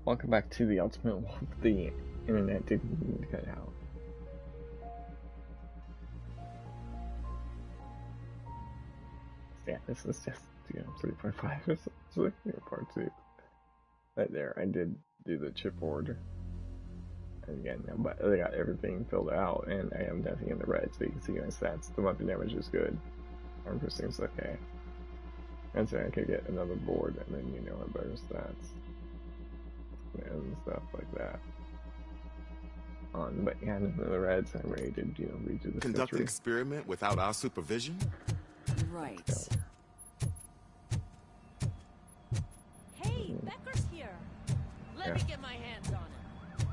Welcome back to the ultimate walk. The internet didn't cut out. Yeah, this is just 3.5 essentially, part 2. Right there, I did do the chipboard. And again, but I got everything filled out, and I am definitely in the red, so you can see my stats. The weapon damage is good. Armor seems okay. And so I could get another board, and then have better stats. And stuff like that. But yeah, in the reds, I'm ready to redo the conduct an experiment without our supervision. Right. So. Hey, Becker's here. Let me get my hands on him.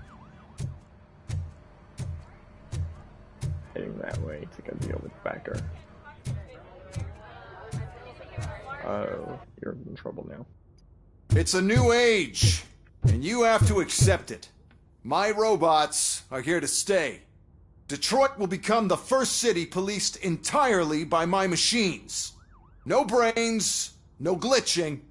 Heading that way to go deal with Becker. Oh, you're in trouble now. It's a new age, and you have to accept it. My robots are here to stay. Detroit will become the first city policed entirely by my machines. No brains, no glitching,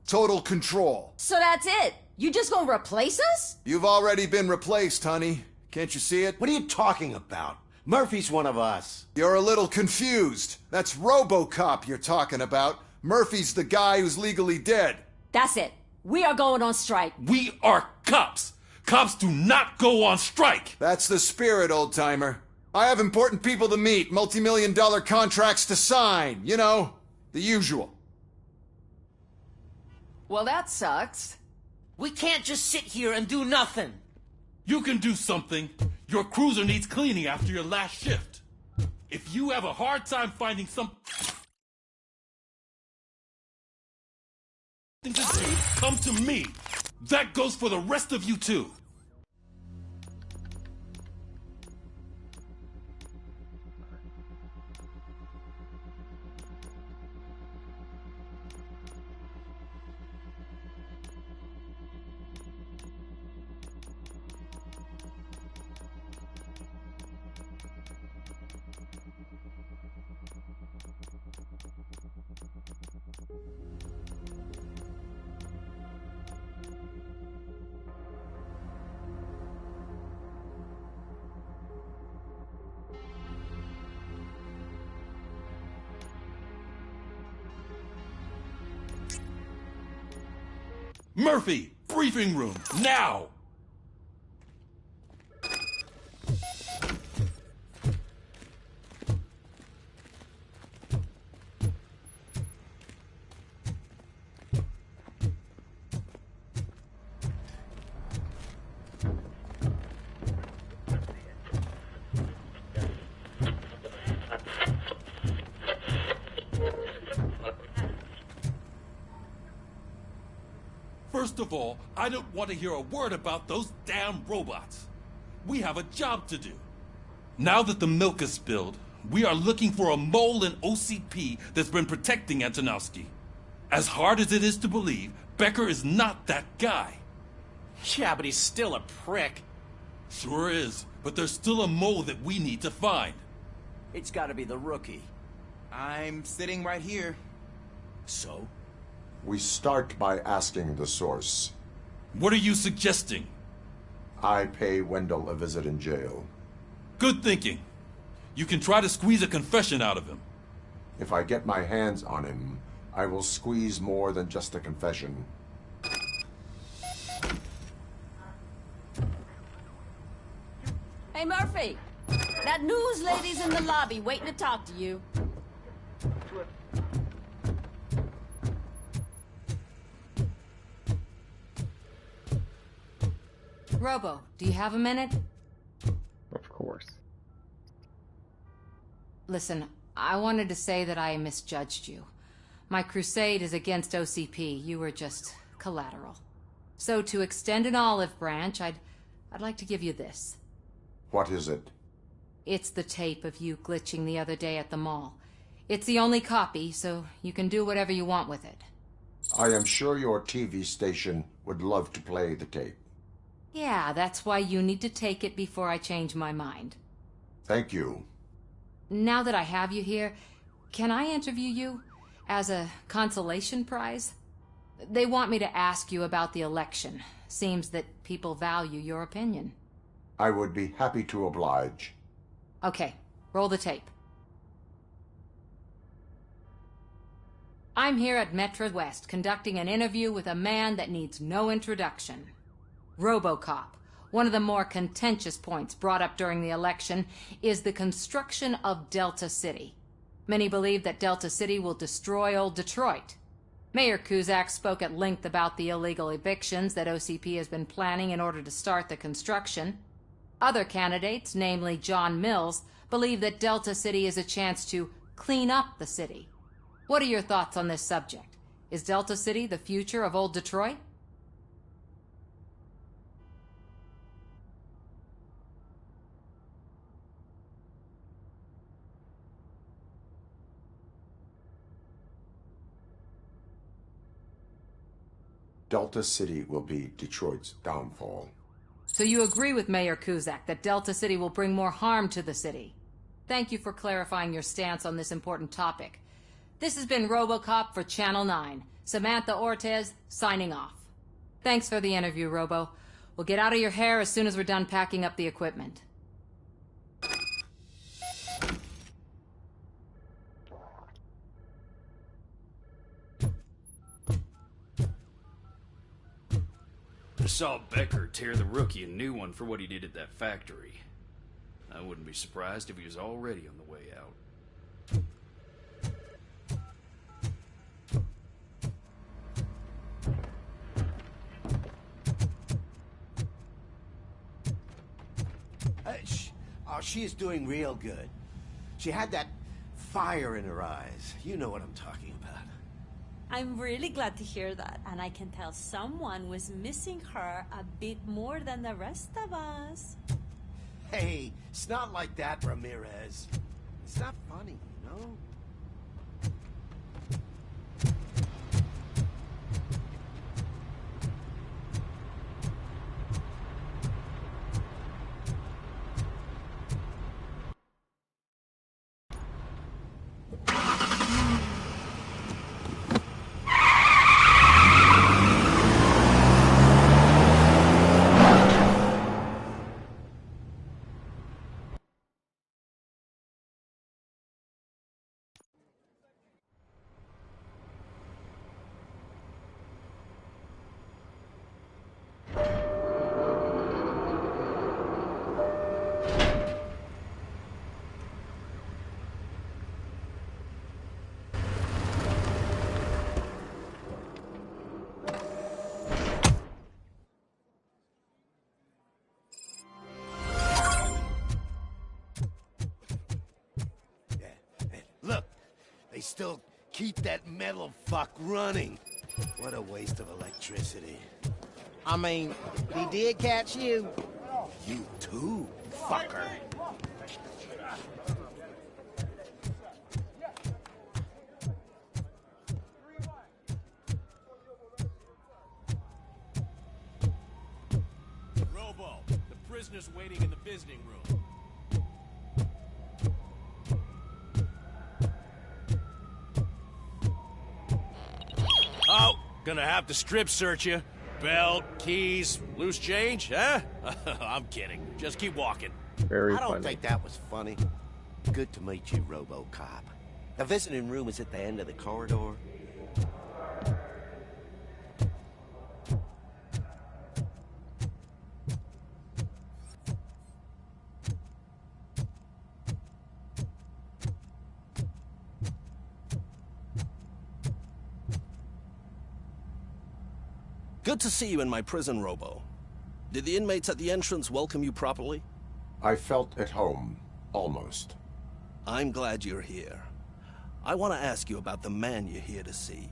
total control. So that's it? You just gonna replace us? You've already been replaced, honey. Can't you see it? What are you talking about? Murphy's one of us. You're a little confused. That's Robocop you're talking about. Murphy's the guy who's legally dead. That's it. We are going on strike. We are cops. Cops do not go on strike. That's the spirit, old-timer. I have important people to meet, multi-million-dollar contracts to sign. The usual. Well, that sucks. We can't just sit here and do nothing. You can do something. Your cruiser needs cleaning after your last shift. If you have a hard time finding something to do, come to me. That goes for the rest of you too. Murphy, briefing room, now! First of all, I don't want to hear a word about those damn robots. We have a job to do. Now that the milk is spilled, we are looking for a mole in OCP that's been protecting Antonowski. As hard as it is to believe, Becker is not that guy. Yeah, but he's still a prick. Sure is, but there's still a mole that we need to find. It's gotta be the rookie. I'm sitting right here. So? We start by asking the source. What are you suggesting? I pay Wendell a visit in jail. Good thinking. You can try to squeeze a confession out of him. If I get my hands on him, I will squeeze more than just a confession. Hey, Murphy. That news lady's in the lobby waiting to talk to you. Robo, do you have a minute? Of course. Listen, I wanted to say that I misjudged you. My crusade is against OCP. You were just collateral. So to extend an olive branch, I'd like to give you this. What is it? It's the tape of you glitching the other day at the mall. It's the only copy, so you can do whatever you want with it. I am sure your TV station would love to play the tape. Yeah, that's why you need to take it before I change my mind. Thank you. Now that I have you here, can I interview you as a consolation prize? They want me to ask you about the election. Seems that people value your opinion. I would be happy to oblige. Okay, roll the tape. I'm here at Metro West conducting an interview with a man that needs no introduction. Robocop. One of the more contentious points brought up during the election is the construction of Delta City. Many believe that Delta City will destroy old Detroit. Mayor Cusack spoke at length about the illegal evictions that OCP has been planning in order to start the construction. Other candidates, namely John Mills, believe that Delta City is a chance to clean up the city. What are your thoughts on this subject? Is Delta City the future of old Detroit? Delta City will be Detroit's downfall. So you agree with Mayor Cusack that Delta City will bring more harm to the city? Thank you for clarifying your stance on this important topic. This has been Robocop for Channel 9. Samantha Ortez, signing off. Thanks for the interview, Robo. We'll get out of your hair as soon as we're done packing up the equipment. I saw Becker tear the rookie a new one for what he did at that factory. I wouldn't be surprised if he was already on the way out. She is doing real good. She had that fire in her eyes. You know what I'm talking about. I'm really glad to hear that, and I can tell someone was missing her a bit more than the rest of us. Hey, it's not like that, Ramirez. It's not funny, you know? Look, they still keep that metal fuck running. What a waste of electricity. I mean, he did catch you. You too, fucker. Robo, the prisoner's waiting in the visiting room. Oh, gonna have to strip search you. Belt, keys, loose change, huh? I'm kidding. Just keep walking. I don't think that was funny. Good to meet you, Robocop. The visiting room is at the end of the corridor. Good to see you in my prison, Robo. Did the inmates at the entrance welcome you properly? I felt at home, almost. I'm glad you're here. I want to ask you about the man you're here to see.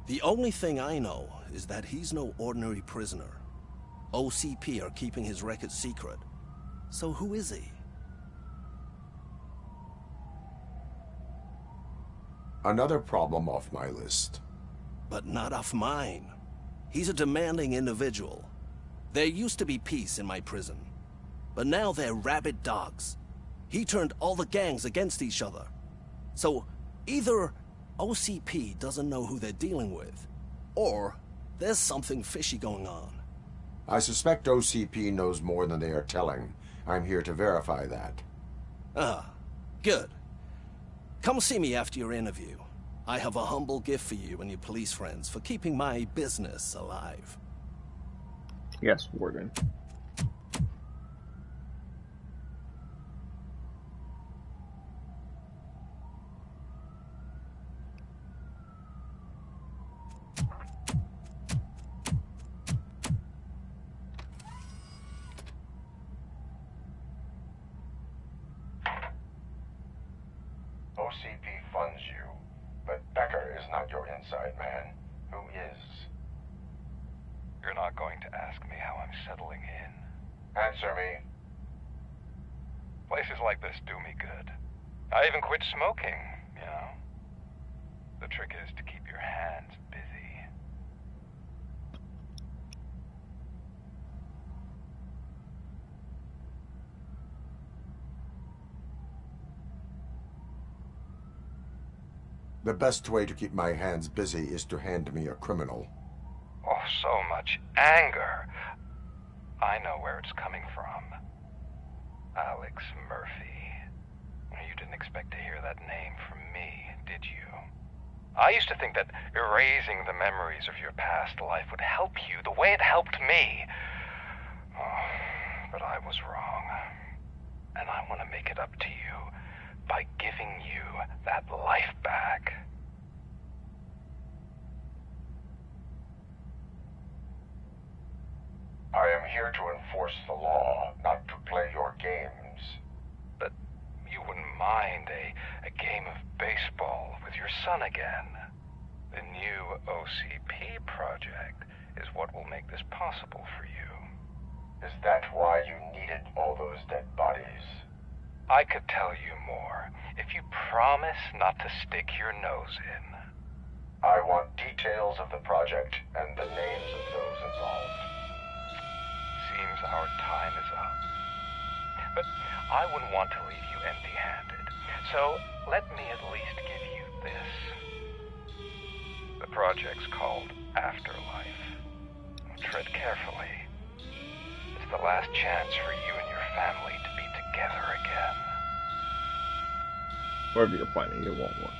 The only thing I know is that he's no ordinary prisoner. OCP are keeping his record secret. So who is he? Another problem off my list. But not off mine. He's a demanding individual. There used to be peace in my prison, but now they're rabid dogs. He turned all the gangs against each other. So either OCP doesn't know who they're dealing with, or there's something fishy going on. I suspect OCP knows more than they are telling. I'm here to verify that. Ah, good. Come see me after your interview. I have a humble gift for you and your police friends for keeping my business alive. Yes, Warden. OCP funds you, but Becker is not your inside man. Who is? You're not going to ask me how I'm settling in. Answer me. Places like this do me good. I even quit smoking, you know. The trick is to keep your hands busy. The best way to keep my hands busy is to hand me a criminal. Oh, so much anger. I know where it's coming from. Alex Murphy. You didn't expect to hear that name from me, did you? I used to think that erasing the memories of your past life would help you the way it helped me. Oh, but I was wrong. And I want to make it up to you by giving you that life back. I am here to enforce the law, not to play your games. But you wouldn't mind a game of baseball with your son again. The new OCP project is what will make this possible for you. Is that why you needed all those dead bodies? I could tell you more if you promise not to stick your nose in. I want details of the project and the names of those involved. Seems our time is up. But I wouldn't want to leave you empty-handed. So let me at least give you this. The project's called Afterlife. Tread carefully. It's the last chance for you and your family to be together again. Whatever you're planning, it won't work.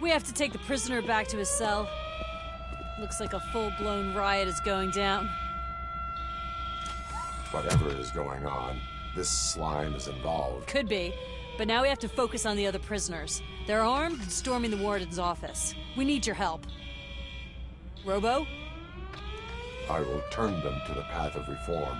We have to take the prisoner back to his cell. Looks like a full-blown riot is going down. Whatever is going on, this slime is involved. Could be, but now we have to focus on the other prisoners. They're armed and storming the warden's office. We need your help. Robo? I will turn them to the path of reform.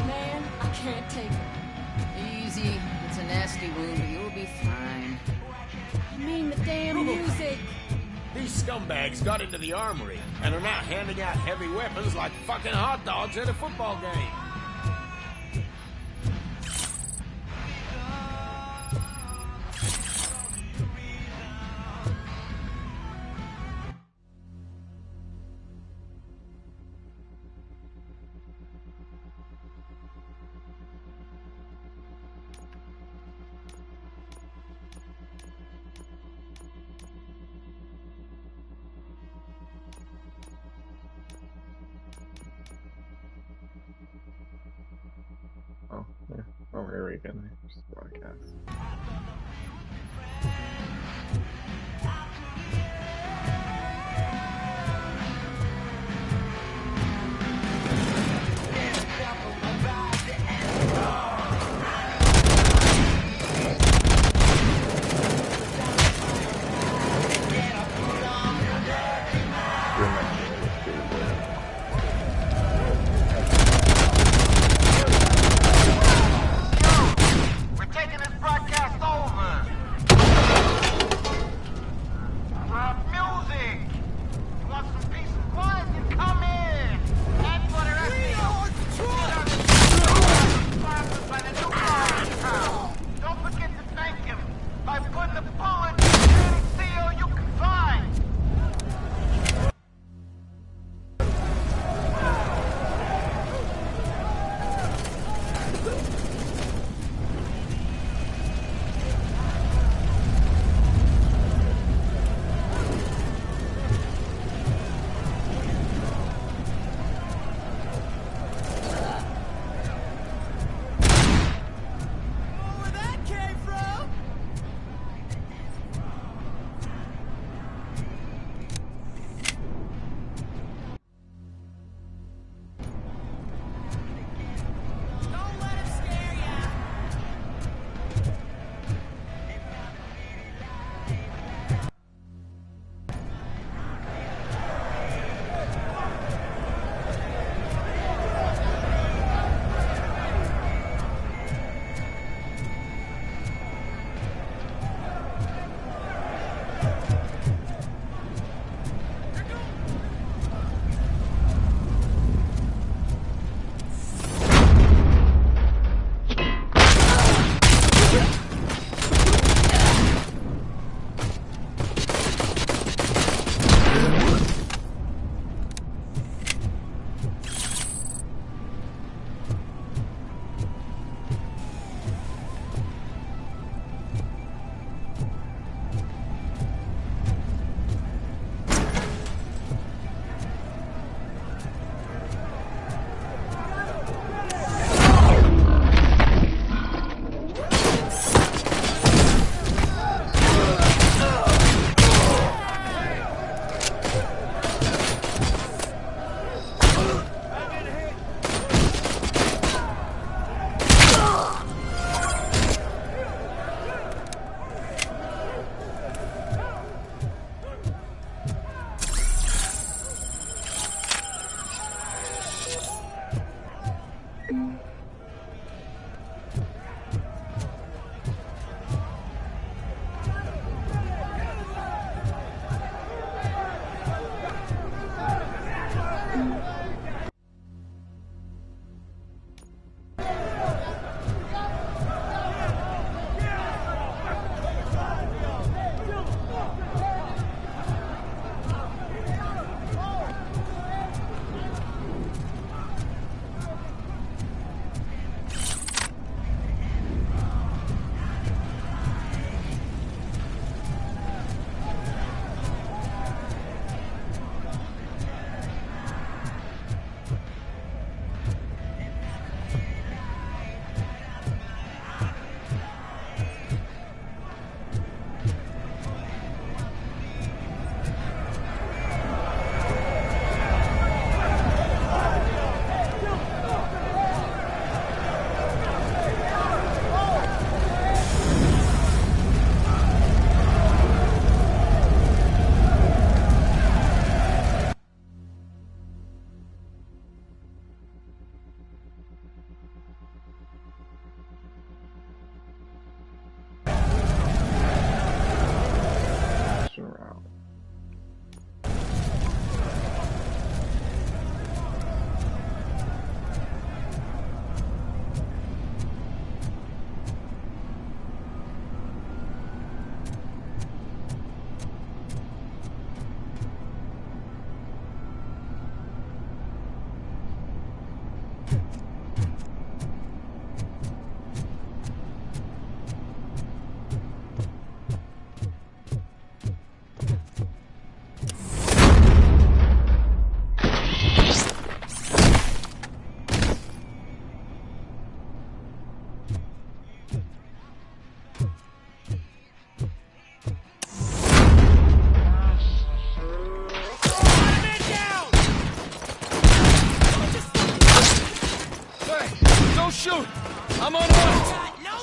Man, I can't take it. Easy. It's a nasty wound, but you'll be fine. I mean the damn music. These scumbags got into the armory and are now handing out heavy weapons like fucking hot dogs at a football game. Oh, yeah. Oh, here we go. Just broadcast. Your next one is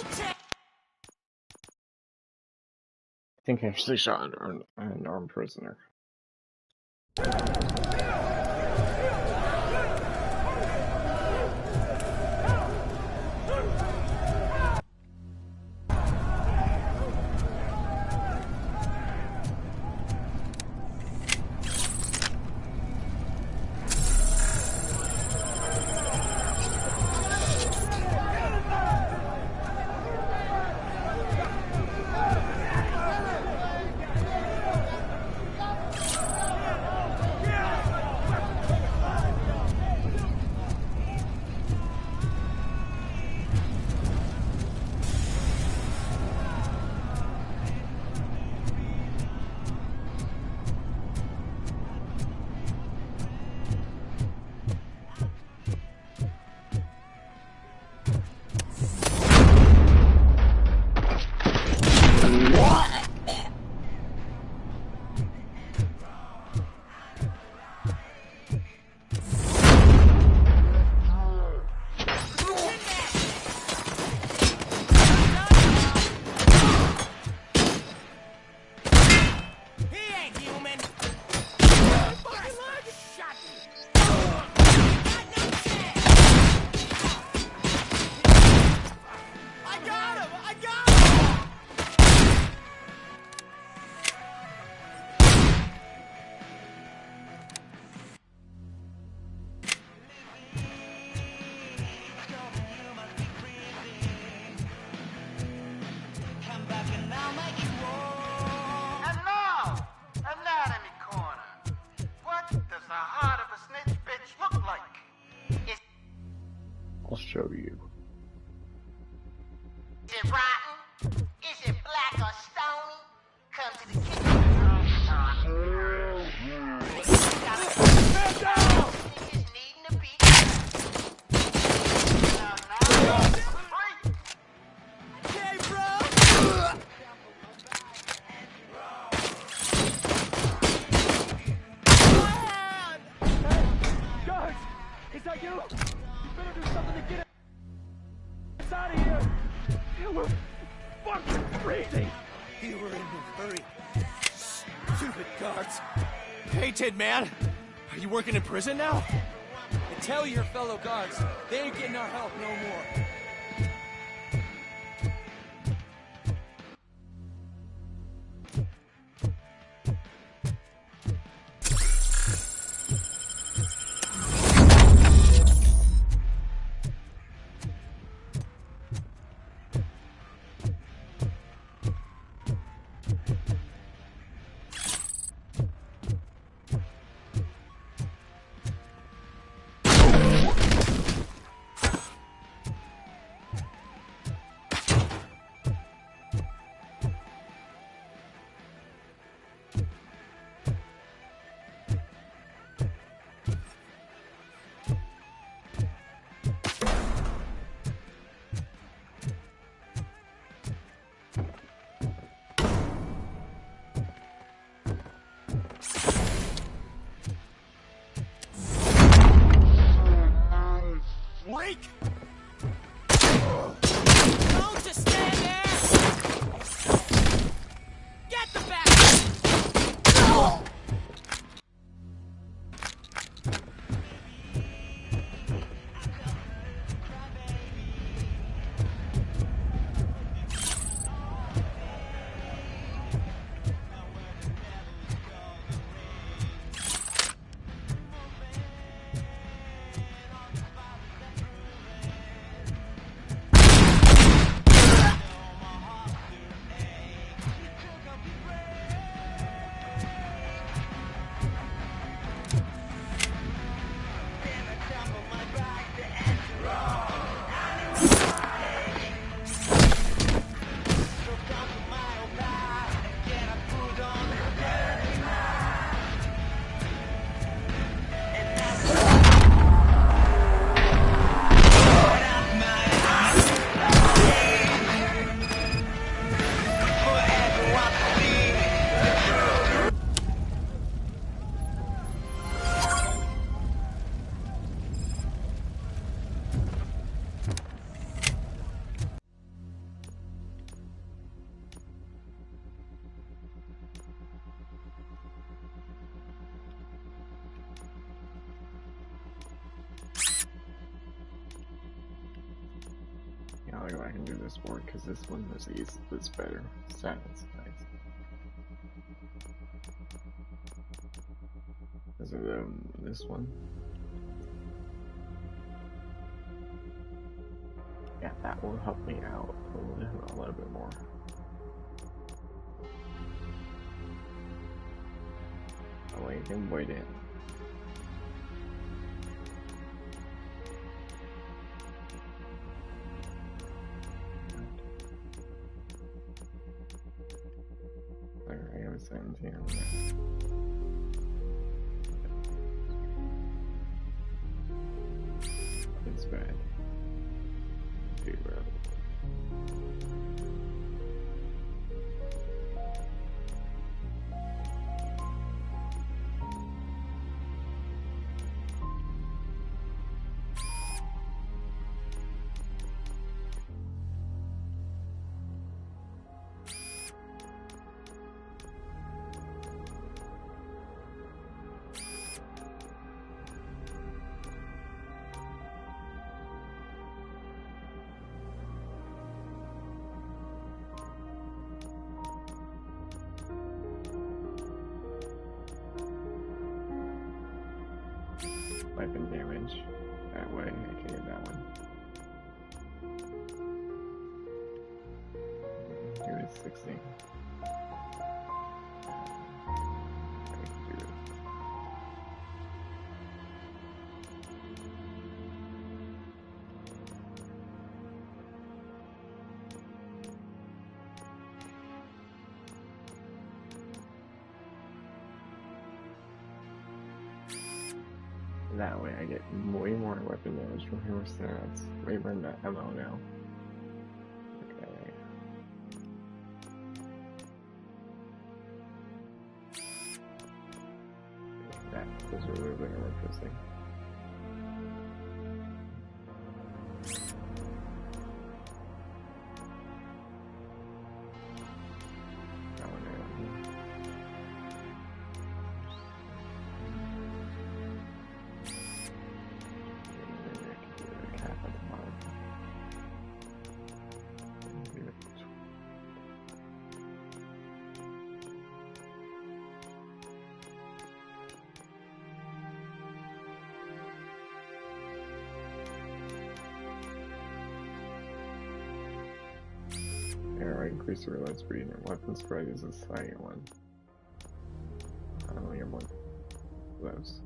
I think I actually shot an unarmed prisoner. I'll show you. Is it rotten? Is it black or stony? Come to the kitchen. Stand down! Niggas needing a beat. Okay, bro! Guards! Is that you? Better do something to get us out of here! We're fucking freezing! You were in a hurry. Stupid guards. Hey, Tin Man. Are you working in prison now? And tell your fellow guards, they ain't getting our help no more. this board because this one was better. Sounds nice. Is it this one? Yeah, that will help me out a little bit more. Oh, you can wait in. I have a 17 on that. It's bad. Too bad. Weapon damage. That way, I can get that one. Do it 16. I can do it. That way I get way more weapon damage from here, so that's way more than that ammo now. Okay. That is really interesting. Increase the reload speed and weapon spread is the second one. I only have one of those.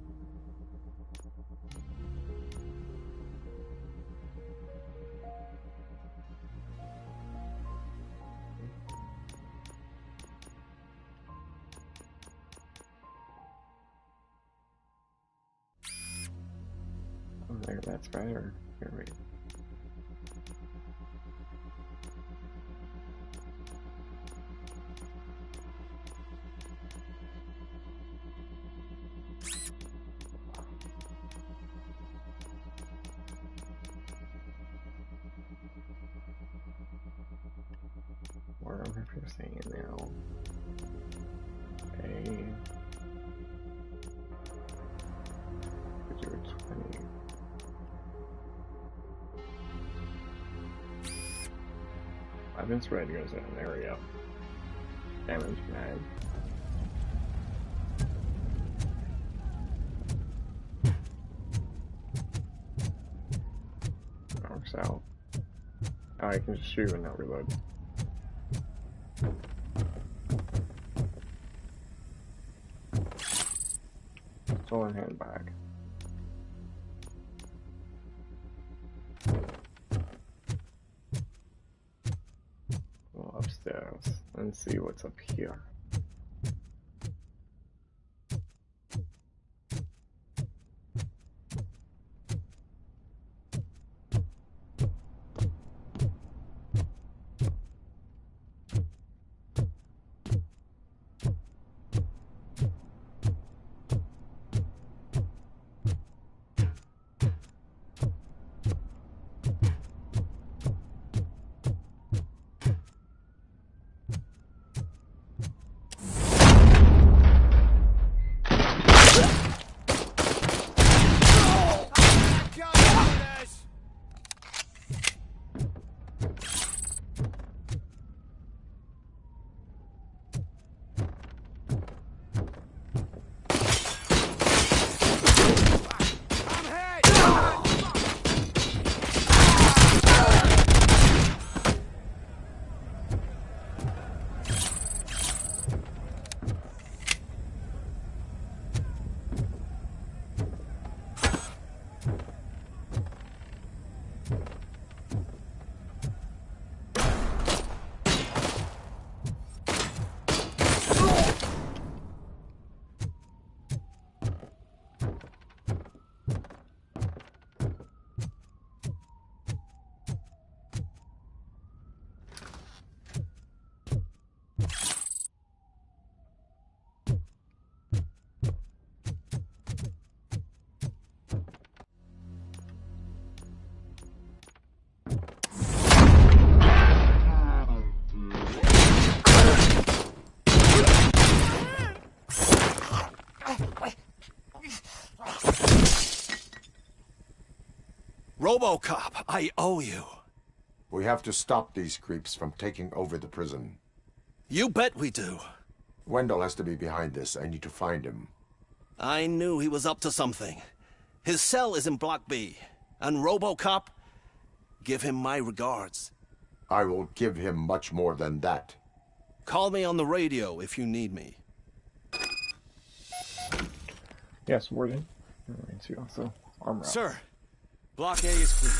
Oh, there, that's better. Here, wait. Whatever you're saying now. A. Could do a 20. Weapon spread goes down. There we go. Damage mag. Works out. Oh, I can just shoot and not reload. Stolen handbag. Go upstairs and see what's up here. Robocop, I owe you. We have to stop these creeps from taking over the prison. You bet we do. Wendell has to be behind this. I need to find him. I knew he was up to something. His cell is in Block B. And Robocop, give him my regards. I will give him much more than that. Call me on the radio if you need me. Yes, Warden. To also armor up. Sir, Block A is clear.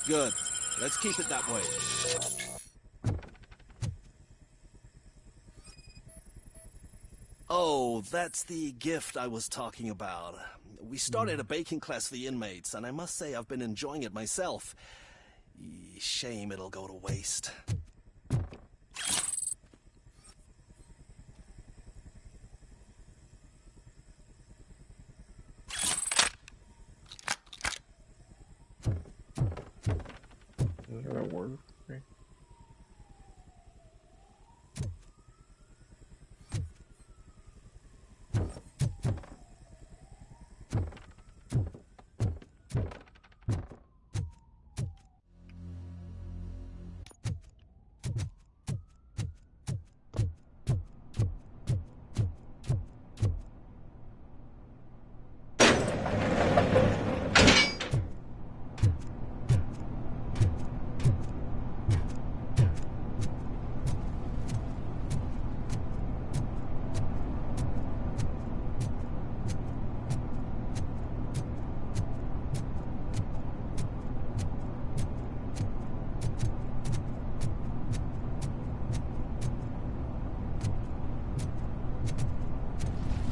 Good. Let's keep it that way. Oh, that's the gift I was talking about. We started a baking class for the inmates, and I must say I've been enjoying it myself. Shame it'll go to waste. That word. Okay.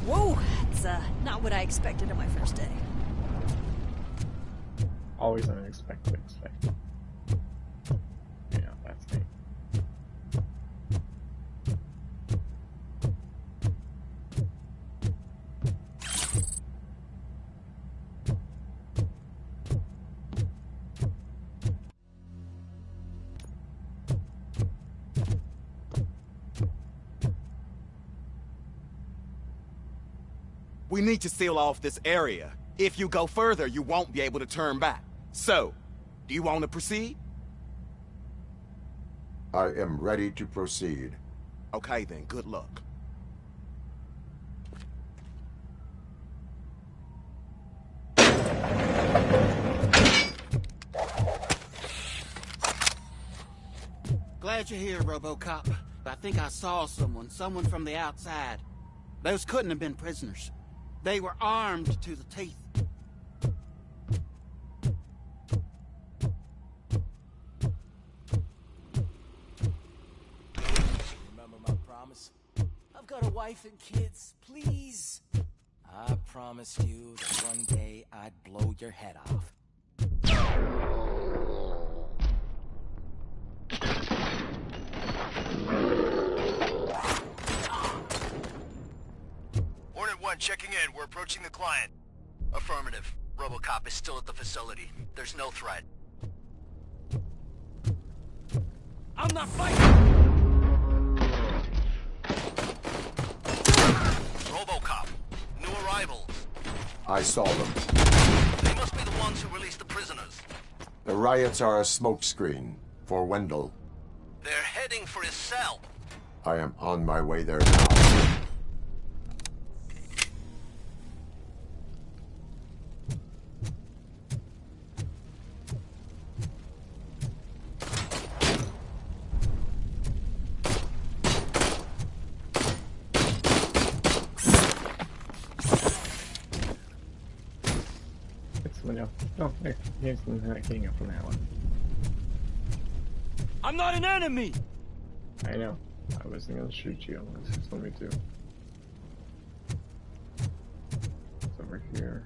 Whoa, it's not what I expected on my first day. Always unexpected. Yeah, that's me. We need to seal off this area. If you go further, you won't be able to turn back. So, do you want to proceed? I am ready to proceed. Okay then, good luck. Glad you're here, Robocop. I think I saw someone from the outside. Those couldn't have been prisoners. They were armed to the teeth. Remember my promise? I've got a wife and kids, please. I promised you that one day I'd blow your head off. Hornet 1 checking in. We're approaching the client. Affirmative. Robocop is still at the facility. There's no threat. I'm not fighting! Robocop. New arrivals. I saw them. They must be the ones who released the prisoners. The riots are a smokescreen for Wendell. They're heading for his cell. I am on my way there now. Oh, hey, here's not getting up from that one. I'm not an enemy! I know. I wasn't gonna shoot you unless you told me to. It's over here.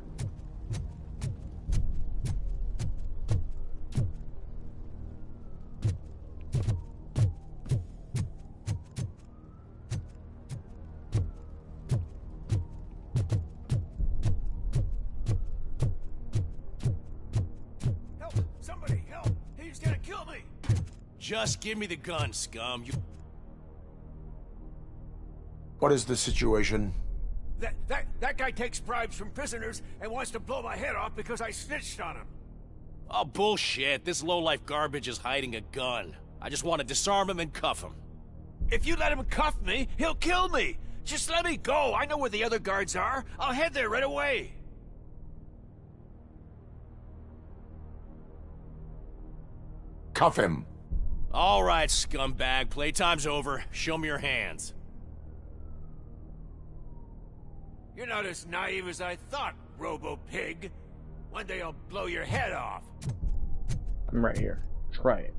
Just give me the gun, scum. What is the situation? That guy takes bribes from prisoners and wants to blow my head off because I snitched on him. Oh, bullshit. This lowlife garbage is hiding a gun. I just want to disarm him and cuff him. If you let him cuff me, he'll kill me. Just let me go. I know where the other guards are. I'll head there right away. Cuff him. All right, scumbag. Playtime's over. Show me your hands. You're not as naive as I thought, Robo-Pig. One day I'll blow your head off. I'm right here. Try it.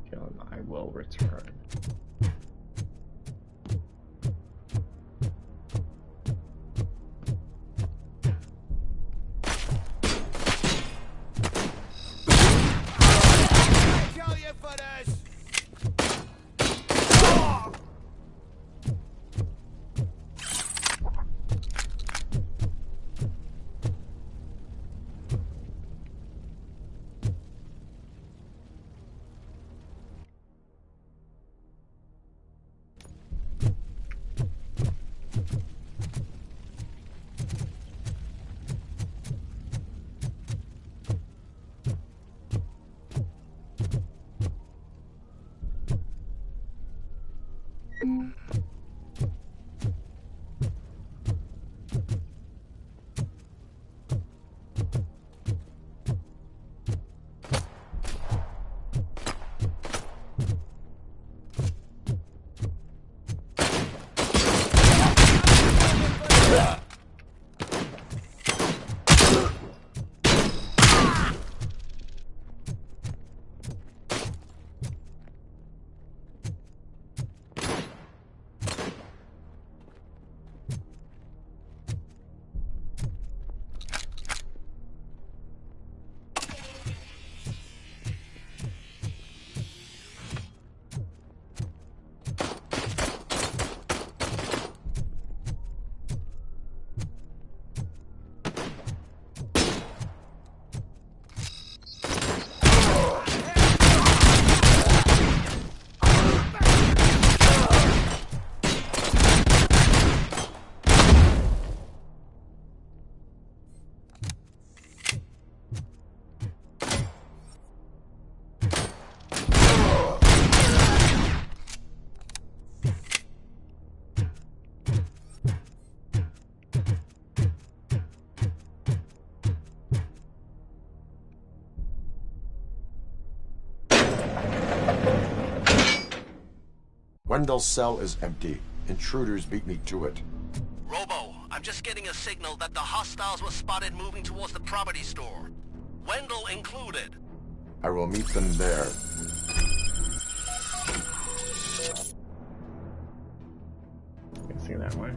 Kill him. I will return. Kill you for this! Wendell's cell is empty. Intruders beat me to it. Robo, I'm just getting a signal that the hostiles were spotted moving towards the property store. Wendell included. I will meet them there. Facing that way.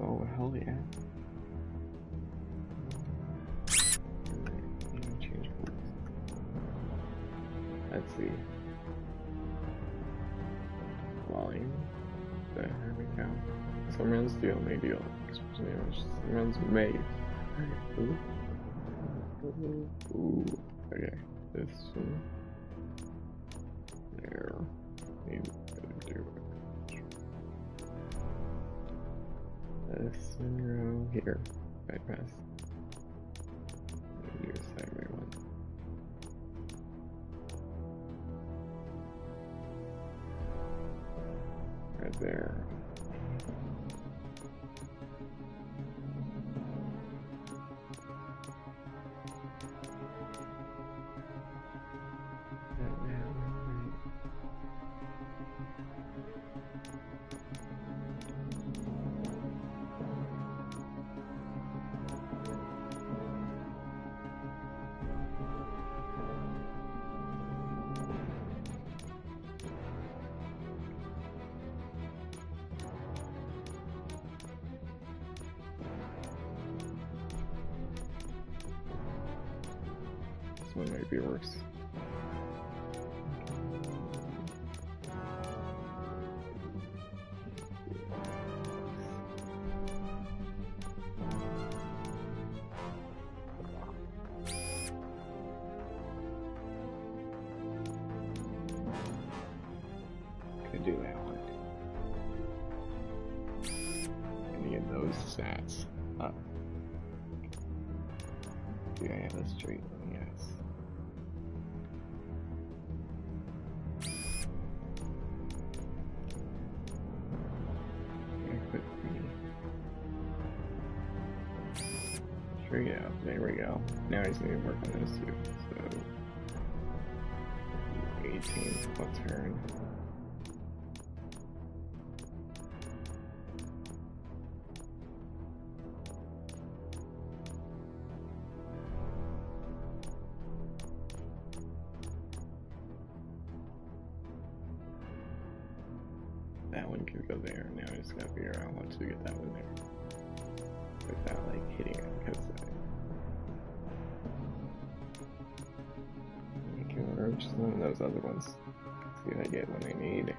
Oh, hell yeah. Let's see. Volume. There we go. Some runs deal may deal. Some runs may. Ooh. Okay. this one. There. Need to do this one row here. Bypass. Do a sideway one. Right there. This one maybe works. Could do that one. And get those stats up. Do I have a straight one? Yes. Straight out. There we go. Now I just need to work on those two. So 18 per turn. That one can go there. Now I just gotta figure out how to get that one there without like hitting it, because I can merge some of those other ones. See if I get what I need.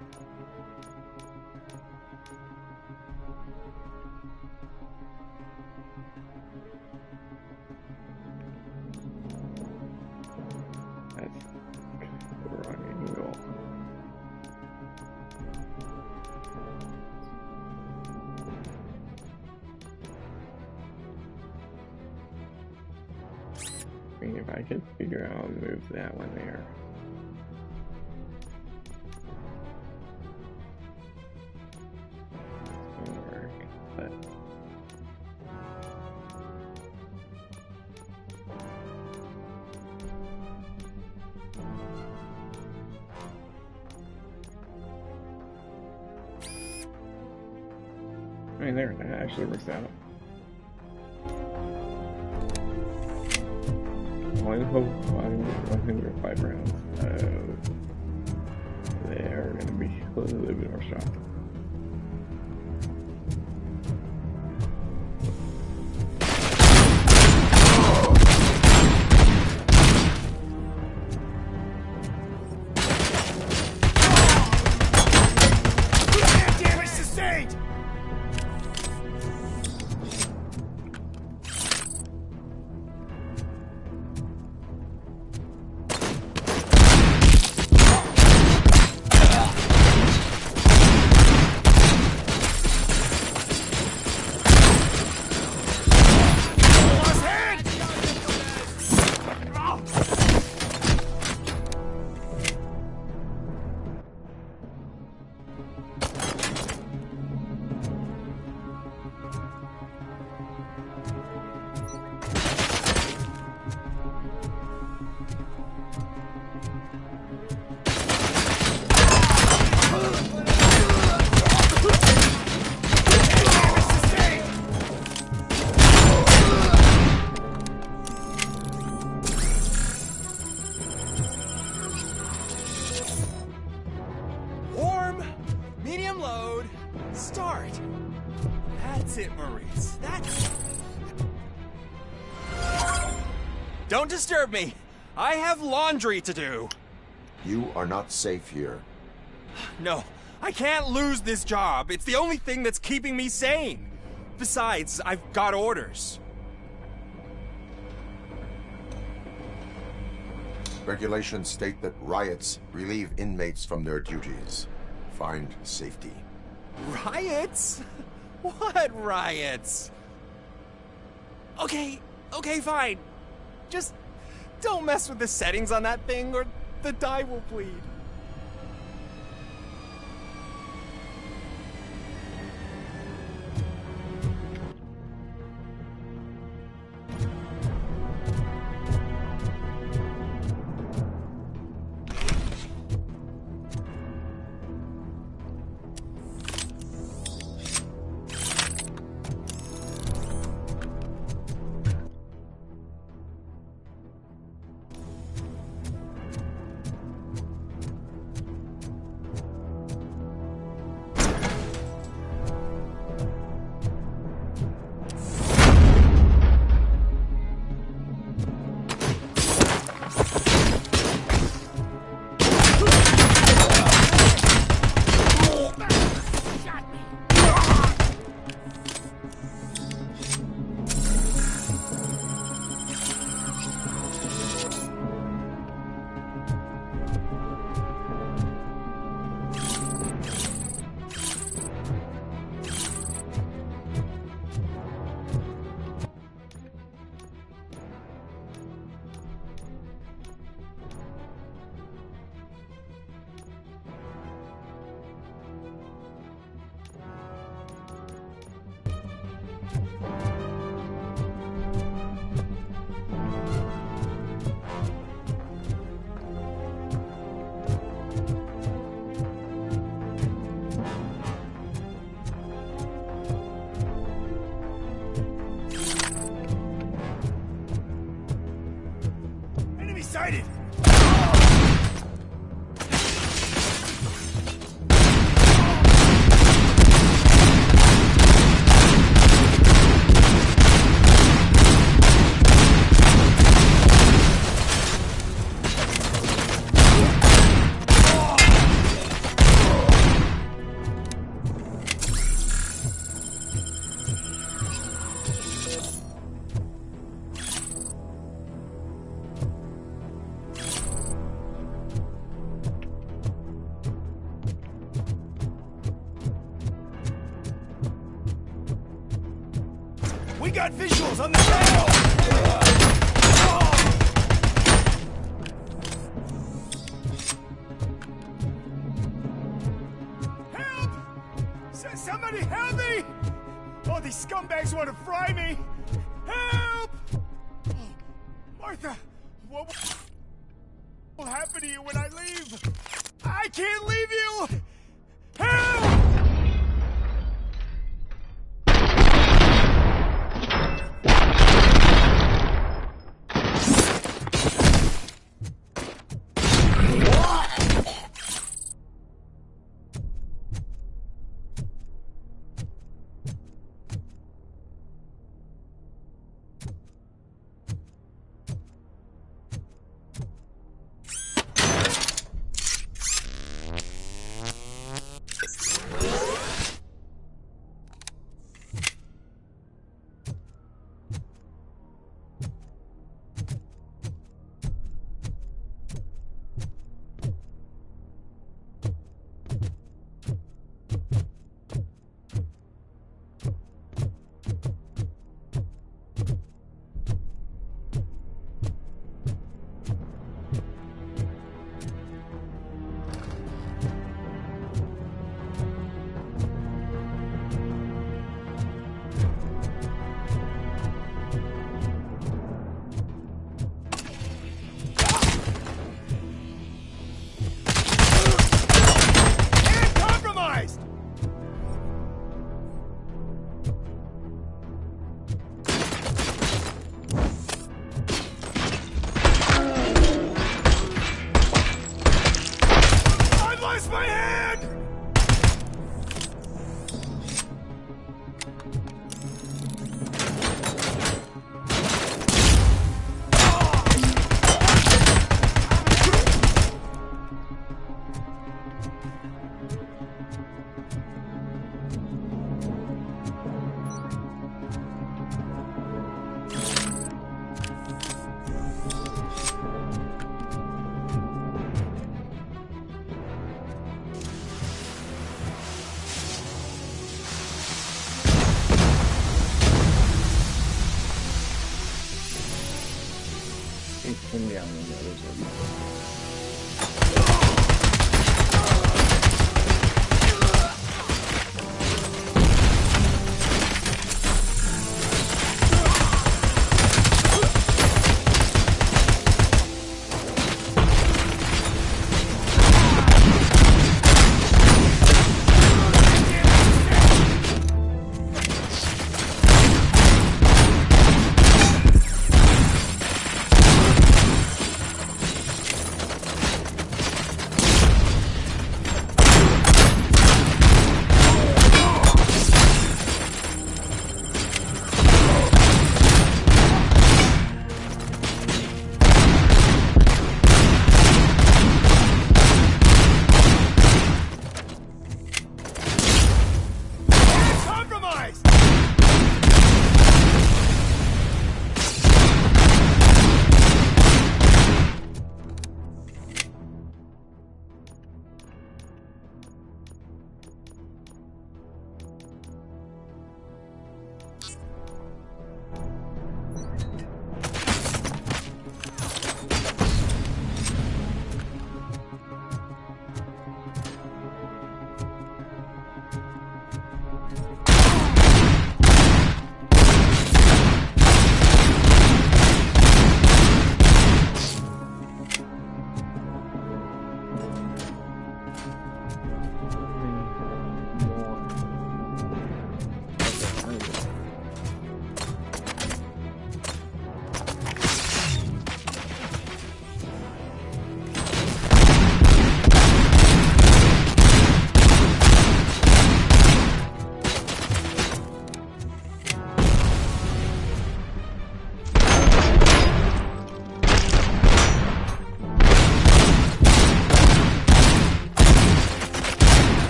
That's the wrong angle. If I could figure out how to move that one there. It's gonna work, but I mean, there, that actually works out. One hope 105 rounds. They are going to be a little bit more strong. Damage sustained! Start. That's it, Maurice. That's it. Don't disturb me. I have laundry to do. You are not safe here. No, I can't lose this job. It's the only thing that's keeping me sane. Besides, I've got orders. Regulations state that riots relieve inmates from their duties. Find safety. Riots? What riots? Okay, fine. Just don't mess with the settings on that thing or the dye will bleed. Sighted! We got visuals on the channel! Help! Somebody help me! Oh, these scumbags want to fry me! Help! Oh, Martha, what will happen to you when I leave? I can't leave you! Help! down on the others would be.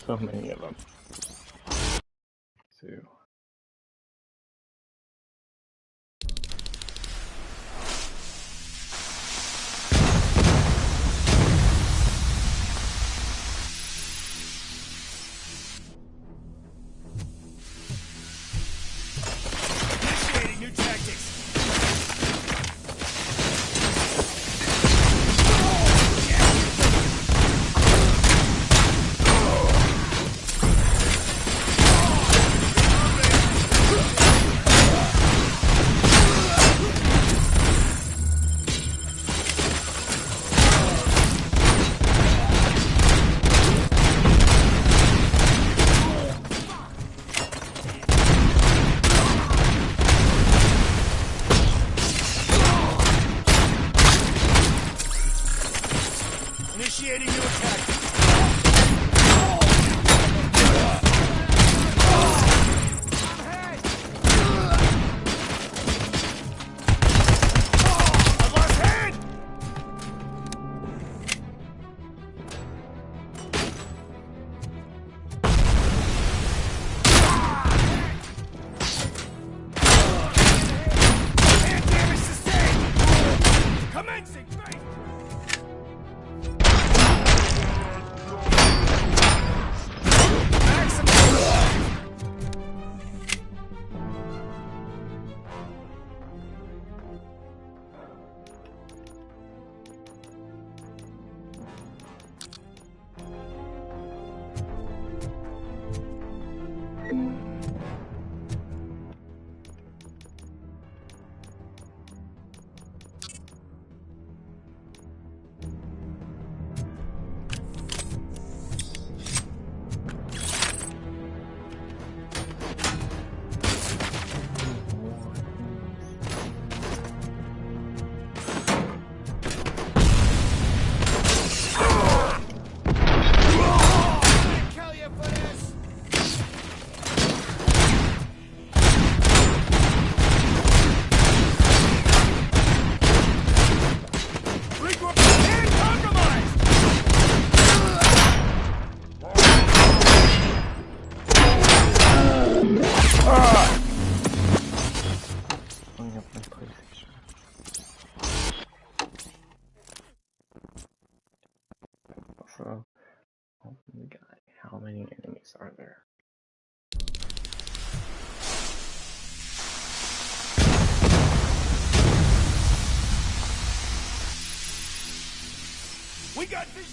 So many of them. Two. Initiating new tactics. there. We got vision.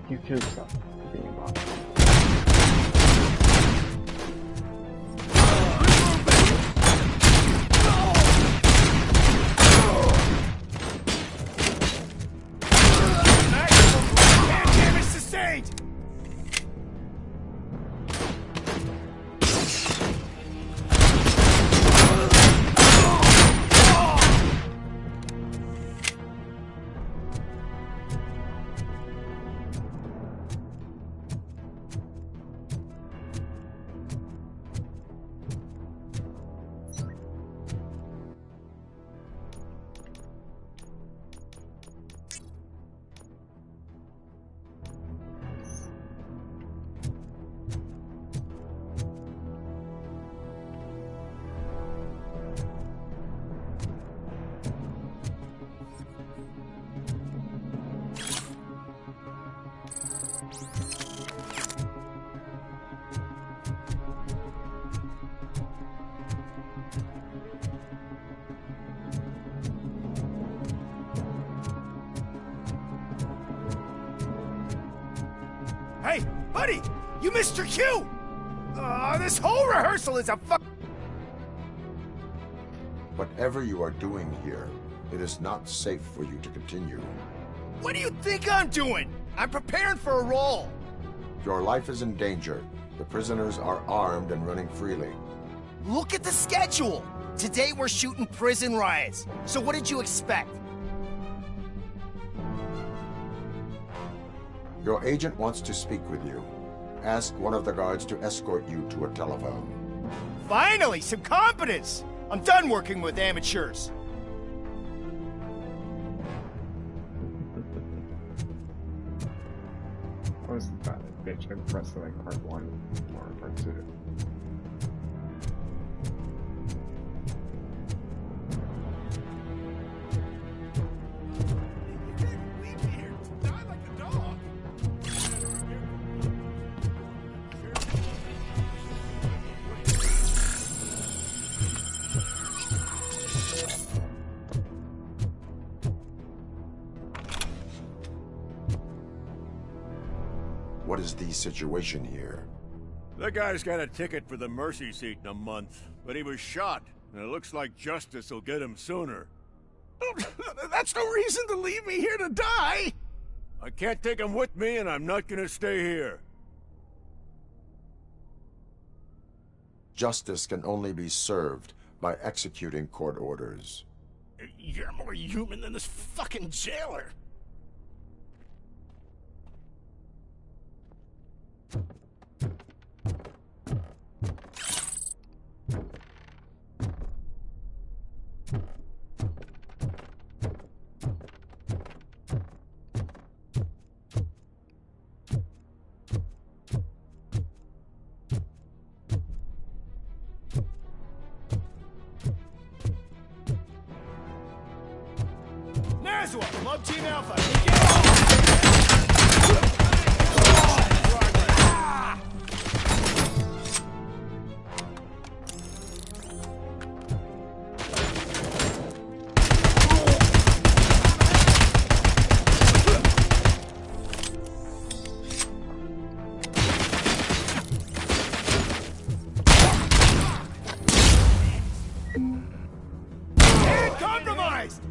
You killed yourself being a bot. Damage sustained! Hey, buddy! You missed your cue! This whole rehearsal is a fuck. Whatever you are doing here, it is not safe for you to continue. What do you think I'm doing? I'm preparing for a role. Your life is in danger. The prisoners are armed and running freely. Look at the schedule! Today we're shooting prison riots. So what did you expect? Your agent wants to speak with you. Ask one of the guards to escort you to a telephone. Finally, some competence! I'm done working with amateurs. What was that bitch? I pressed like part 1 or part 2. What is the situation here? The guy's got a ticket for the mercy seat in a month, but he was shot, and it looks like justice will get him sooner. That's no reason to leave me here to die! I can't take him with me, and I'm not gonna stay here. Justice can only be served by executing court orders. You're more human than this fucking jailer! Laswell, Club Team Alpha. And compromised!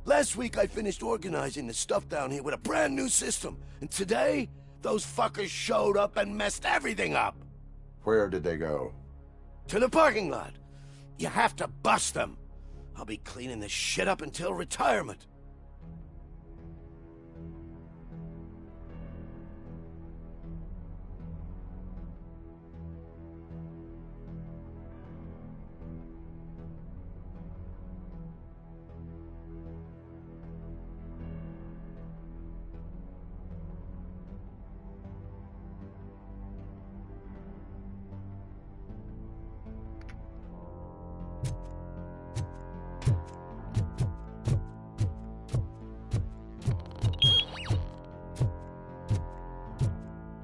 Last week I finished organizing the stuff down here with a brand new system. And today, those fuckers showed up and messed everything up. Where did they go? To the parking lot. You have to bust them. I'll be cleaning this shit up until retirement.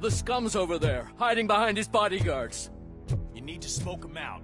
The scum's over there, hiding behind his bodyguards. You need to smoke him out.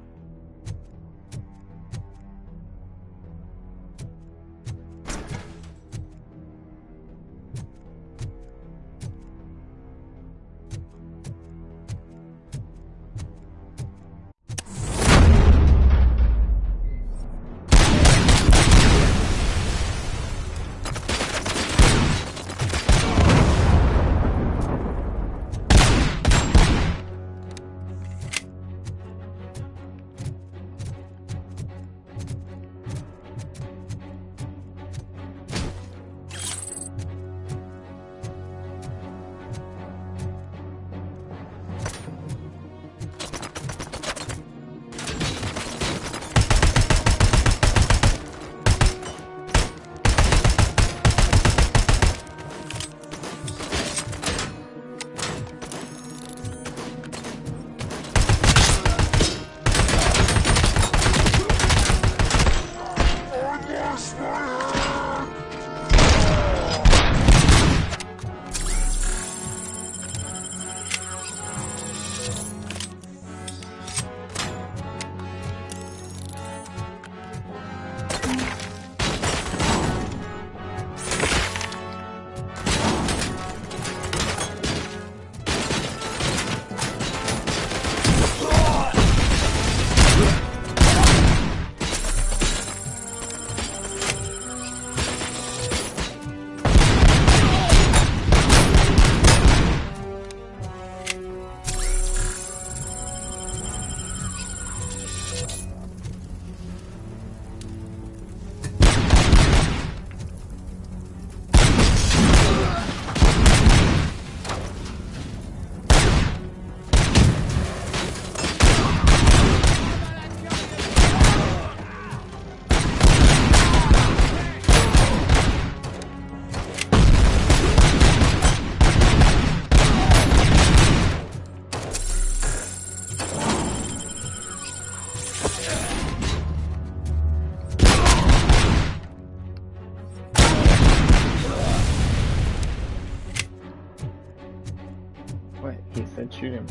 What? He said shoot him.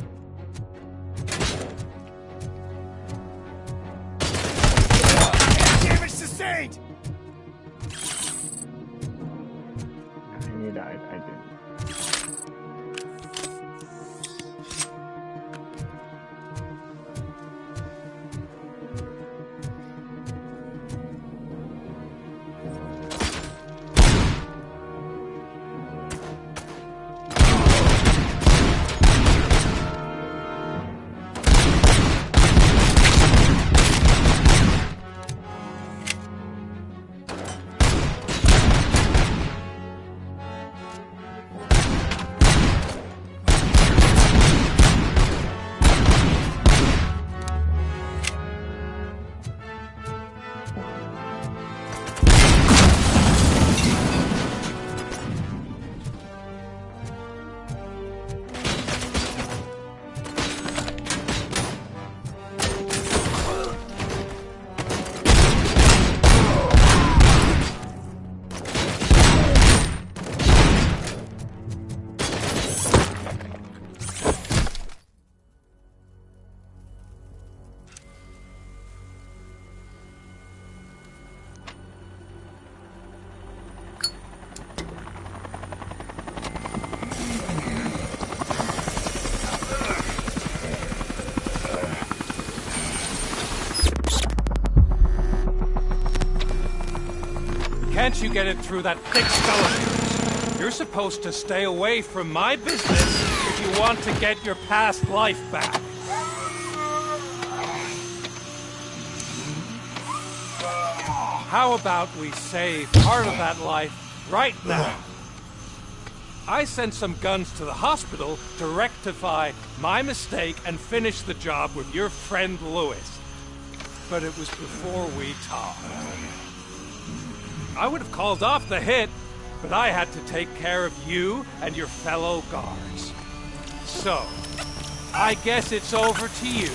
Damage sustained! He died. I didn't. Can't you get it through that thick skull of yours? You're supposed to stay away from my business if you want to get your past life back. How about we save part of that life right now? I sent some guns to the hospital to rectify my mistake and finish the job with your friend Lewis. But it was before we talked. I would have called off the hit, but I had to take care of you and your fellow guards. So, I guess it's over to you.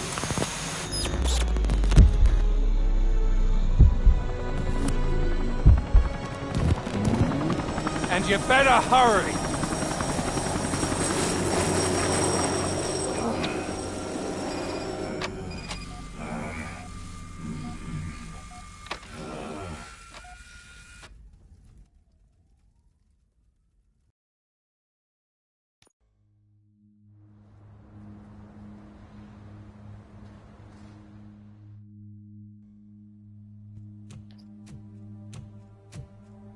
And you better hurry.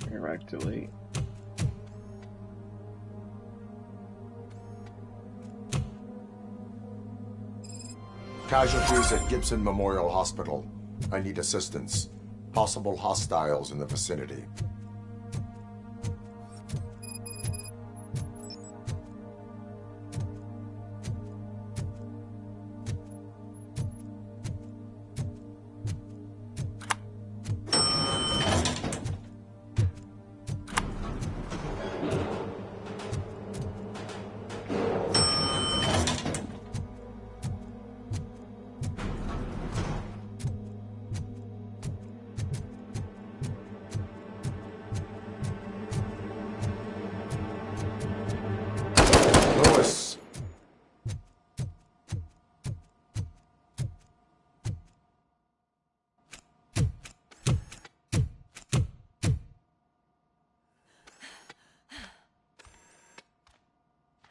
Directly. Casualties at Gibson Memorial Hospital. I need assistance. Possible hostiles in the vicinity.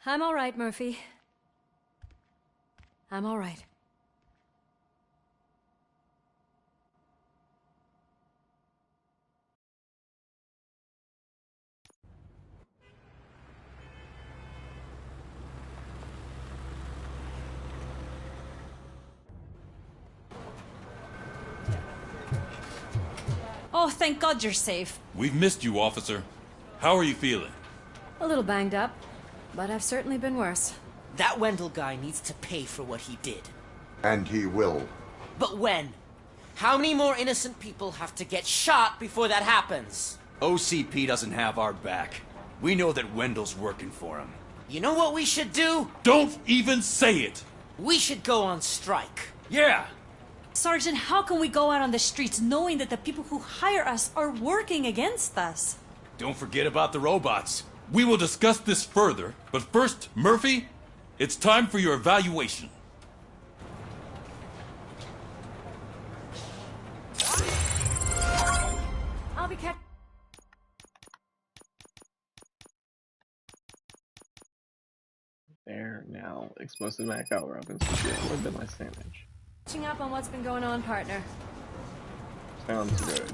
I'm all right, Murphy. I'm all right. Oh, thank God you're safe. We've missed you, officer. How are you feeling? A little banged up, but I've certainly been worse. That Wendell guy needs to pay for what he did. And he will. But when? How many more innocent people have to get shot before that happens? OCP doesn't have our back. We know that Wendell's working for him. You know what we should do? Don't even say it! We should go on strike. Yeah! Sergeant, how can we go out on the streets knowing that the people who hire us are working against us? Don't forget about the robots. We will discuss this further, but first, Murphy, it's time for your evaluation. I'll be kept. There now. Explosive mag out weapons to deal a little bit less damage. Catching up on what's been going on, partner. Sounds good.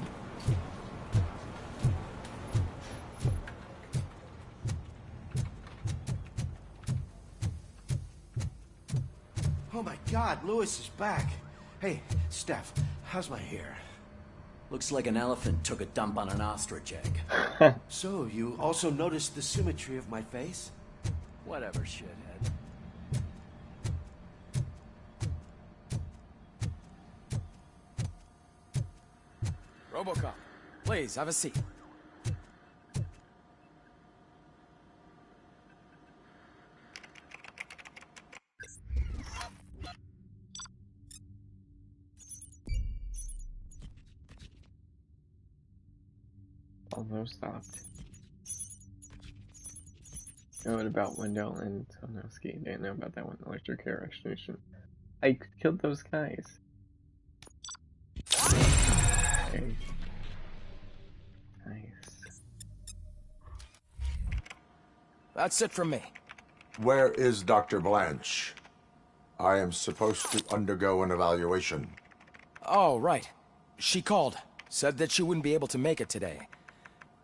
Oh my God, Lewis is back. Hey, Steph, how's my hair? Looks like an elephant took a dump on an ostrich egg. So, you also noticed the symmetry of my face? Whatever, shithead. Robocop, please, have a seat. Almost stopped. What about Wendell and Tonowski? Didn't know about that one. Electric hair restoration. I killed those guys. Okay. Nice. That's it from me. Where is Dr. Blanche? I am supposed to undergo an evaluation. Oh, right. She called. Said that she wouldn't be able to make it today.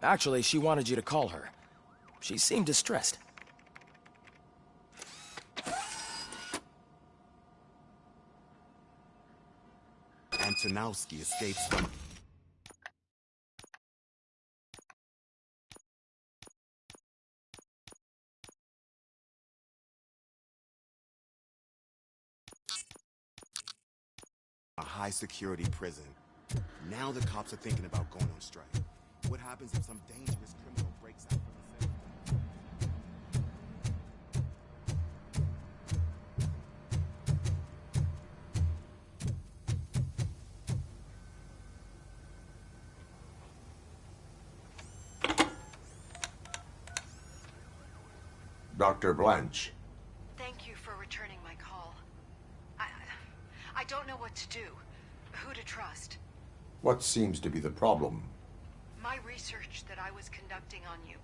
Actually, she wanted you to call her. She seemed distressed. Antonowski escapes from... a high-security prison. Now the cops are thinking about going on strike. What happens if some dangerous criminal breaks out from the cell? Dr. Blanche. Thank you for returning my call. I don't know what to do. Who to trust. What seems to be the problem? My research that I was conducting on you,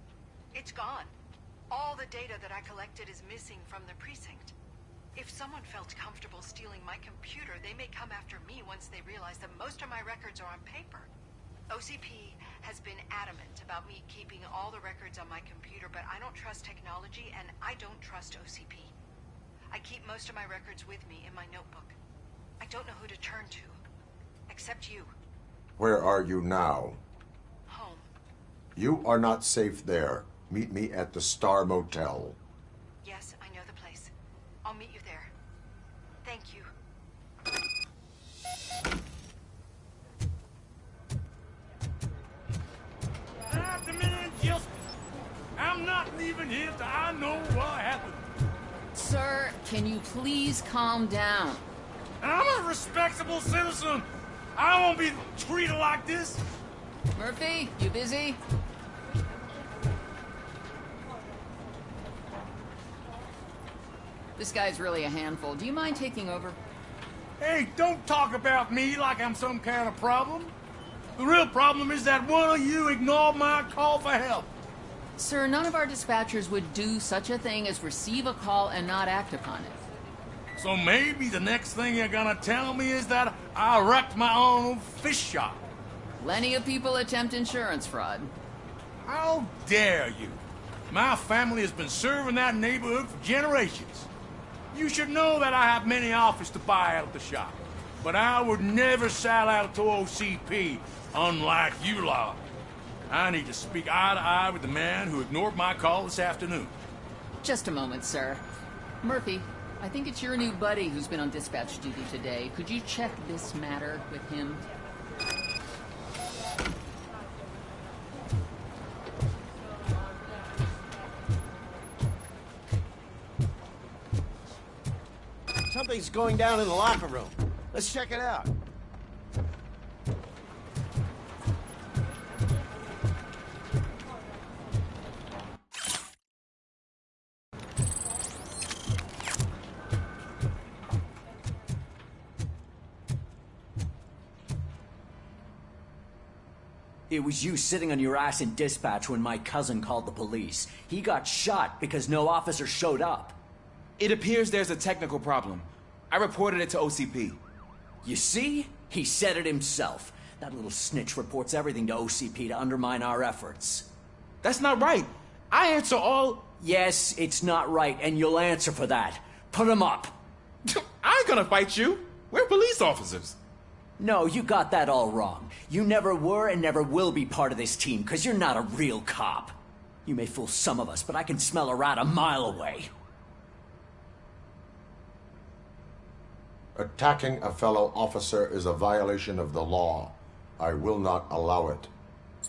it's gone. All the data that I collected is missing from the precinct. If someone felt comfortable stealing my computer, they may come after me once they realize that most of my records are on paper. OCP has been adamant about me keeping all the records on my computer, but I don't trust technology and I don't trust OCP. I keep most of my records with me in my notebook. I don't know who to turn to, except you. Where are you now? Home. You are not safe there. Meet me at the Star Motel. Yes, I know the place. I'll meet you there. Thank you. I demand justice. I'm not leaving here till I know what happened. Sir, can you please calm down? I'm a respectable citizen. I won't be treated like this. Murphy, you busy? This guy's really a handful. Do you mind taking over? Hey, don't talk about me like I'm some kind of problem. The real problem is that one of you ignored my call for help. Sir, none of our dispatchers would do such a thing as receive a call and not act upon it. So maybe the next thing you're gonna tell me is that I wrecked my own fish shop. Plenty of people attempt insurance fraud. How dare you? My family has been serving that neighborhood for generations. You should know that I have many offers to buy out the shop. But I would never sell out to OCP, unlike you lot. I need to speak eye to eye with the man who ignored my call this afternoon. Just a moment, sir. Murphy, I think it's your new buddy who's been on dispatch duty today. Could you check this matter with him? Something's going down in the locker room. Let's check it out. It was you sitting on your ass in dispatch when my cousin called the police. He got shot because no officer showed up. It appears there's a technical problem. I reported it to OCP. You see? He said it himself. That little snitch reports everything to OCP to undermine our efforts. That's not right. I answer all... Yes, it's not right, and you'll answer for that. Put him up. I ain't gonna fight you. We're police officers. No, you got that all wrong. You never were and never will be part of this team, because you're not a real cop. You may fool some of us, but I can smell a rat a mile away. Attacking a fellow officer is a violation of the law. I will not allow it.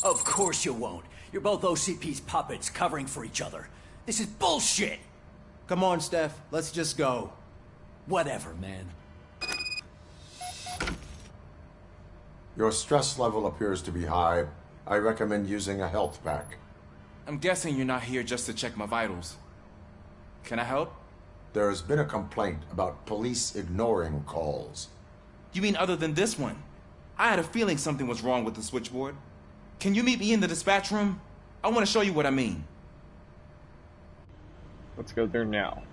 Of course you won't. You're both OCP's puppets covering for each other. This is bullshit! Come on, Steph. Let's just go. Whatever, man. Your stress level appears to be high. I recommend using a health pack. I'm guessing you're not here just to check my vitals. Can I help? There has been a complaint about police ignoring calls. You mean other than this one? I had a feeling something was wrong with the switchboard. Can you meet me in the dispatch room? I want to show you what I mean. Let's go there now.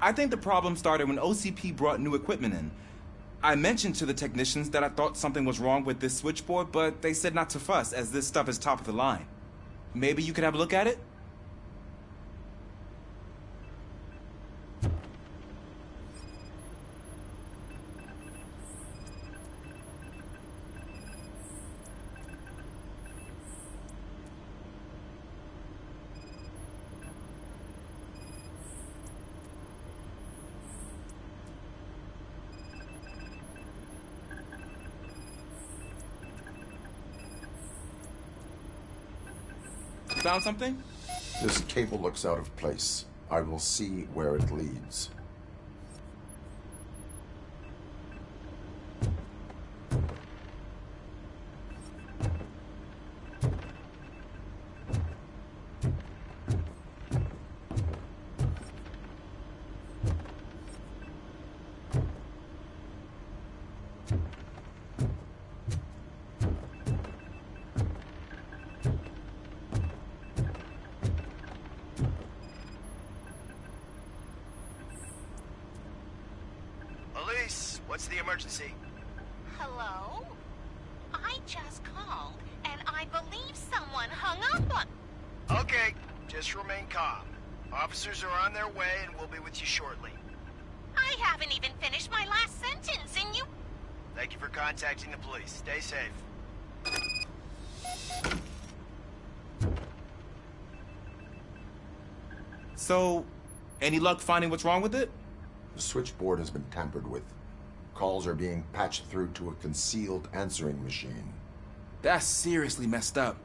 I think the problem started when OCP brought new equipment in. I mentioned to the technicians that I thought something was wrong with this switchboard, but they said not to fuss, as this stuff is top of the line. Maybe you could have a look at it? You found something? This cable looks out of place. I will see where it leads. Elise, what's the emergency? Hello? I just called, and I believe someone hung up on... Okay, just remain calm. Officers are on their way and we'll be with you shortly. I haven't even finished my last sentence, and you... Thank you for contacting the police. Stay safe. So, any luck finding what's wrong with it? The switchboard has been tampered with. Calls are being patched through to a concealed answering machine. That's seriously messed up.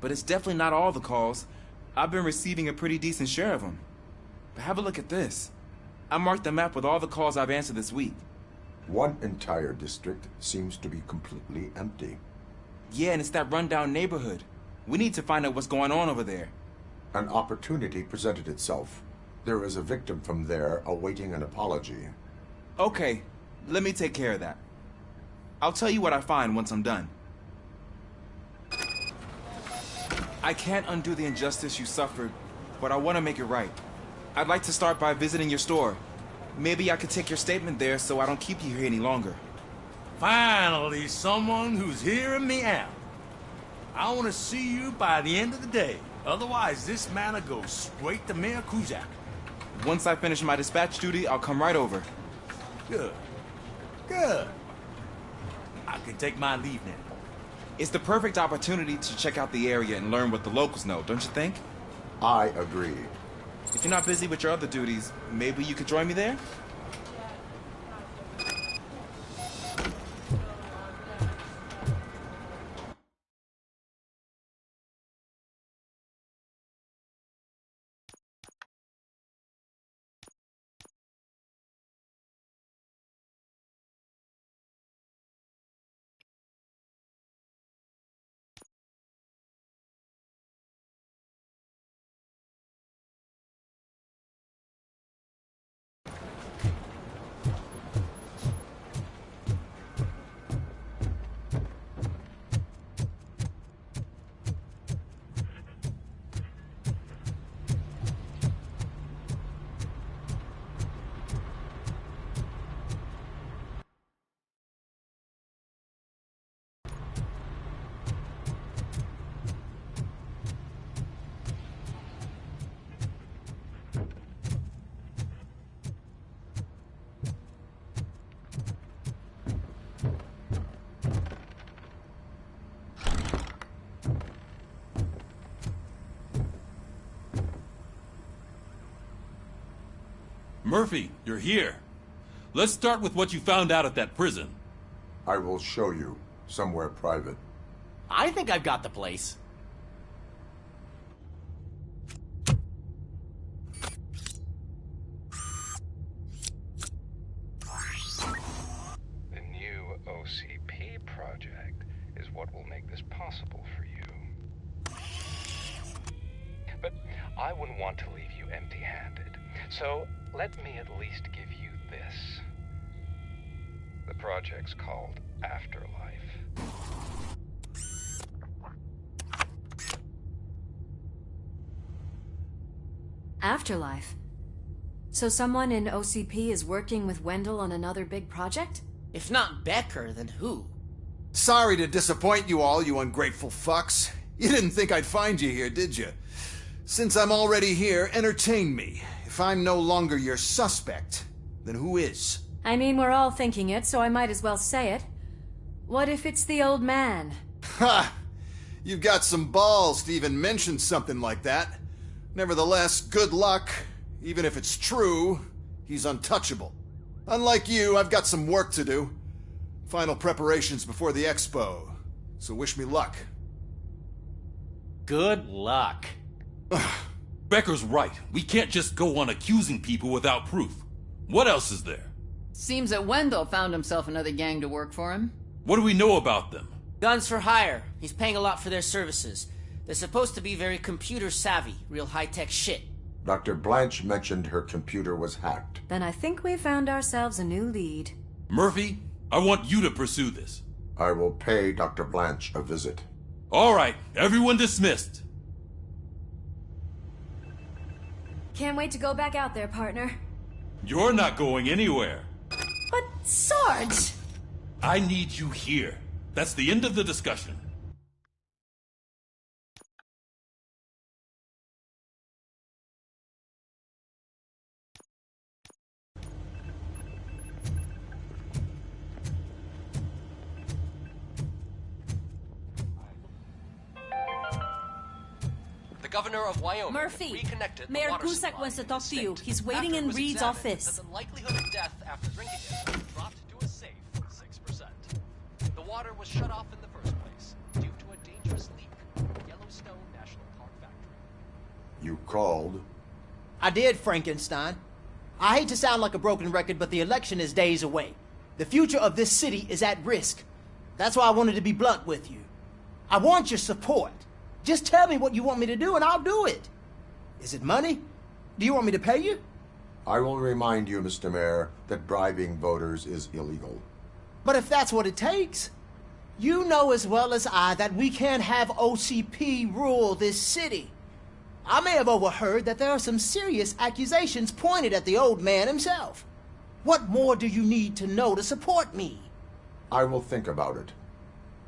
But it's definitely not all the calls. I've been receiving a pretty decent share of them. But have a look at this. I marked the map with all the calls I've answered this week. One entire district seems to be completely empty. Yeah, and it's that rundown neighborhood. We need to find out what's going on over there. An opportunity presented itself. There is a victim from there awaiting an apology. Okay, let me take care of that. I'll tell you what I find once I'm done. I can't undo the injustice you suffered, but I want to make it right. I'd like to start by visiting your store. Maybe I could take your statement there so I don't keep you here any longer. Finally, someone who's hearing me out. I want to see you by the end of the day. Otherwise, this man'll go straight to Mayor Kuzak. Once I finish my dispatch duty, I'll come right over. Good. Good. I can take my leave now. It's the perfect opportunity to check out the area and learn what the locals know, don't you think? I agree. If you're not busy with your other duties, maybe you could join me there? Murphy, you're here. Let's start with what you found out at that prison. I will show you, somewhere private. I think I've got the place. The new OCP project is what will make this possible for you. But I wouldn't want to leave you empty-handed, so let me at least give you this. The project's called Afterlife. Afterlife? So someone in OCP is working with Wendell on another big project? If not Becker, then who? Sorry to disappoint you all, you ungrateful fucks. You didn't think I'd find you here, did you? Since I'm already here, entertain me. If I'm no longer your suspect, then who is? I mean, we're all thinking it, so I might as well say it. What if it's the old man? Ha! You've got some balls to even mention something like that. Nevertheless, good luck. Even if it's true, he's untouchable. Unlike you, I've got some work to do. Final preparations before the expo. So wish me luck. Good luck. Becker's right. We can't just go on accusing people without proof. What else is there? Seems that Wendell found himself another gang to work for him. What do we know about them? Guns for hire. He's paying a lot for their services. They're supposed to be very computer savvy, real high-tech shit. Dr. Blanche mentioned her computer was hacked. Then I think we found ourselves a new lead. Murphy, I want you to pursue this. I will pay Dr. Blanche a visit. All right, everyone dismissed. Can't wait to go back out there, partner. You're not going anywhere. But, Sarge! I need you here. That's the end of the discussion. The governor of Wyoming Murphy, reconnected the Mayor water Gusak supply wants to in talk the to you. state. He's waiting After in it was Reed's examined office. that the likelihood of death after drinking it dropped to a safe 6%. The water was shut off in the first place due to a dangerous leak at Yellowstone National Park factory. You called? I did, Frankenstein. I hate to sound like a broken record, but the election is days away. The future of this city is at risk. That's why I wanted to be blunt with you. I want your support. Just tell me what you want me to do and I'll do it. Is it money? Do you want me to pay you? I will remind you, Mr. Mayor, that bribing voters is illegal. But if that's what it takes, you know as well as I that we can't have OCP rule this city. I may have overheard that there are some serious accusations pointed at the old man himself. What more do you need to know to support me? I will think about it.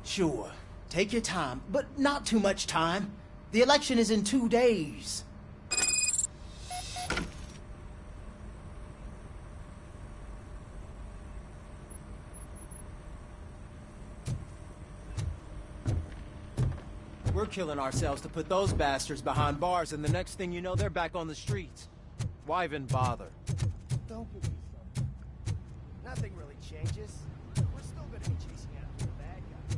Sure. Take your time, but not too much time. The election is in 2 days. We're killing ourselves to put those bastards behind bars, and the next thing you know, they're back on the streets. Why even bother? Don't give me something. Nothing really changes. We're still gonna be chasing after the bad guys.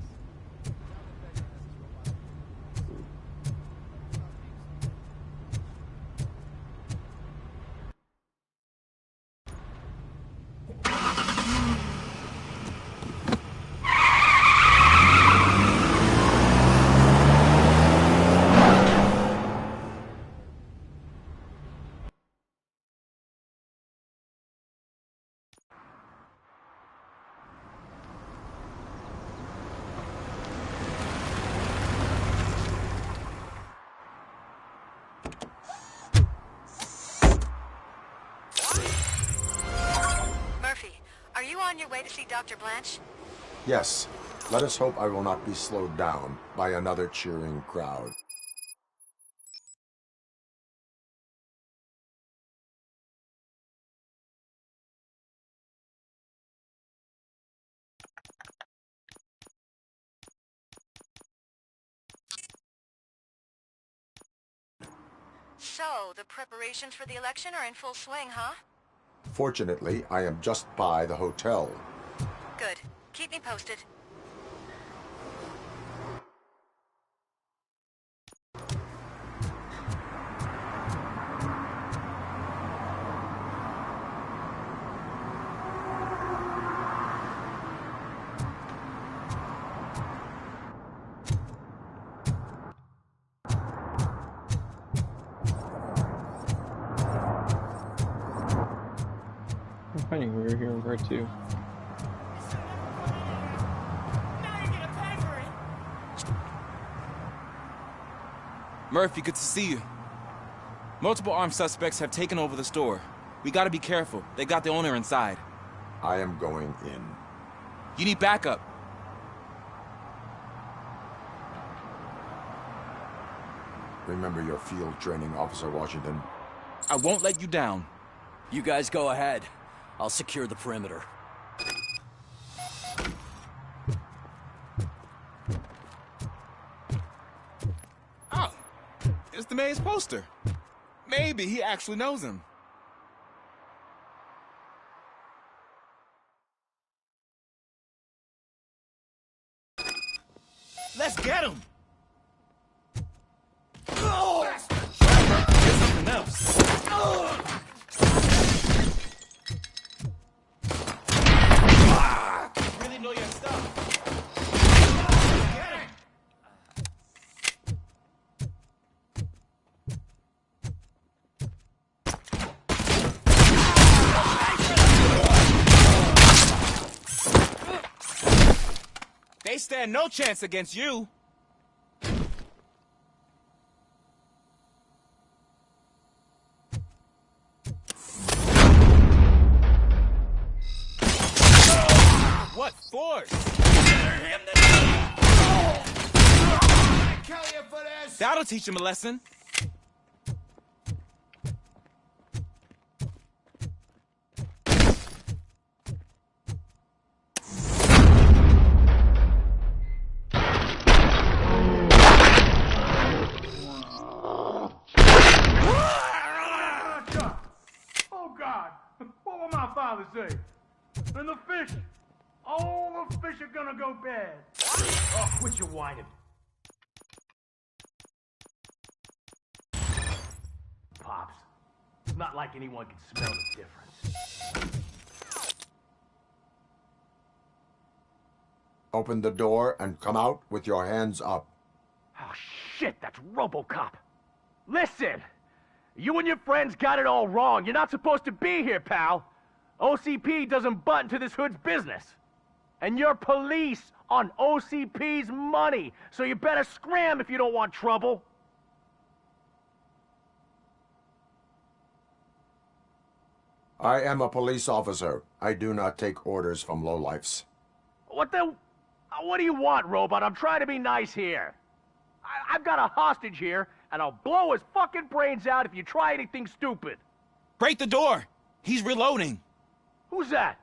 Are you on your way to see Dr. Blanche? Yes. Let us hope I will not be slowed down by another cheering crowd. So, the preparations for the election are in full swing, huh? Fortunately, I am just by the hotel. Good. Keep me posted. Funny, we were here in part 2. Murphy, good to see you. Multiple armed suspects have taken over the store. We gotta be careful. They got the owner inside. I am going in. You need backup. Remember your field training, Officer Washington. I won't let you down. You guys go ahead. I'll secure the perimeter. Oh, it's the mayor's poster. Maybe he actually knows him. Let's get him! There's something else. Really know your stuff. Get him! They stand no chance against you. What force? Kill you for this! That'll teach him a lesson. Oh, God! What will my father say? And the fish! All the fish are gonna go bad! Oh, quit your whining. Pops, it's not like anyone can smell the difference. Open the door and come out with your hands up. Oh, shit, that's Robocop! Listen! You and your friends got it all wrong. You're not supposed to be here, pal. OCP doesn't butt into this hood's business. And you're police on OCP's money, so you better scram if you don't want trouble. I am a police officer. I do not take orders from lowlifes. What do you want, Robot? I'm trying to be nice here. I've got a hostage here, and I'll blow his fucking brains out if you try anything stupid. Break the door. He's reloading. Who's that?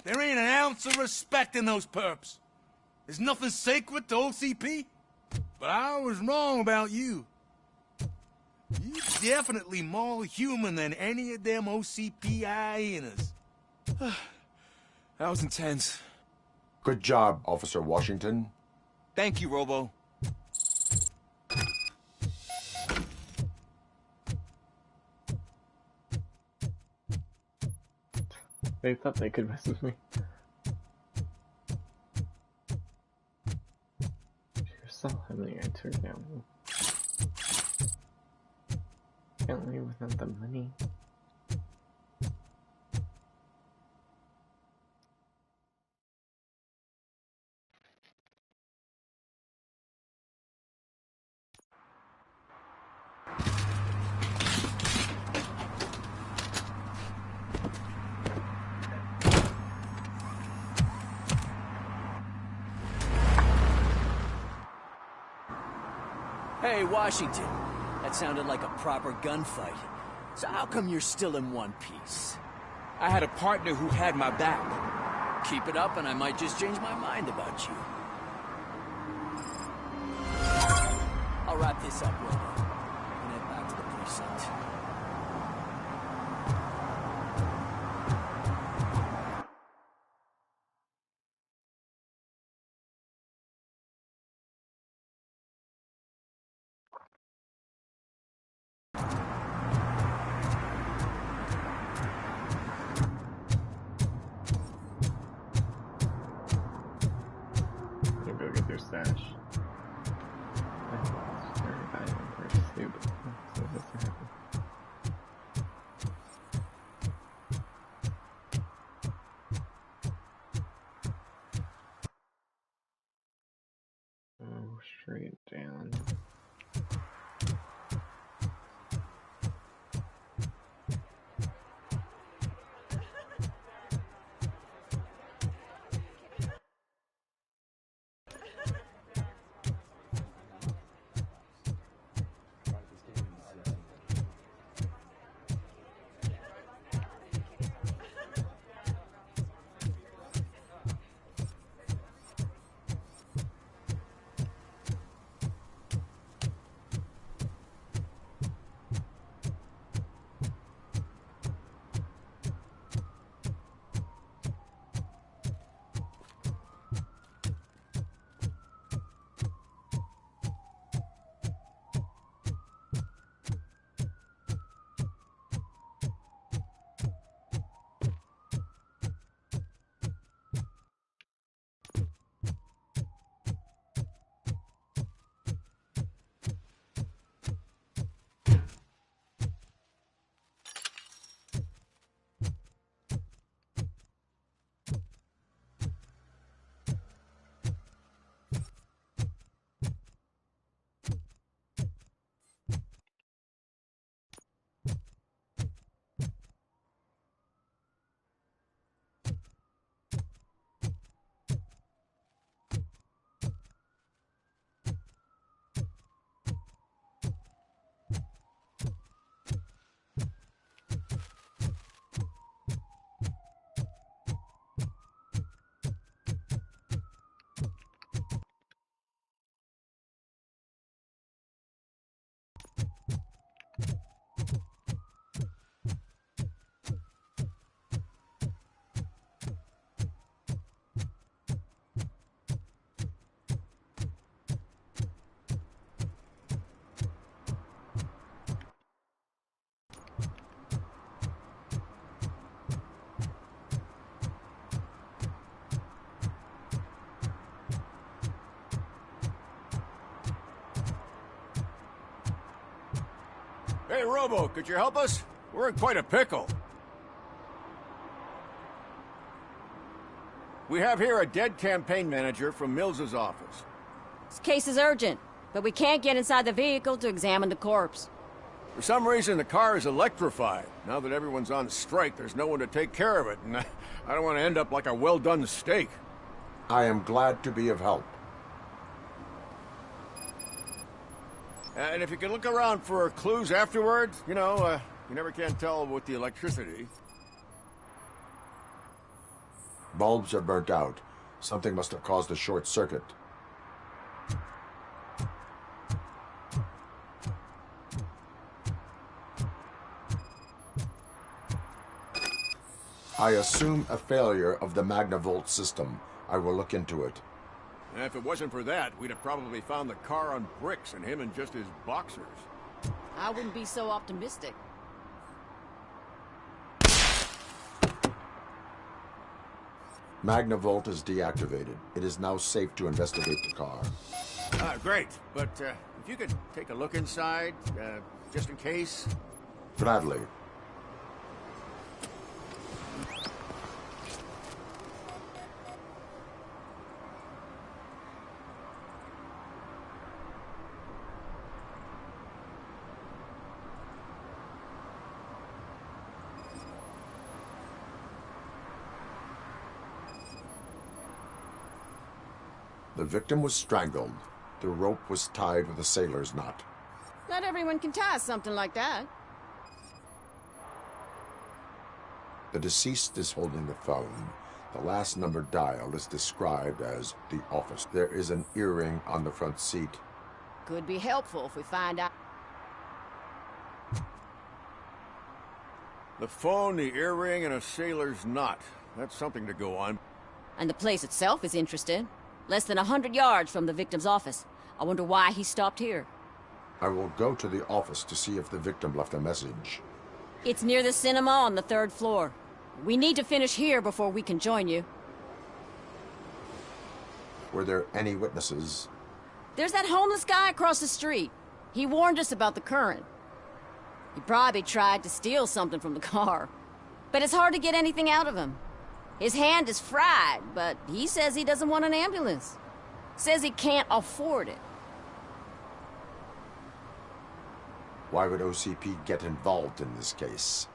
There ain't an ounce of respect in those perps. There's nothing sacred to OCP. But I was wrong about you. You're definitely more human than any of them OCP hyenas. That was intense. Good job, Officer Washington. Thank you, Robo. They thought they could mess with me. You're so heavily I took down. Can't leave without the money. Hey, Washington. That sounded like a proper gunfight. So how come you're still in one piece? I had a partner who had my back. Keep it up and I might just change my mind about you. I'll wrap this up, Robo, and head back to the precinct. Go get their stash. That's very violent for us too, but so it doesn't happen. Oh, straight down. Robo, could you help us? We're in quite a pickle. We have here a dead campaign manager from Mills's office. This case is urgent, but we can't get inside the vehicle to examine the corpse. For some reason, the car is electrified. Now that everyone's on strike, there's no one to take care of it, and I don't want to end up like a well-done steak. I am glad to be of help. And if you can look around for clues afterwards, you know, you never can tell with the electricity. Bulbs are burnt out. Something must have caused a short circuit. I assume a failure of the Magnavolt system. I will look into it. And if it wasn't for that, we'd have probably found the car on bricks and him in just his boxers. I wouldn't be so optimistic. Magnavolt is deactivated. It is now safe to investigate the car. Great. But if you could take a look inside, just in case. Gladly. The victim was strangled. The rope was tied with a sailor's knot. Not everyone can tie something like that. The deceased is holding the phone. The last number dialed is described as the office. There is an earring on the front seat. Could be helpful if we find out. The phone, the earring, and a sailor's knot. That's something to go on. And the place itself is interested. Less than 100 yards from the victim's office. I wonder why he stopped here. I will go to the office to see if the victim left a message. It's near the cinema on the 3rd floor. We need to finish here before we can join you. Were there any witnesses? There's that homeless guy across the street. He warned us about the current. He probably tried to steal something from the car. But it's hard to get anything out of him. His hand is fried, but he says he doesn't want an ambulance. Says he can't afford it. Why would OCP get involved in this case?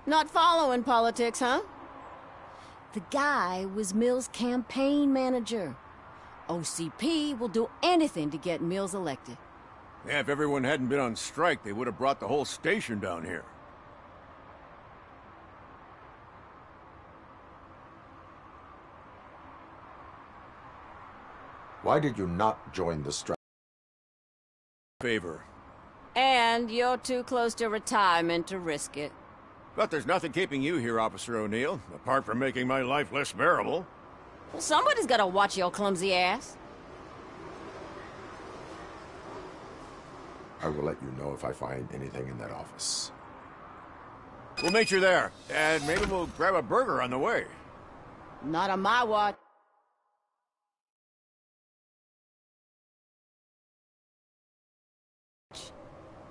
Not following politics, huh? The guy was Mills' campaign manager. OCP will do anything to get Mills elected. Yeah, if everyone hadn't been on strike, they would have brought the whole station down here. Why did you not join the strike? Favor. And you're too close to retirement to risk it. But there's nothing keeping you here, Officer O'Neill, apart from making my life less bearable. Well, somebody's gotta watch your clumsy ass. I will let you know if I find anything in that office. We'll meet you there, and maybe we'll grab a burger on the way. Not on my watch.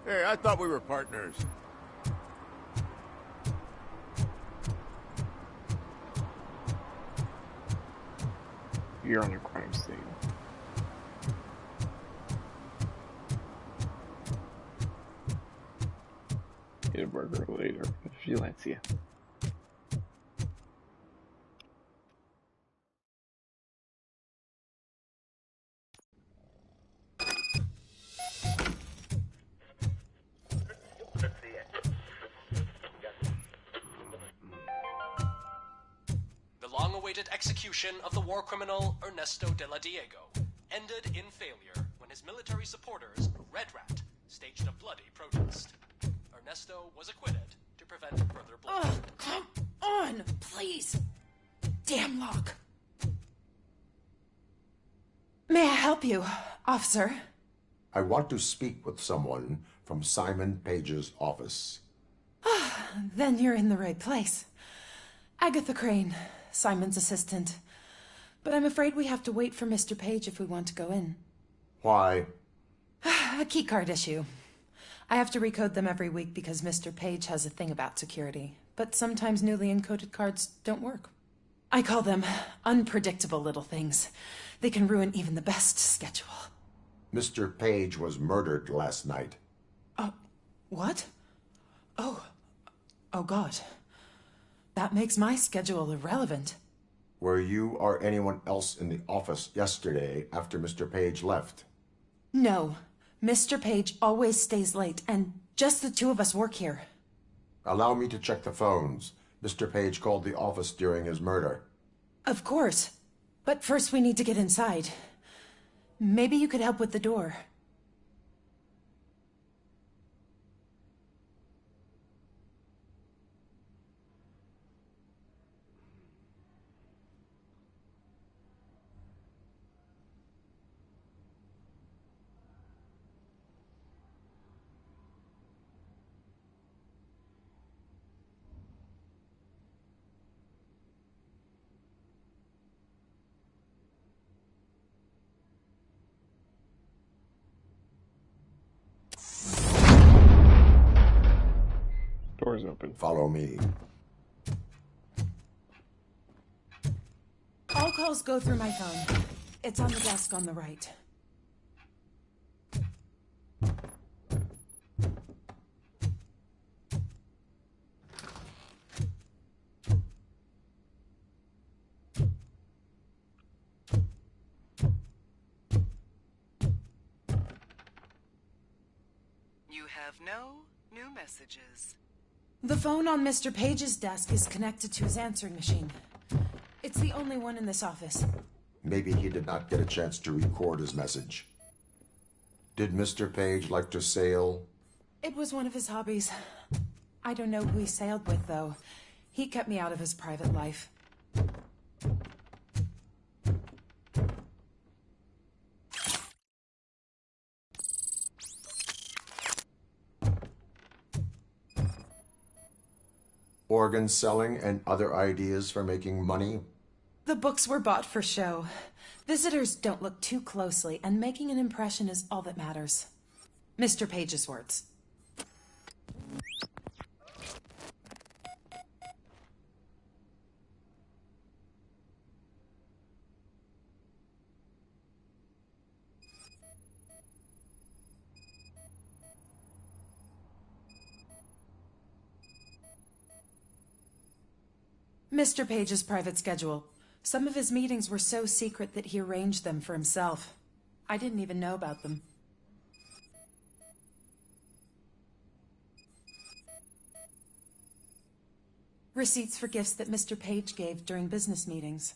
Hey, I thought we were partners. You're on a crime scene. Get a burger later if she lets you. The long-awaited execution of the war criminal Ernesto de la Diego ended in failure when his military supporters, Red Rat, staged a bloody protest. Ernesto was acquitted to prevent further bloodshed. Oh, come on, please. Damn lock. May I help you, officer? I want to speak with someone from Simon Page's office. Then you're in the right place. Agatha Crane, Simon's assistant. But I'm afraid we have to wait for Mr. Page if we want to go in. Why? A keycard issue. I have to recode them every week because Mr. Page has a thing about security. But sometimes newly encoded cards don't work. I call them unpredictable little things. They can ruin even the best schedule. Mr. Page was murdered last night. What? Oh God. That makes my schedule irrelevant. Were you or anyone else in the office yesterday after Mr. Page left? No. Mr. Page always stays late, and just the two of us work here. Allow me to check the phones. Mr. Page called the office during his murder. Of course. But first we need to get inside. Maybe you could help with the door. Door's open. Follow me. All calls go through my phone. It's on the desk on the right. You have no new messages. The phone on Mr. Page's desk is connected to his answering machine. It's the only one in this office. Maybe he did not get a chance to record his message. Did Mr. Page like to sail? It was one of his hobbies. I don't know who he sailed with, though. He kept me out of his private life. Organ selling and other ideas for making money? The books were bought for show. Visitors don't look too closely, and making an impression is all that matters. Mr. Page's words. Mr. Page's private schedule. Some of his meetings were so secret that he arranged them for himself. I didn't even know about them. Receipts for gifts that Mr. Page gave during business meetings.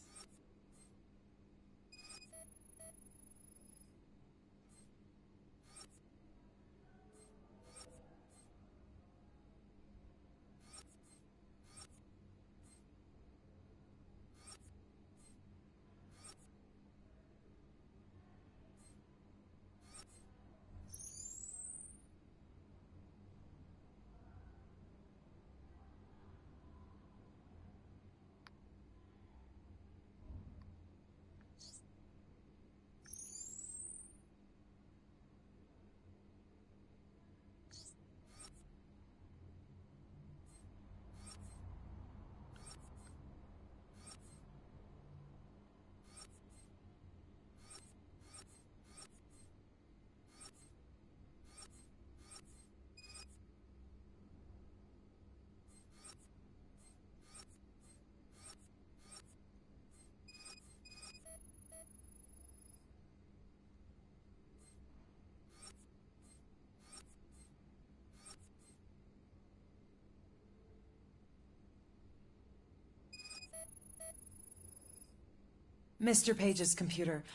Mr. Page's computer.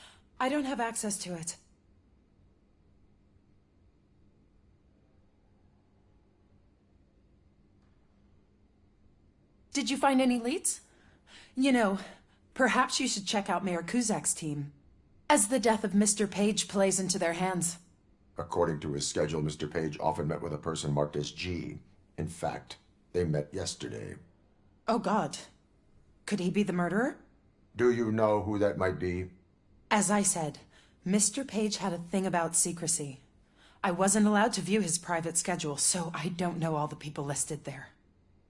I don't have access to it. Did you find any leads? You know, perhaps you should check out Mayor Kuzak's team, as the death of Mr. Page plays into their hands. According to his schedule, Mr. Page often met with a person marked as G. In fact, they met yesterday. Oh, God. Could he be the murderer? Do you know who that might be? As I said, Mr. Page had a thing about secrecy. I wasn't allowed to view his private schedule, so I don't know all the people listed there.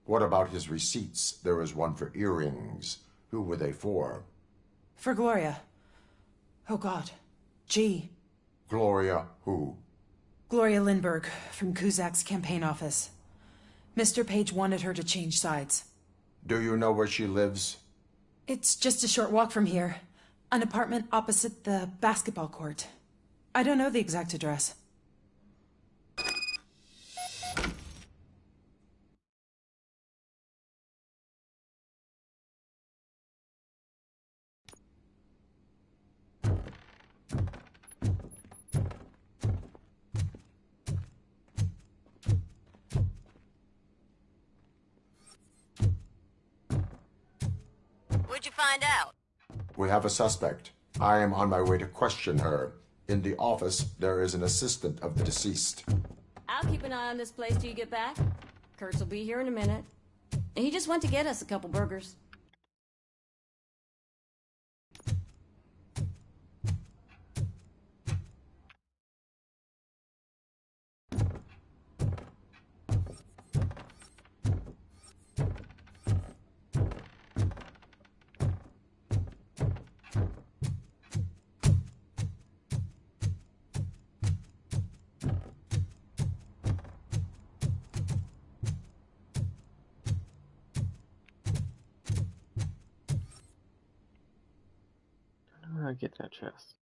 What about his receipts? There was one for earrings. Who were they for? For Gloria. Oh, God. G. Gloria who? Gloria Lindbergh, from Kuzak's campaign office. Mr. Page wanted her to change sides. Do you know where she lives? It's just a short walk from here. An apartment opposite the basketball court. I don't know the exact address. What'd you find out? We have a suspect. I am on my way to question her. In the office, there is an assistant of the deceased. I'll keep an eye on this place till you get back. Kurtz will be here in a minute. He just went to get us a couple burgers. I don't know how to get that chest.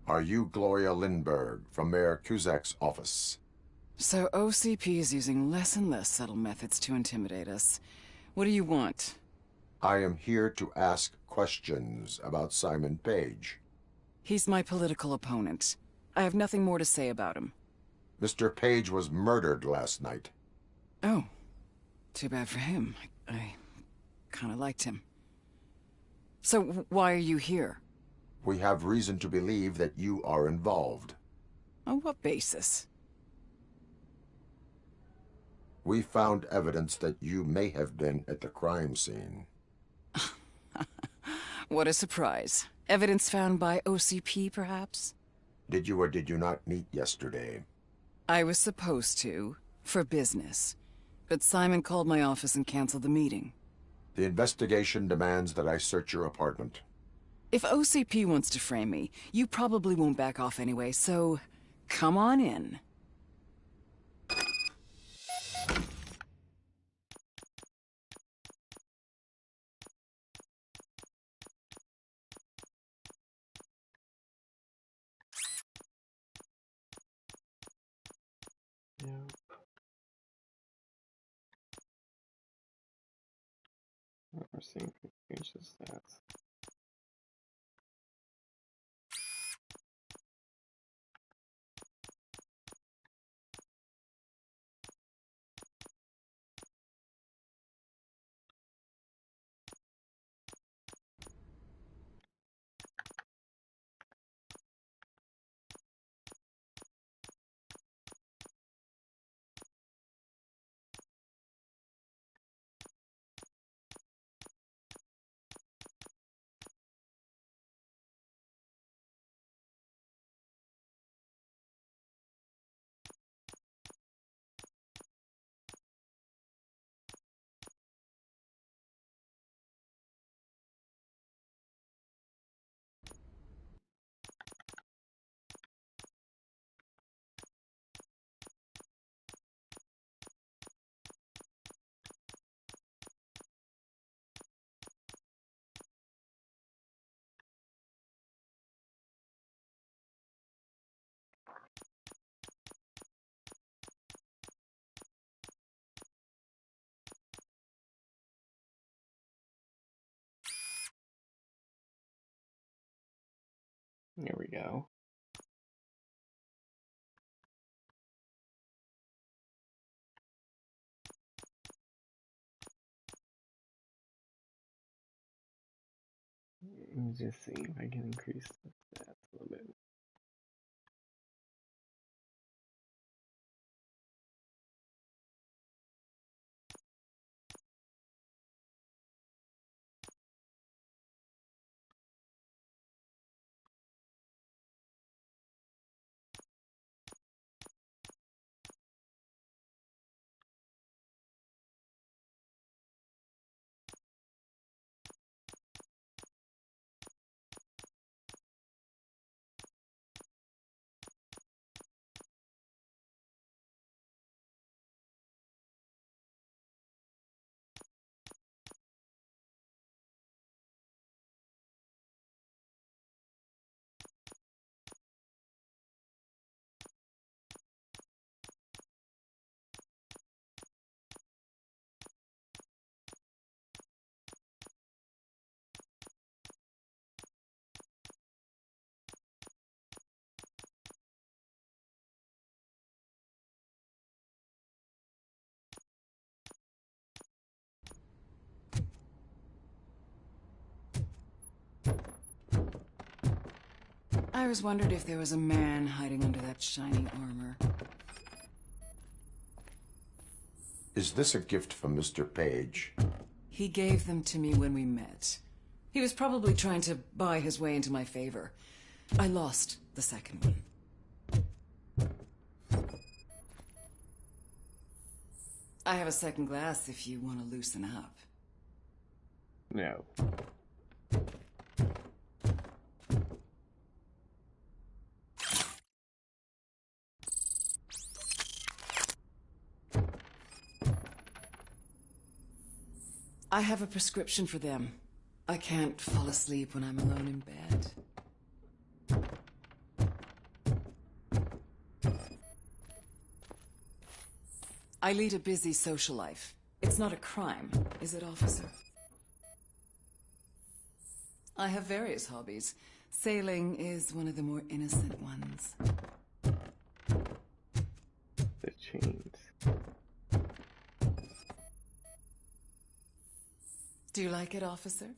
Are you Gloria Lindbergh from Mayor Kuzak's office? So OCP is using less and less subtle methods to intimidate us. What do you want? I am here to ask questions about Simon Page. He's my political opponent. I have nothing more to say about him. Mr. Page was murdered last night. Oh, too bad for him. I kind of liked him. So why are you here? We have reason to believe that you are involved. On what basis? We found evidence that you may have been at the crime scene. What a surprise. Evidence found by OCP, perhaps? Did you or did you not meet yesterday? I was supposed to, for business. But Simon called my office and canceled the meeting. The investigation demands that I search your apartment. If OCP wants to frame me, you probably won't back off anyway, so come on in. We're seeing future stats. There we go. Let me just see if I can increase the stats a little bit. I always wondered if there was a man hiding under that shiny armor. Is this a gift from Mr. Page? He gave them to me when we met. He was probably trying to buy his way into my favor. I lost the second one. I have a second glass if you want to loosen up. No. I have a prescription for them. I can't fall asleep when I'm alone in bed. I lead a busy social life. It's not a crime, is it, officer? I have various hobbies. Sailing is one of the more innocent ones. The chains. Do you like it, officer?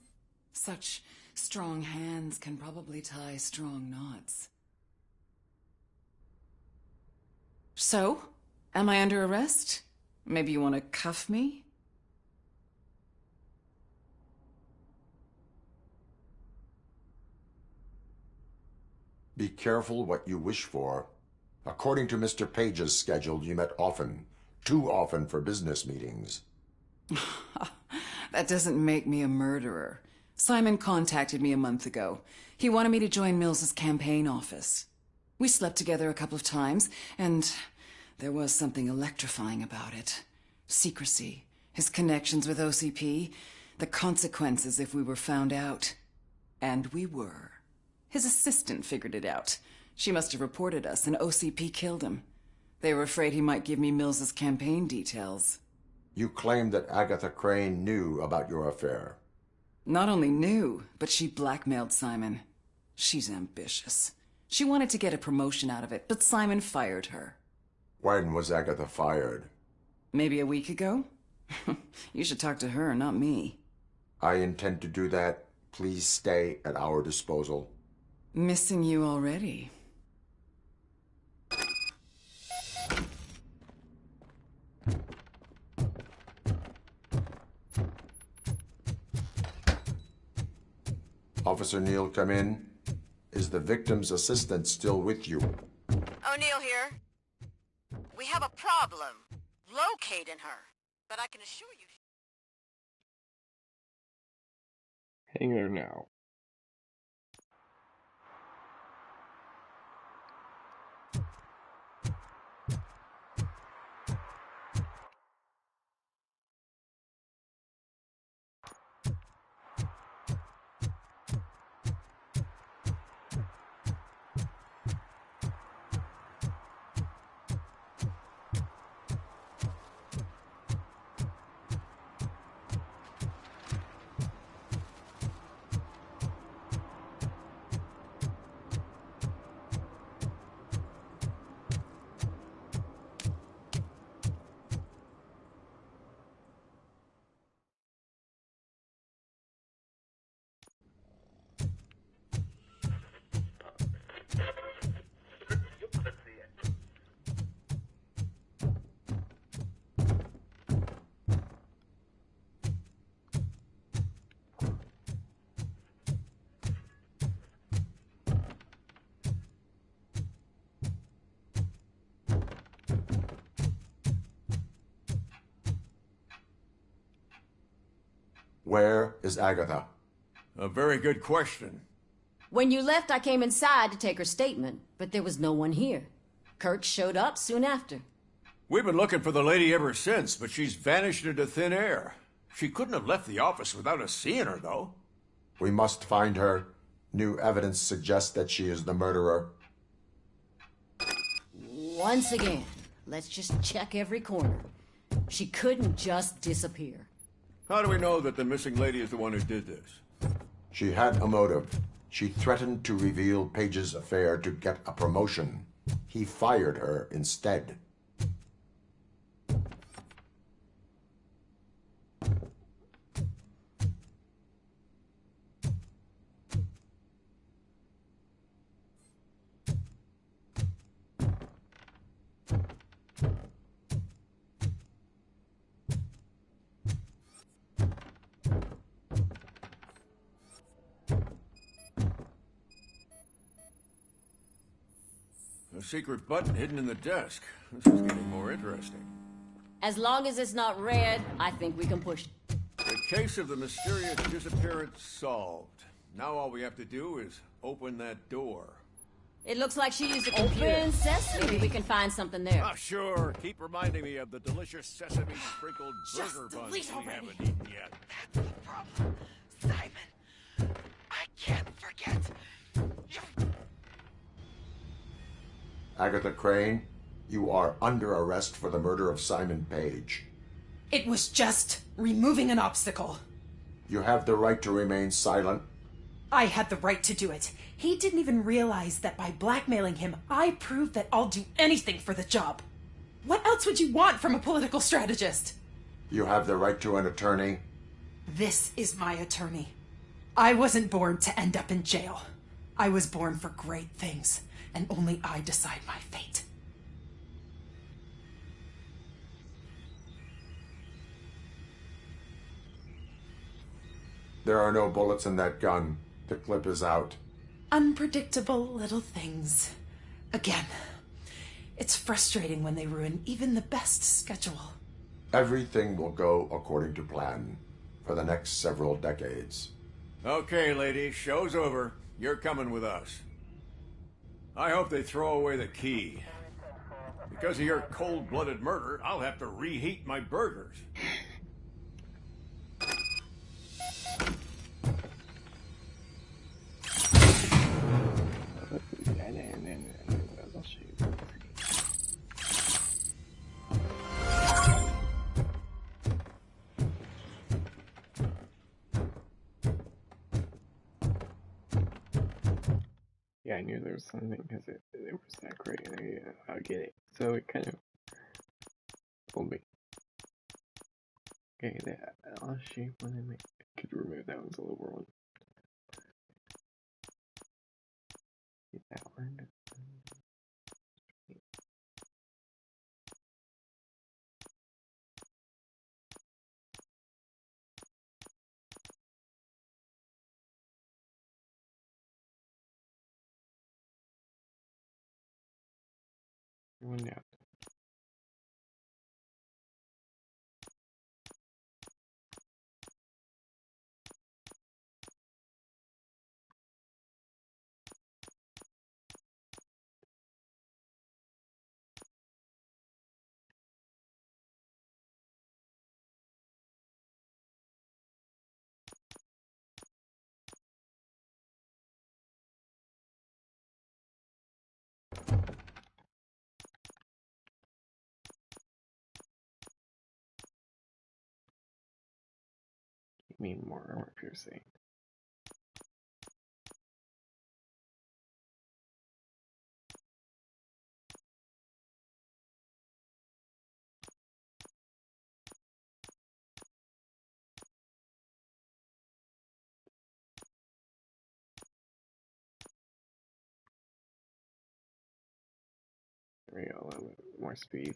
Such strong hands can probably tie strong knots. So, am I under arrest? Maybe you want to cuff me? Be careful what you wish for. According to Mr. Page's schedule, you met often. Too often for business meetings. That doesn't make me a murderer. Simon contacted me a month ago. He wanted me to join Mills's campaign office. We slept together a couple of times, and there was something electrifying about it. Secrecy, his connections with OCP, the consequences if we were found out. And we were. His assistant figured it out. She must have reported us, and OCP killed him. They were afraid he might give me Mills's campaign details. You claimed that Agatha Crane knew about your affair. Not only knew, but she blackmailed Simon. She's ambitious. She wanted to get a promotion out of it, but Simon fired her. When was Agatha fired? Maybe a week ago? You should talk to her, not me. I intend to do that. Please stay at our disposal. Missing you already. Officer Neal, come in. Is the victim's assistant still with you? O'Neill here. We have a problem locating her, but I can assure you... Hang her now. Where is Agatha? A very good question. When you left, I came inside to take her statement, but there was no one here. Kirk showed up soon after. We've been looking for the lady ever since, but she's vanished into thin air. She couldn't have left the office without us seeing her, though. We must find her. New evidence suggests that she is the murderer. Once again, let's just check every corner. She couldn't just disappear. How do we know that the missing lady is the one who did this? She had a motive. She threatened to reveal Page's affair to get a promotion. He fired her instead. A secret button hidden in the desk. This is getting more interesting. As long as it's not red, I think we can push it. The case of the mysterious disappearance solved. Now all we have to do is open that door. It looks like she used a computer. Open sesame. Maybe we can find something there. Ah, sure. Keep reminding me of the delicious sesame sprinkled burger buns we haven't eaten yet. That's the problem, Simon. I can't forget. Agatha Crane, you are under arrest for the murder of Simon Page. It was just removing an obstacle. You have the right to remain silent. I had the right to do it. He didn't even realize that by blackmailing him, I proved that I'll do anything for the job. What else would you want from a political strategist? You have the right to an attorney. This is my attorney. I wasn't born to end up in jail. I was born for great things, and only I decide my fate. There are no bullets in that gun. The clip is out. Unpredictable little things. Again, it's frustrating when they ruin even the best schedule. Everything will go according to plan for the next several decades. Okay, lady, show's over. You're coming with us. I hope they throw away the key. Because of your cold-blooded murder, I'll have to reheat my burgers. Yeah, I knew there was something because it was that great. I get it. So it kind of fooled me. Okay, that last shape one I could remove that one's a lower one. Get that one. One down. Give me more armor piercing. There we go, a little bit more speed.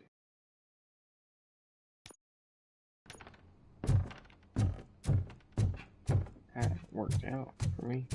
That worked out for me.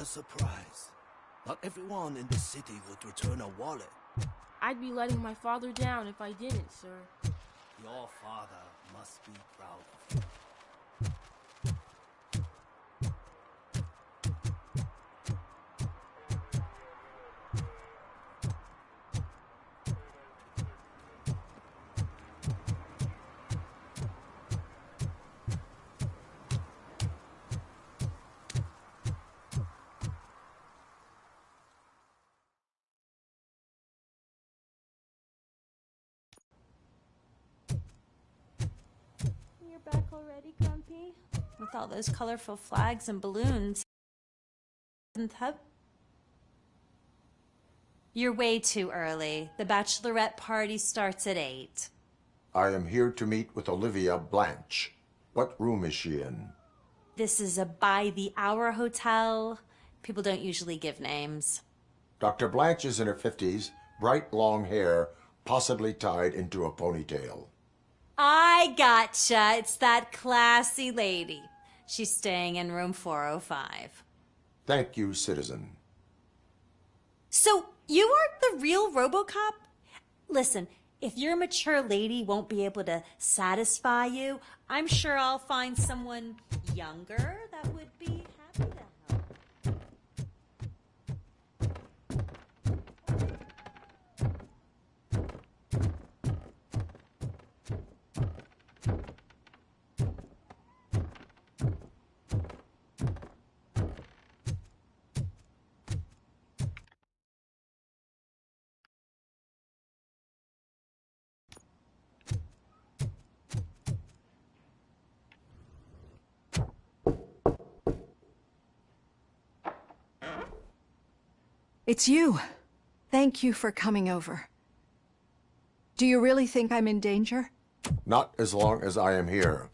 surprise. Not everyone in the city would return a wallet. I'd be letting my father down if I didn't, sir. Your father must be proud of you. You're back already, Grumpy? With all those colorful flags and balloons. You're way too early. The bachelorette party starts at 8. I am here to meet with Olivia Blanche. What room is she in? This is a by-the-hour hotel. People don't usually give names. Dr. Blanche is in her 50s, bright long hair, possibly tied into a ponytail. I gotcha. It's that classy lady. She's staying in room 405. Thank you, citizen. So, you aren't the real Robocop? Listen, if your mature lady won't be able to satisfy you, I'm sure I'll find someone younger that would be happy to help. It's you. Thank you for coming over. Do you really think I'm in danger? Not as long as I am here.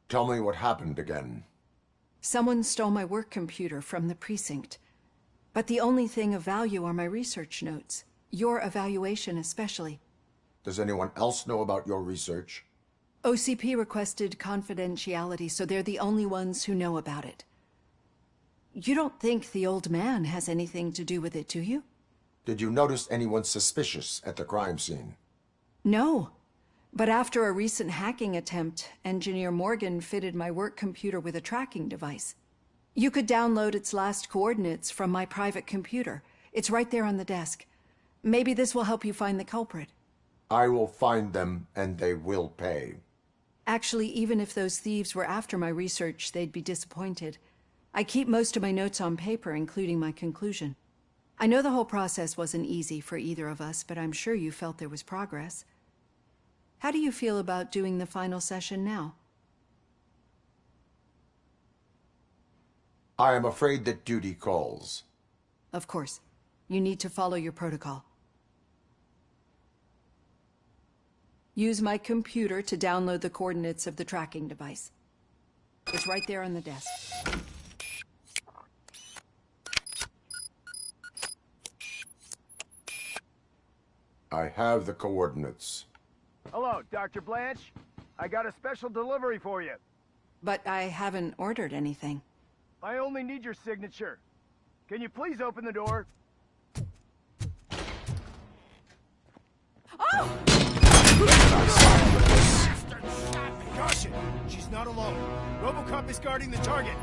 Tell me what happened again. Someone stole my work computer from the precinct. But the only thing of value are my research notes. Your evaluation especially. Does anyone else know about your research? OCP requested confidentiality, so they're the only ones who know about it. You don't think the old man has anything to do with it, do you? Did you notice anyone suspicious at the crime scene? No. But after a recent hacking attempt, Engineer Morgan fitted my work computer with a tracking device. You could download its last coordinates from my private computer. It's right there on the desk. Maybe this will help you find the culprit. I will find them, and they will pay. Actually, even if those thieves were after my research, they'd be disappointed. I keep most of my notes on paper, including my conclusion. I know the whole process wasn't easy for either of us, but I'm sure you felt there was progress. How do you feel about doing the final session now? I am afraid that duty calls. Of course. You need to follow your protocol. Use my computer to download the coordinates of the tracking device. It's right there on the desk. I have the coordinates. Hello, Dr. Blanche. I got a special delivery for you. But I haven't ordered anything. I only need your signature. Can you please open the door? Oh! Caution! She's not alone. Robocop is guarding the target.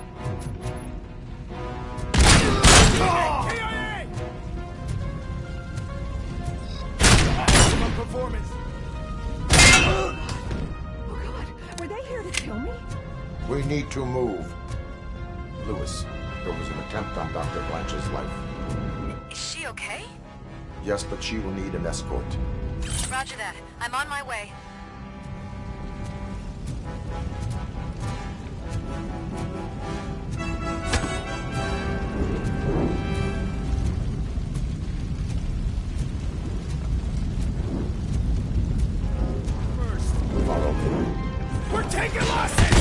KIA! Maximum performance. Oh God, were they here to kill me? We need to move. Lewis, there was an attempt on Dr. Blanche's life. Is she okay? Yes, but she will need an escort. Roger that. I'm on my way. Follow me. We're taking losses!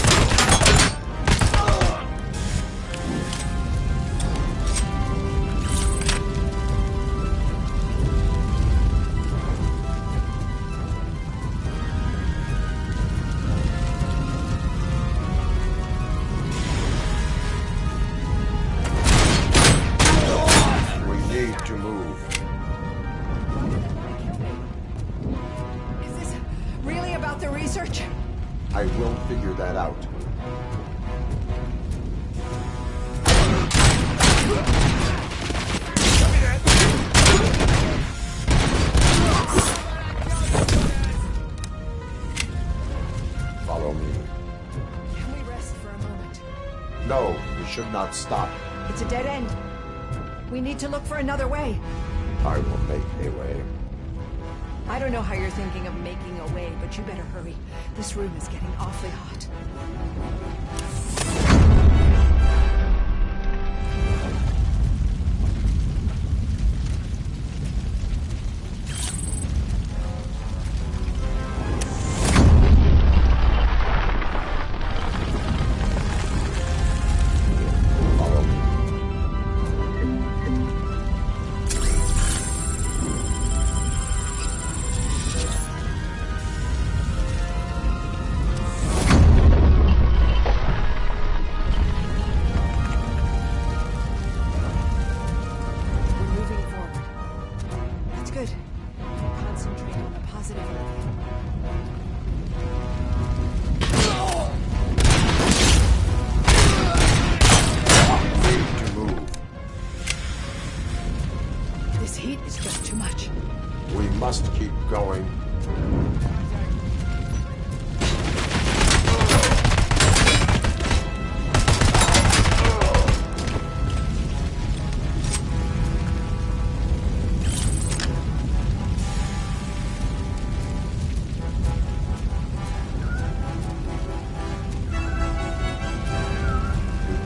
about the research? I will figure that out. Follow me. Can we rest for a moment? No, we should not stop. It's a dead end. We need to look for another way. I will make a way. I don't know how you're thinking of making a way, but you better hurry. This room is getting awfully hot.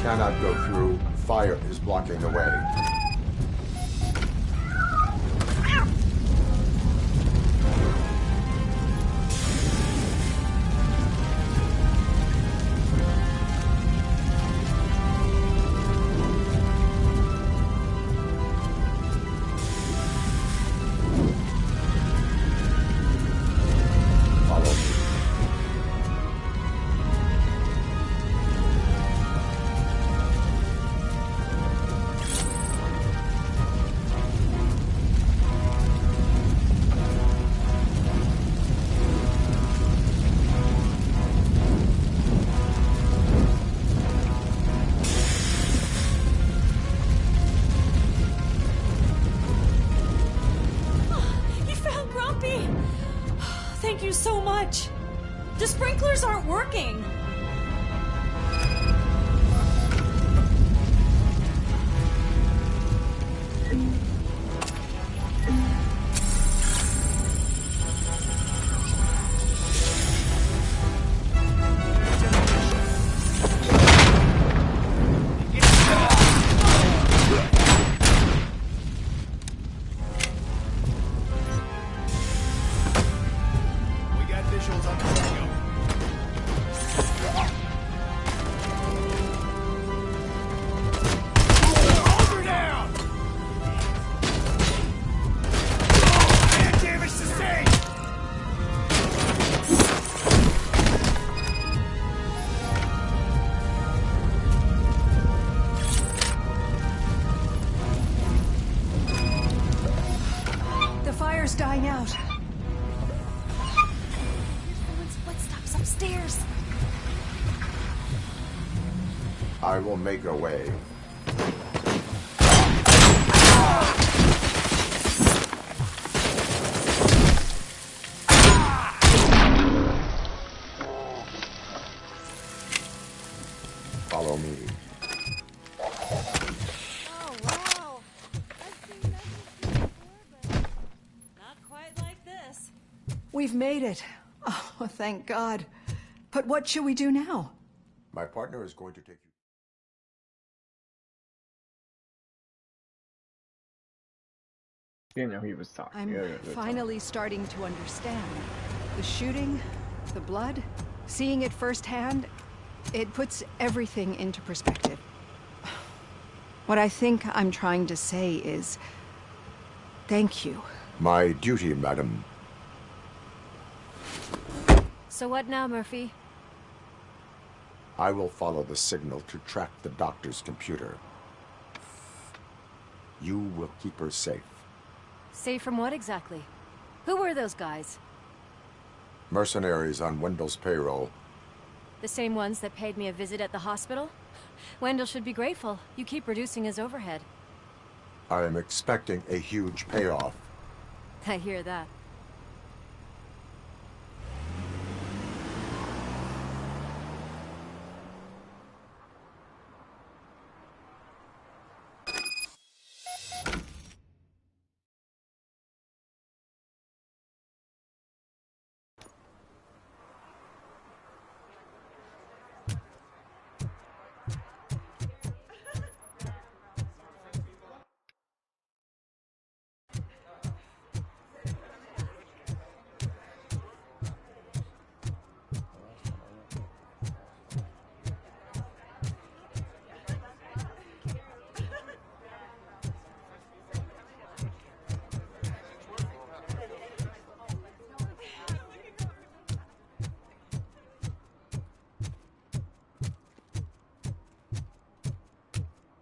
Cannot go through. Fire is blocking the way. Thank you so much. The sprinklers aren't working. Dying out. Someone's footsteps upstairs. I will make a way. Follow me. We've made it. Oh, thank God. But what should we do now? My partner is going to take you. You know, he was talking. I'm finally starting to understand. The shooting, the blood, seeing it firsthand, it puts everything into perspective. What I think I'm trying to say is, thank you. My duty, madam. So what now, Murphy? I will follow the signal to track the doctor's computer. You will keep her safe. Safe from what exactly? Who were those guys? Mercenaries on Wendell's payroll. The same ones that paid me a visit at the hospital? Wendell should be grateful. You keep reducing his overhead. I am expecting a huge payoff. I hear that.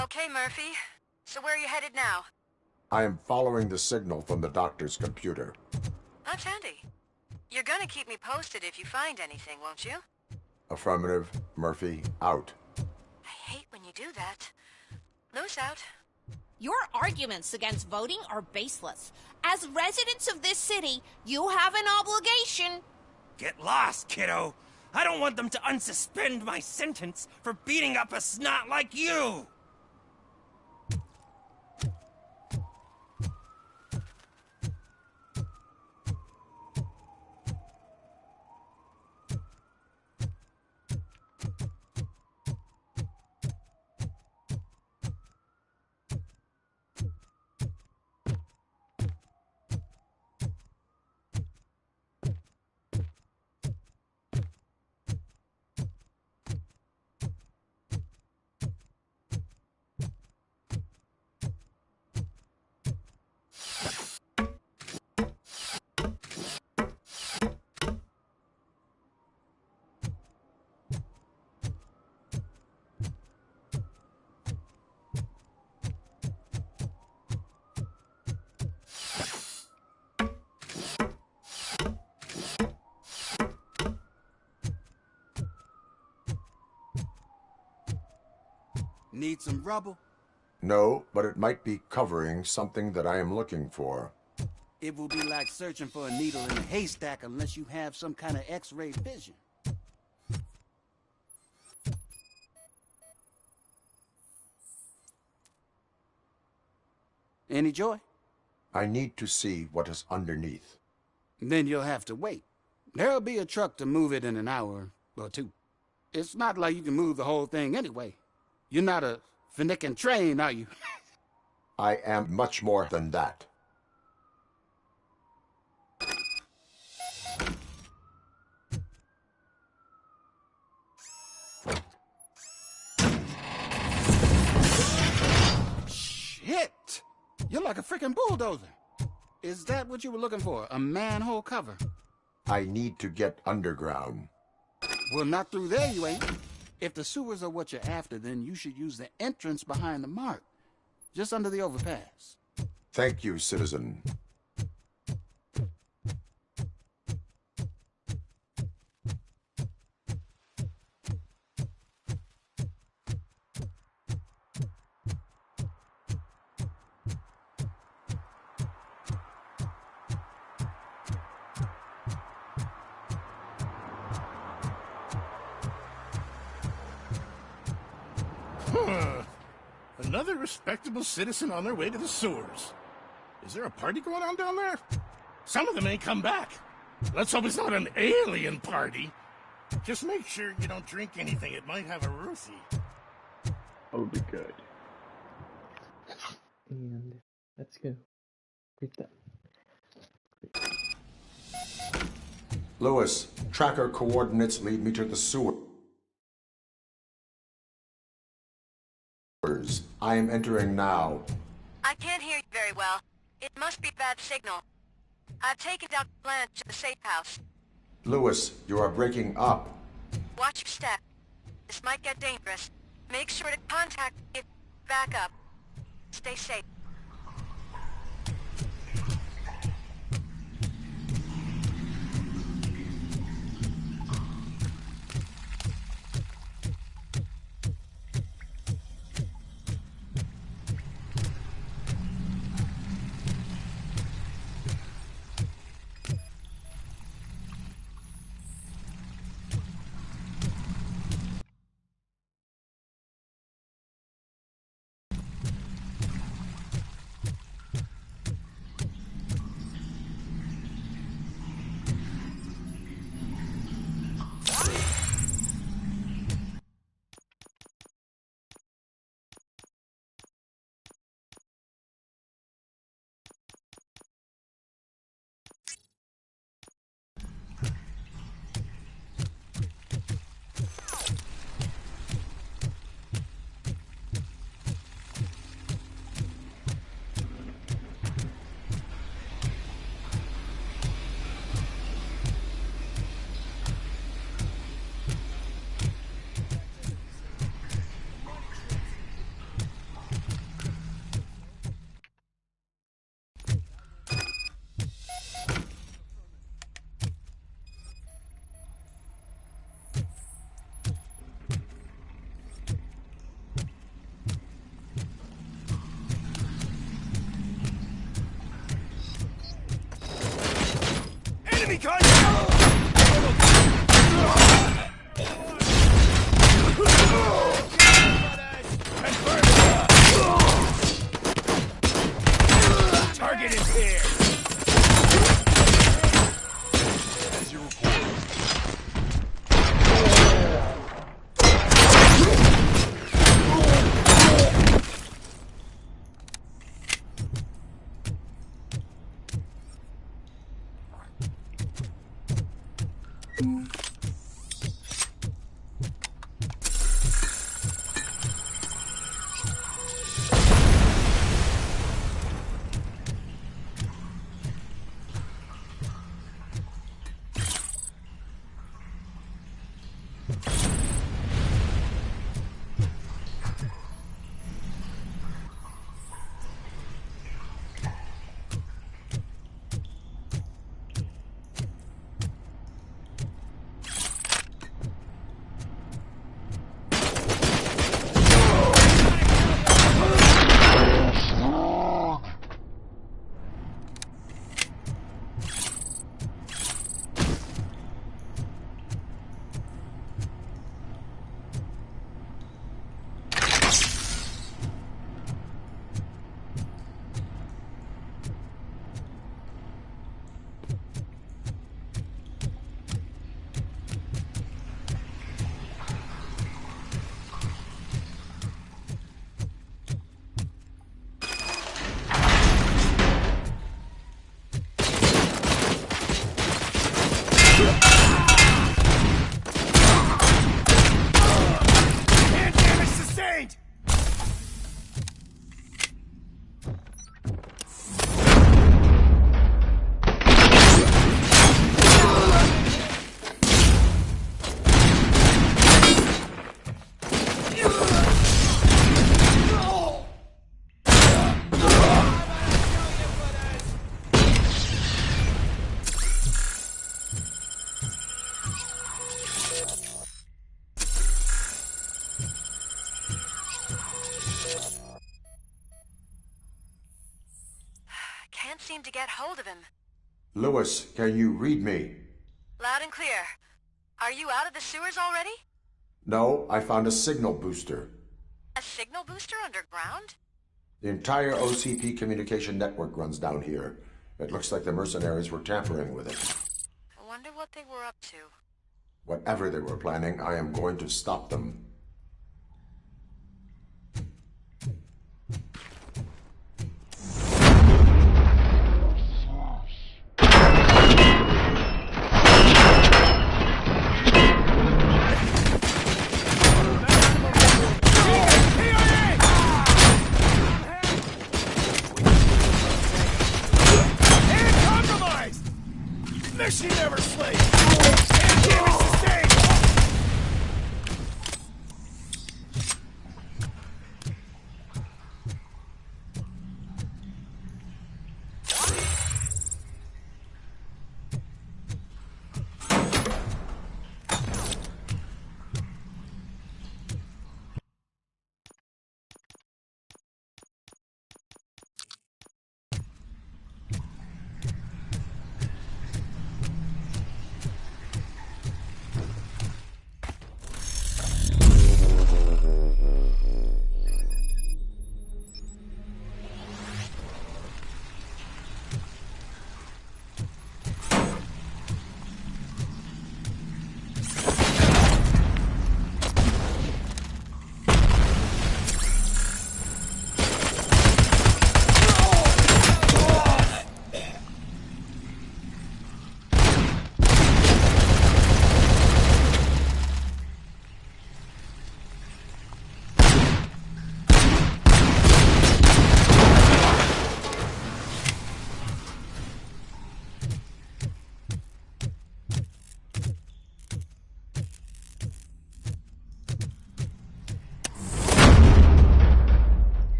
Okay, Murphy. So where are you headed now? I am following the signal from the doctor's computer. That's handy. You're gonna keep me posted if you find anything, won't you? Affirmative. Murphy, out. I hate when you do that. Loose out. Your arguments against voting are baseless. As residents of this city, you have an obligation. Get lost, kiddo. I don't want them to unsuspend my sentence for beating up a snot like you. Need some rubble? No, but it might be covering something that I am looking for. It will be like searching for a needle in a haystack unless you have some kind of X-ray vision. Any joy? I need to see what is underneath. Then you'll have to wait. There'll be a truck to move it in an hour or two. It's not like you can move the whole thing anyway. You're not a finicking train, are you? I am much more than that. Shit! You're like a freaking bulldozer. Is that what you were looking for? A manhole cover? I need to get underground. Well, not through there, you ain't. If the sewers are what you're after, then you should use the entrance behind the mark. Just under the overpass. Thank you, citizen. Another respectable citizen on their way to the sewers. Is there a party going on down there? Some of them ain't come back. Let's hope it's not an alien party. Just make sure you don't drink anything. It might have a Ruthie. That would be good. And let's go. Read that. Lewis, tracker coordinates lead me to the sewer. I am entering now. I can't hear you very well. It must be bad signal. I've taken down Blanche to the safe house. Lewis, you are breaking up. Watch your step. This might get dangerous. Make sure to contact me if back up. Stay safe. Can't seem to get hold of him. Lewis, can you read me? Loud and clear. Are you out of the sewers already? No, I found a signal booster. A signal booster underground? The entire OCP communication network runs down here. It looks like the mercenaries were tampering with it. I wonder what they were up to. Whatever they were planning, I am going to stop them. Mission never sleeps! And damage sustained!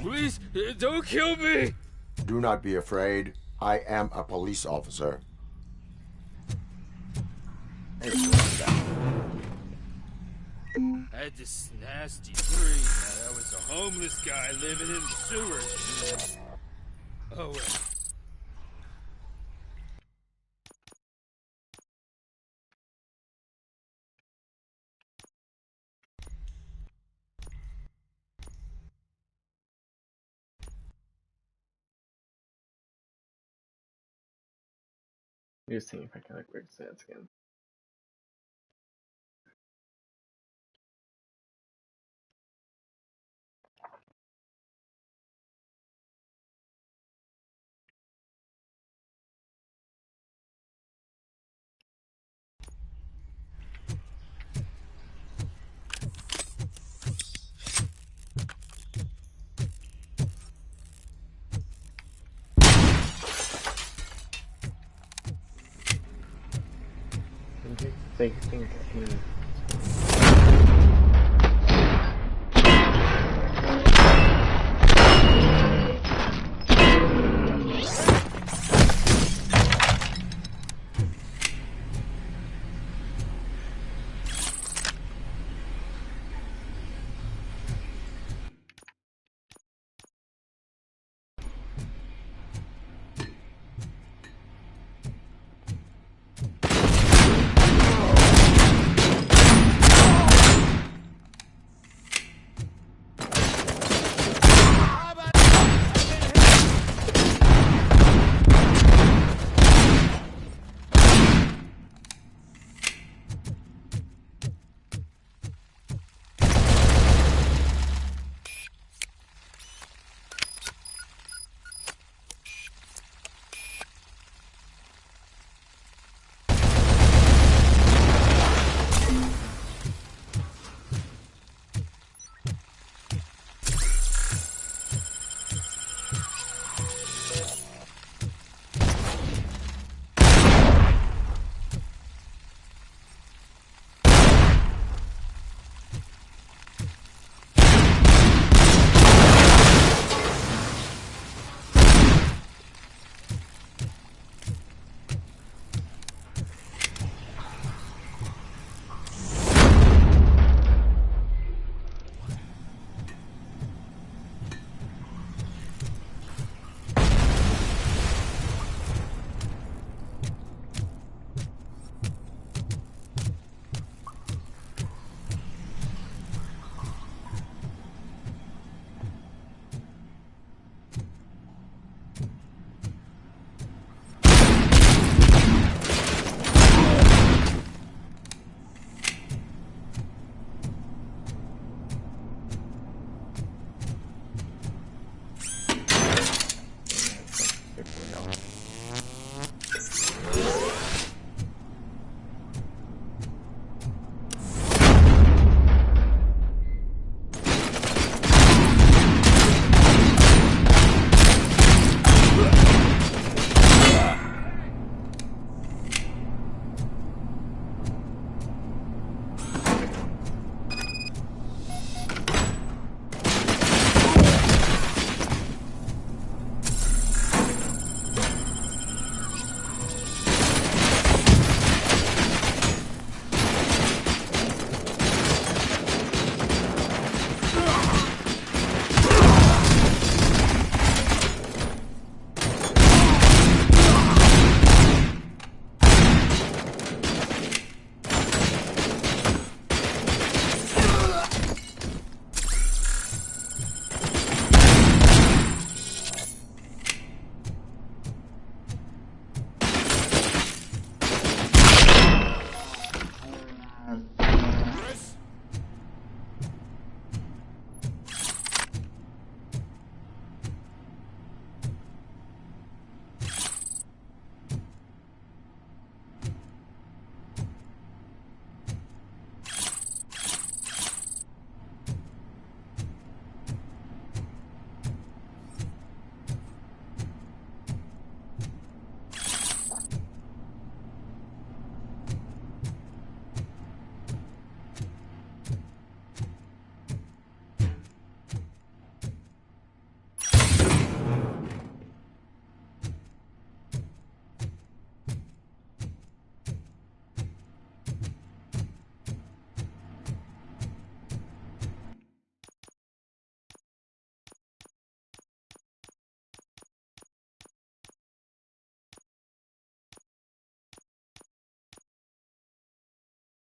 Please, don't kill me! Do not be afraid. I am a police officer. I had this nasty dream that I was a homeless guy living in the sewers. Oh, well. Just seeing if I can like weird stats again. They think, I mean...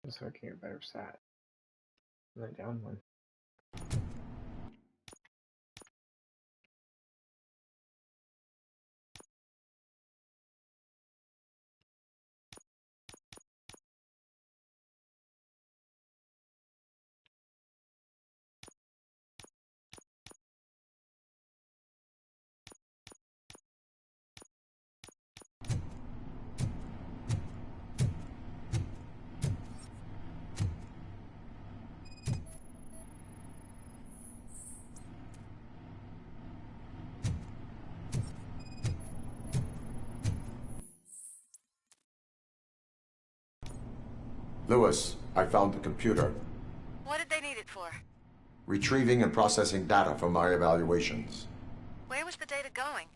So I can get better stat. And then down one. Lewis, I found the computer. What did they need it for? Retrieving and processing data from our evaluations. Where was the data going?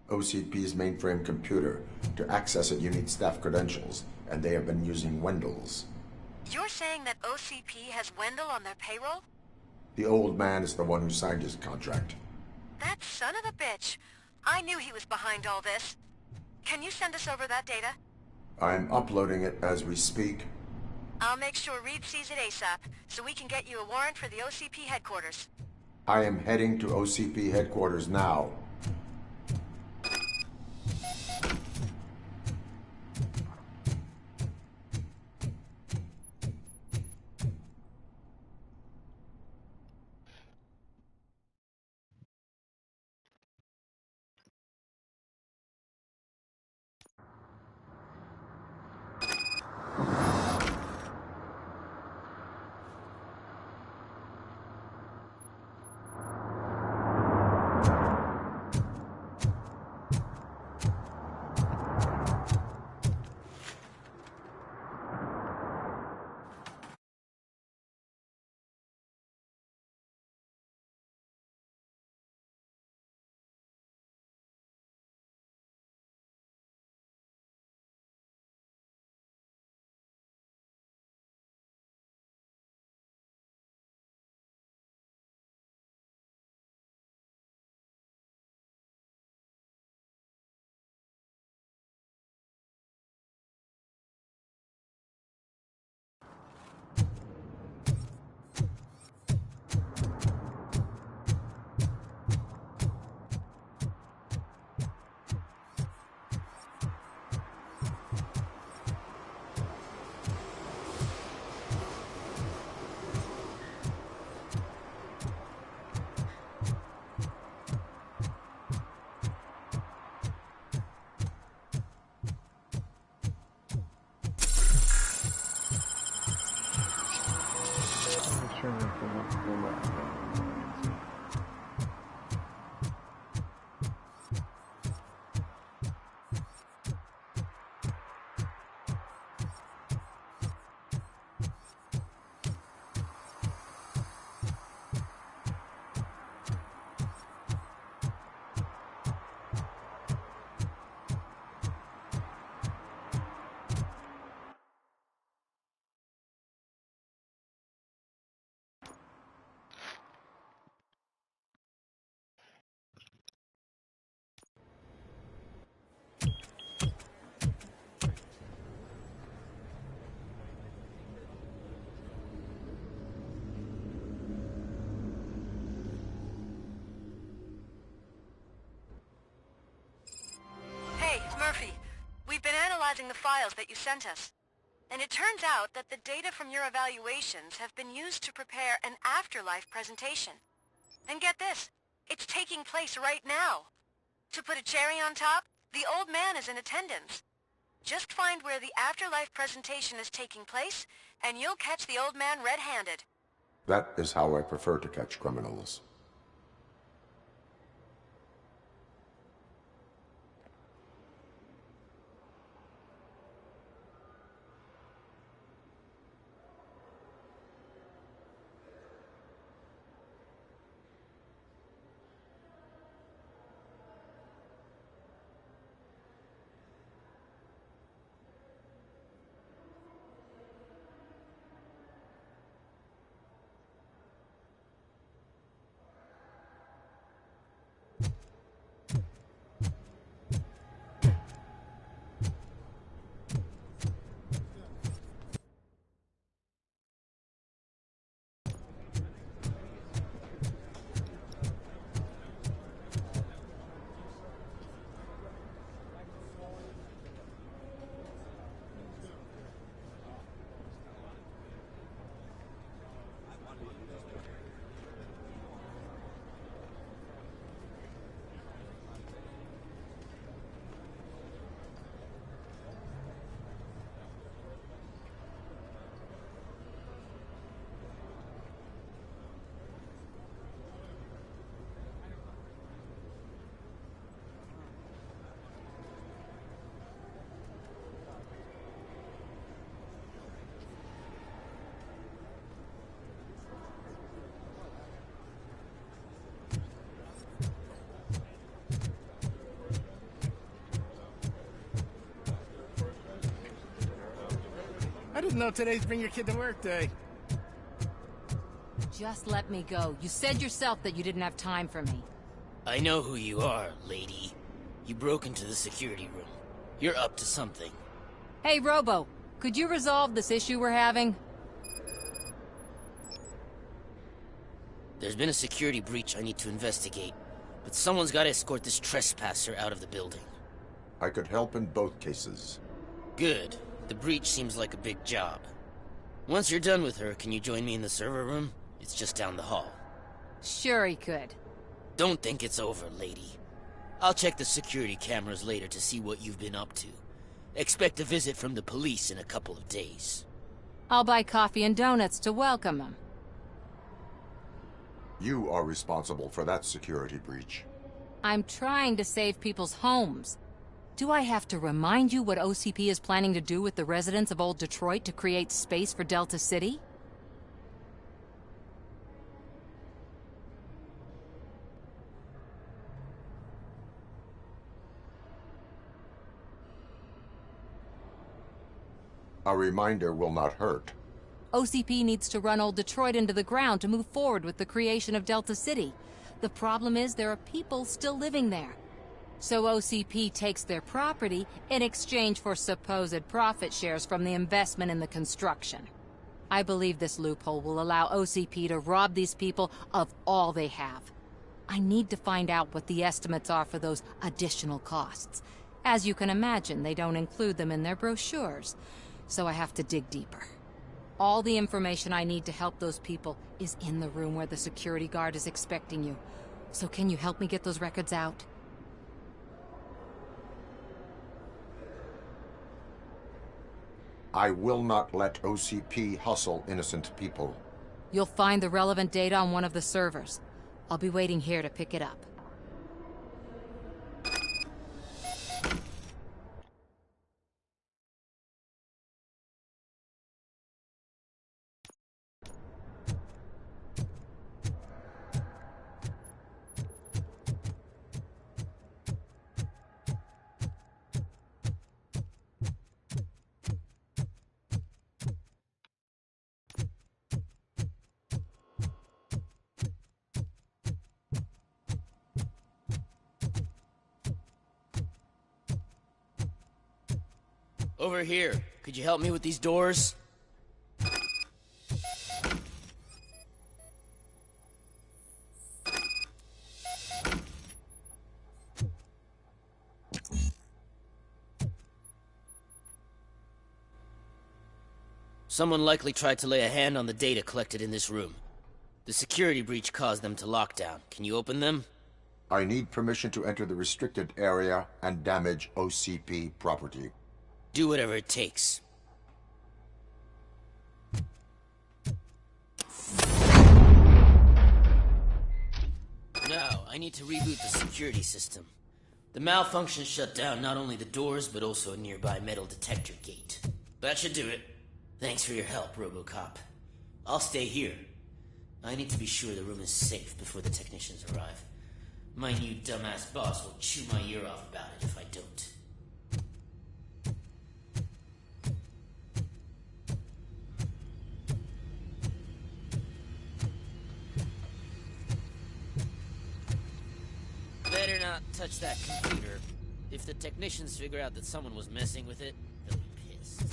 OCP's mainframe computer. To access it, you need staff credentials, and they have been using Wendell's. You're saying that OCP has Wendell on their payroll? The old man is the one who signed his contract. That son of a bitch. I knew he was behind all this. Can you send us over that data? I'm uploading it as we speak. I'll make sure Reed sees it ASAP, so we can get you a warrant for the OCP headquarters. I am heading to OCP headquarters now. Hey, Murphy. We've been analyzing the files that you sent us. And it turns out that the data from your evaluations have been used to prepare an afterlife presentation. And get this, it's taking place right now. To put a cherry on top, the old man is in attendance. Just find where the afterlife presentation is taking place, and you'll catch the old man red-handed. That is how I prefer to catch criminals. didn't know today's bring your kid to work day. Just let me go. You said yourself that you didn't have time for me. I know who you are, lady. You broke into the security room. You're up to something. Hey, Robo, could you resolve this issue we're having? There's been a security breach I need to investigate, but someone's got to escort this trespasser out of the building. I could help in both cases. Good. The breach seems like a big job. Once you're done with her, can you join me in the server room? It's just down the hall. Sure he could. Don't think it's over, lady. I'll check the security cameras later to see what you've been up to. Expect a visit from the police in a couple of days. I'll buy coffee and donuts to welcome him. You are responsible for that security breach. I'm trying to save people's homes. Do I have to remind you what OCP is planning to do with the residents of Old Detroit to create space for Delta City? A reminder will not hurt. OCP needs to run Old Detroit into the ground to move forward with the creation of Delta City. The problem is there are people still living there. So OCP takes their property in exchange for supposed profit shares from the investment in the construction. I believe this loophole will allow OCP to rob these people of all they have. I need to find out what the estimates are for those additional costs. As you can imagine, they don't include them in their brochures, so I have to dig deeper. All the information I need to help those people is in the room where the security guard is expecting you. So can you help me get those records out? I will not let OCP hustle innocent people. You'll find the relevant data on one of the servers. I'll be waiting here to pick it up. Over here. Could you help me with these doors? Someone likely tried to lay a hand on the data collected in this room. The security breach caused them to lock down. Can you open them? I need permission to enter the restricted area and damage OCP property. Do whatever it takes. Now, I need to reboot the security system. The malfunction shut down not only the doors, but also a nearby metal detector gate. That should do it. Thanks for your help, Robocop. I'll stay here. I need to be sure the room is safe before the technicians arrive. My new dumbass boss will chew my ear off about it if I don't. Better not touch that computer. If the technicians figure out that someone was messing with it, they'll be pissed.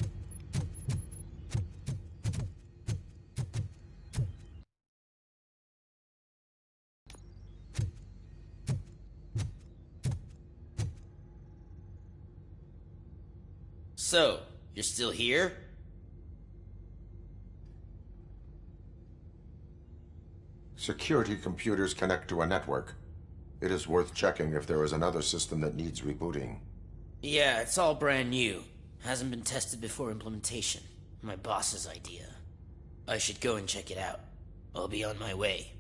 So, you're still here? Security computers connect to a network. It is worth checking if there is another system that needs rebooting. Yeah, it's all brand new. Hasn't been tested before implementation. My boss's idea. I should go and check it out. I'll be on my way.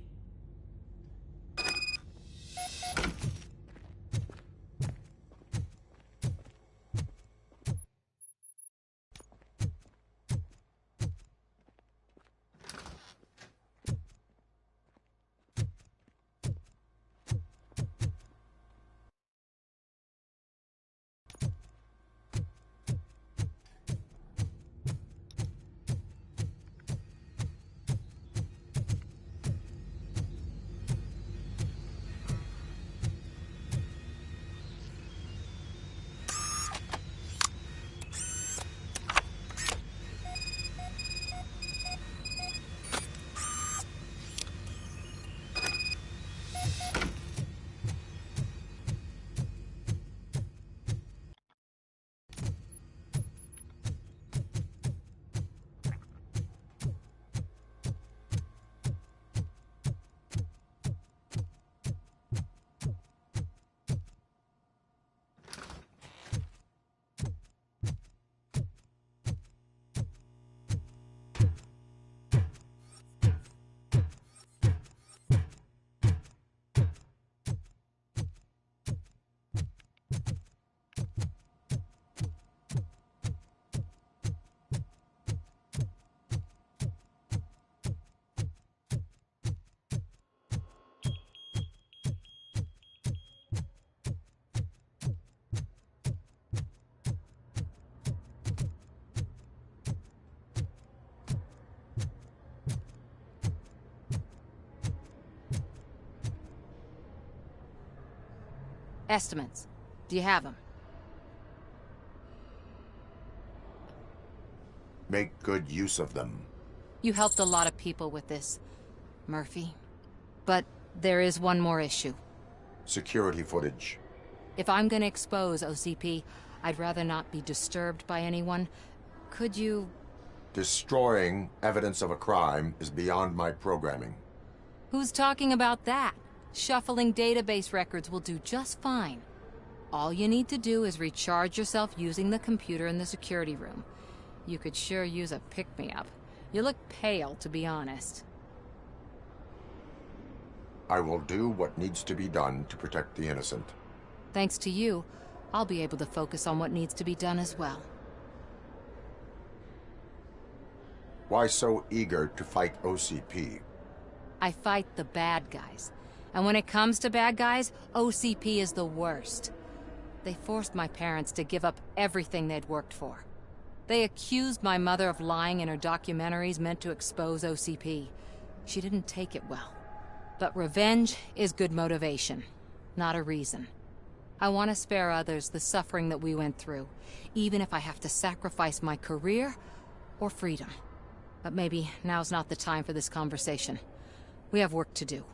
Estimates. Do you have them? Make good use of them. You helped a lot of people with this, Murphy. But there is one more issue. Security footage. If I'm gonna expose OCP, I'd rather not be disturbed by anyone. Could you... Destroying evidence of a crime is beyond my programming. Who's talking about that? Shuffling database records will do just fine. All you need to do is recharge yourself using the computer in the security room. You could sure use a pick-me-up. You look pale, to be honest. I will do what needs to be done to protect the innocent. Thanks to you, I'll be able to focus on what needs to be done as well. Why so eager to fight OCP? I fight the bad guys. And when it comes to bad guys, OCP is the worst. They forced my parents to give up everything they'd worked for. They accused my mother of lying in her documentaries meant to expose OCP. She didn't take it well. But revenge is good motivation, not a reason. I want to spare others the suffering that we went through, even if I have to sacrifice my career or freedom. But maybe now's not the time for this conversation. We have work to do.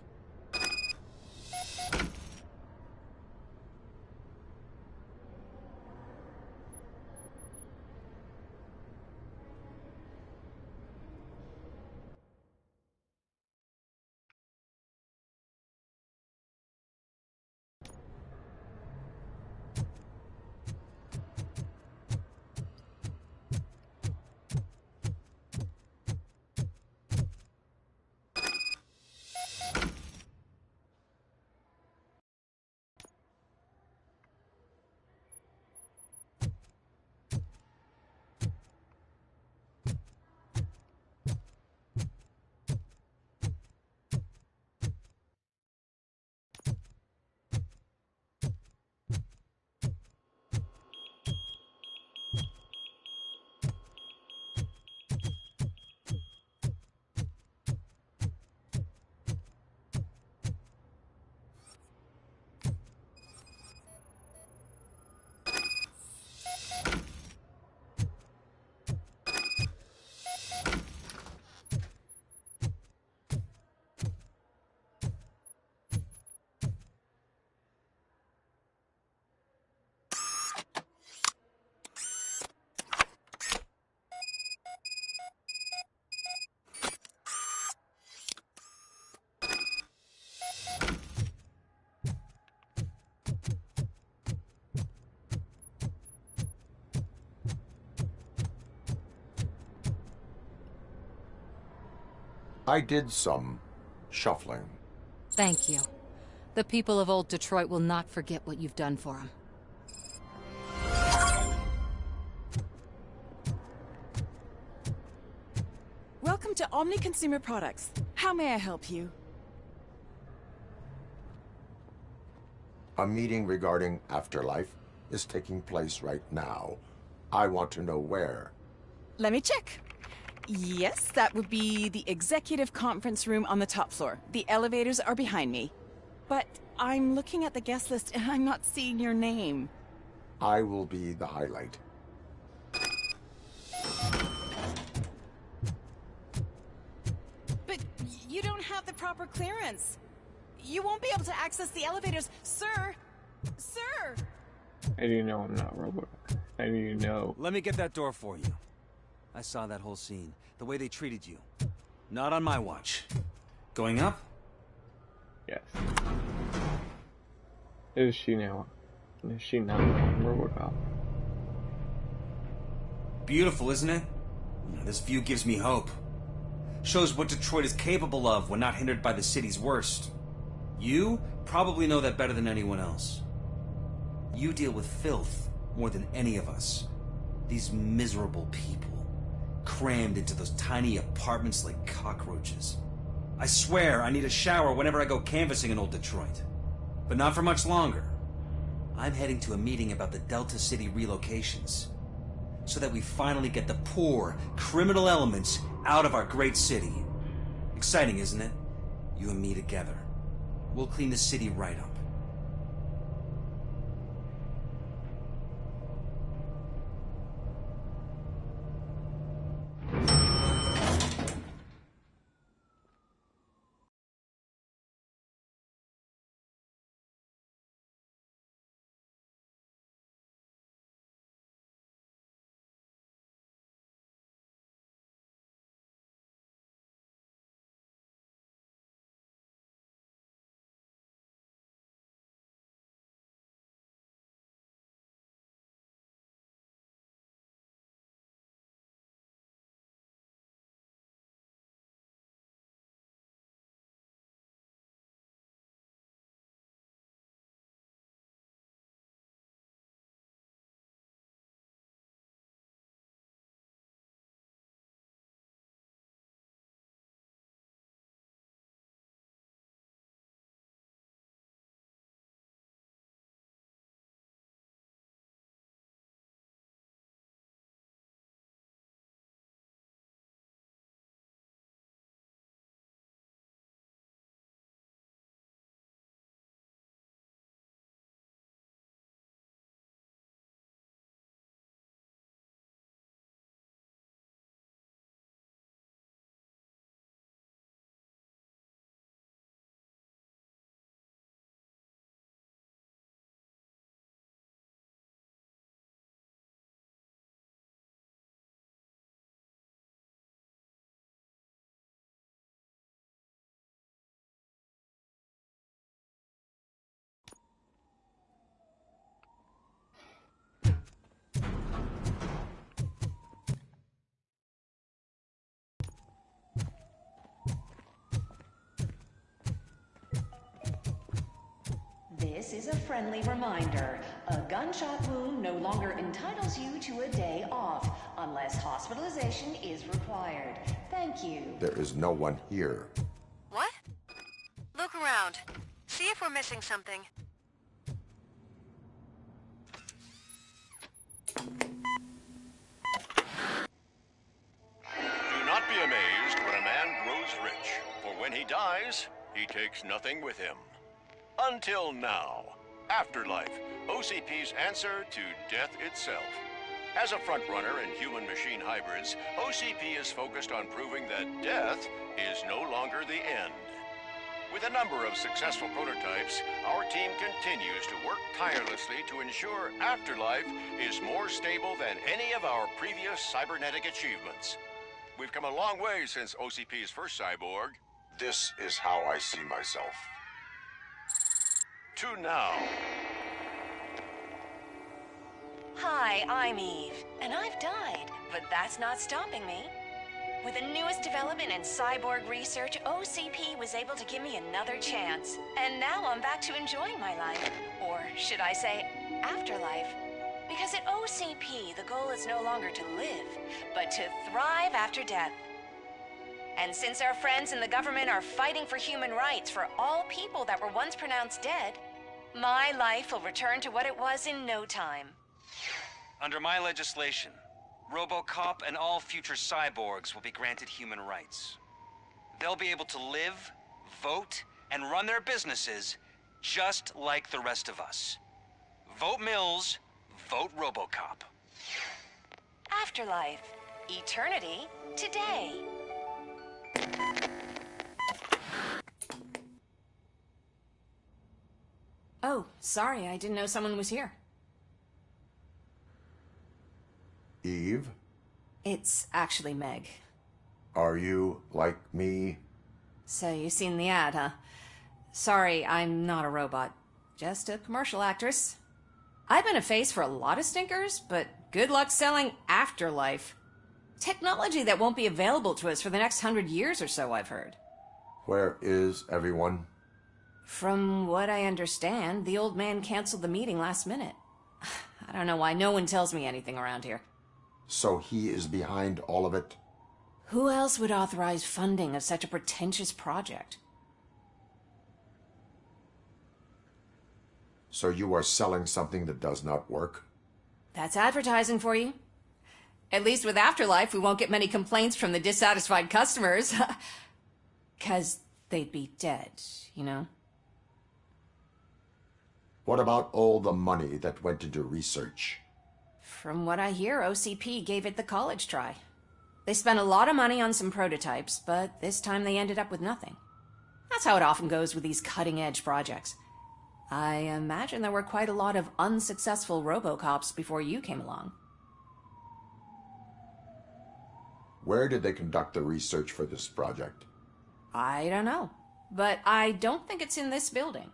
I did some shuffling. Thank you. The people of old Detroit will not forget what you've done for them. Welcome to Omni Consumer Products. How may I help you? A meeting regarding Afterlife is taking place right now. I want to know where. Let me check. Yes, that would be the executive conference room on the top floor. The elevators are behind me. But I'm looking at the guest list and I'm not seeing your name. I will be the highlight. But you don't have the proper clearance. You won't be able to access the elevators, sir. Sir! How do you know I'm not Robocop? How do you know? Let me get that door for you. I saw that whole scene. The way they treated you. Not on my watch. Going up? Yes. Is she now? Is she not Robocop? Beautiful, isn't it? This view gives me hope. Shows what Detroit is capable of when not hindered by the city's worst. You probably know that better than anyone else. You deal with filth more than any of us. These miserable people. Crammed into those tiny apartments like cockroaches. I swear I need a shower whenever I go canvassing in old Detroit. But not for much longer. I'm heading to a meeting about the Delta City relocations. So that we finally get the poor, criminal elements out of our great city. Exciting, isn't it? You and me together. We'll clean the city right up. This is a friendly reminder. A gunshot wound no longer entitles you to a day off, unless hospitalization is required. Thank you. There is no one here. What? Look around. See if we're missing something. Do not be amazed when a man grows rich, for when he dies, he takes nothing with him. Until now. Afterlife, OCP's answer to death itself. As a frontrunner in human-machine hybrids, OCP is focused on proving that death is no longer the end. With a number of successful prototypes, our team continues to work tirelessly to ensure Afterlife is more stable than any of our previous cybernetic achievements. We've come a long way since OCP's first cyborg. This is how I see myself. To now. Hi, I'm Eve, and I've died, but that's not stopping me. With the newest development in cyborg research, OCP was able to give me another chance. And now I'm back to enjoying my life. Or should I say, afterlife. Because at OCP, the goal is no longer to live, but to thrive after death. And since our friends in the government are fighting for human rights for all people that were once pronounced dead, my life will return to what it was in no time. Under my legislation, Robocop and all future cyborgs will be granted human rights. They'll be able to live, vote, and run their businesses just like the rest of us. Vote Mills, vote Robocop. Afterlife. Eternity. Today. Oh, sorry, I didn't know someone was here. Eve? It's actually Meg. Are you like me? So you've seen the ad, huh? Sorry, I'm not a robot. Just a commercial actress. I've been a face for a lot of stinkers, but good luck selling Afterlife. Technology that won't be available to us for the next 100 years or so, I've heard. Where is everyone? From what I understand, the old man canceled the meeting last minute. I don't know why no one tells me anything around here. So he is behind all of it? Who else would authorize funding of such a pretentious project? So you are selling something that does not work? That's advertising for you. At least with Afterlife, we won't get many complaints from the dissatisfied customers. 'Cause they'd be dead, you know? What about all the money that went into research? From what I hear, OCP gave it the college try. They spent a lot of money on some prototypes, but this time they ended up with nothing. That's how it often goes with these cutting-edge projects. I imagine there were quite a lot of unsuccessful Robocops before you came along. Where did they conduct the research for this project? I don't know, but I don't think it's in this building.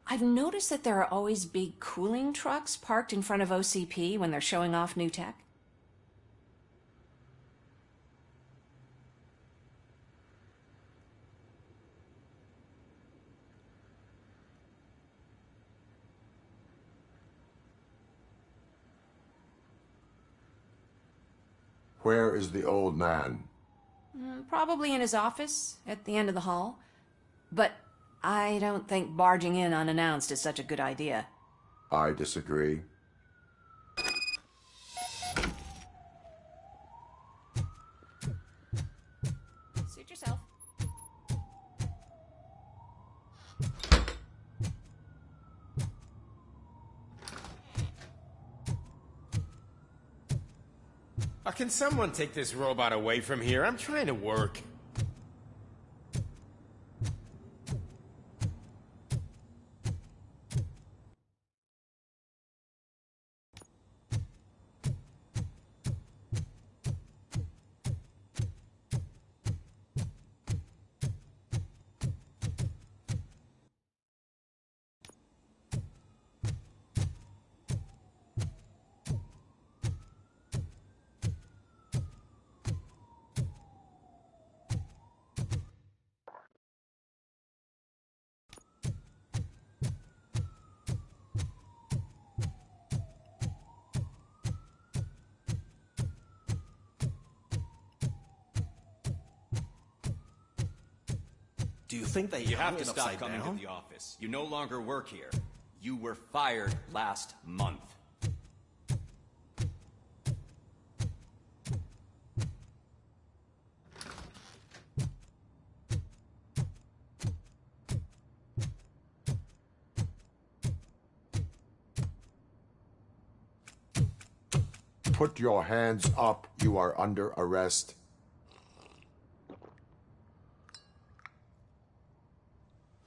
I've noticed that there are always big cooling trucks parked in front of OCP when they're showing off new tech. Where is the old man? Probably in his office, at the end of the hall. But I don't think barging in unannounced is such a good idea. I disagree. Suit yourself. Can someone take this robot away from here? I'm trying to work. Do you think they You have hung to it stop upside coming down? to the office. You no longer work here. You were fired last month. Put your hands up. You are under arrest.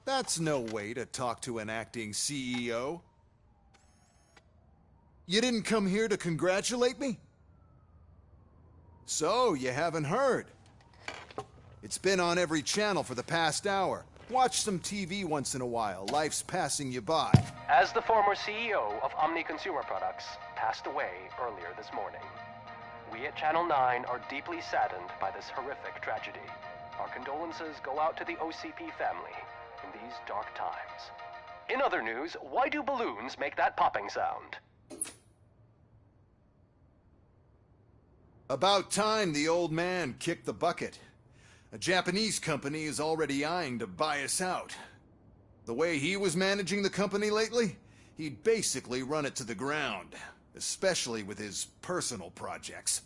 That's no way to talk to an acting CEO. You didn't come here to congratulate me? So, you haven't heard. It's been on every channel for the past hour. Watch some TV once in a while. Life's passing you by. As the former CEO of Omni Consumer Products passed away earlier this morning, we at Channel 9 are deeply saddened by this horrific tragedy. Our condolences go out to the OCP family in these dark times. In other news, why do balloons make that popping sound? About time the old man kicked the bucket. A Japanese company is already eyeing to buy us out. The way he was managing the company lately, he'd basically run it to the ground, especially with his personal projects.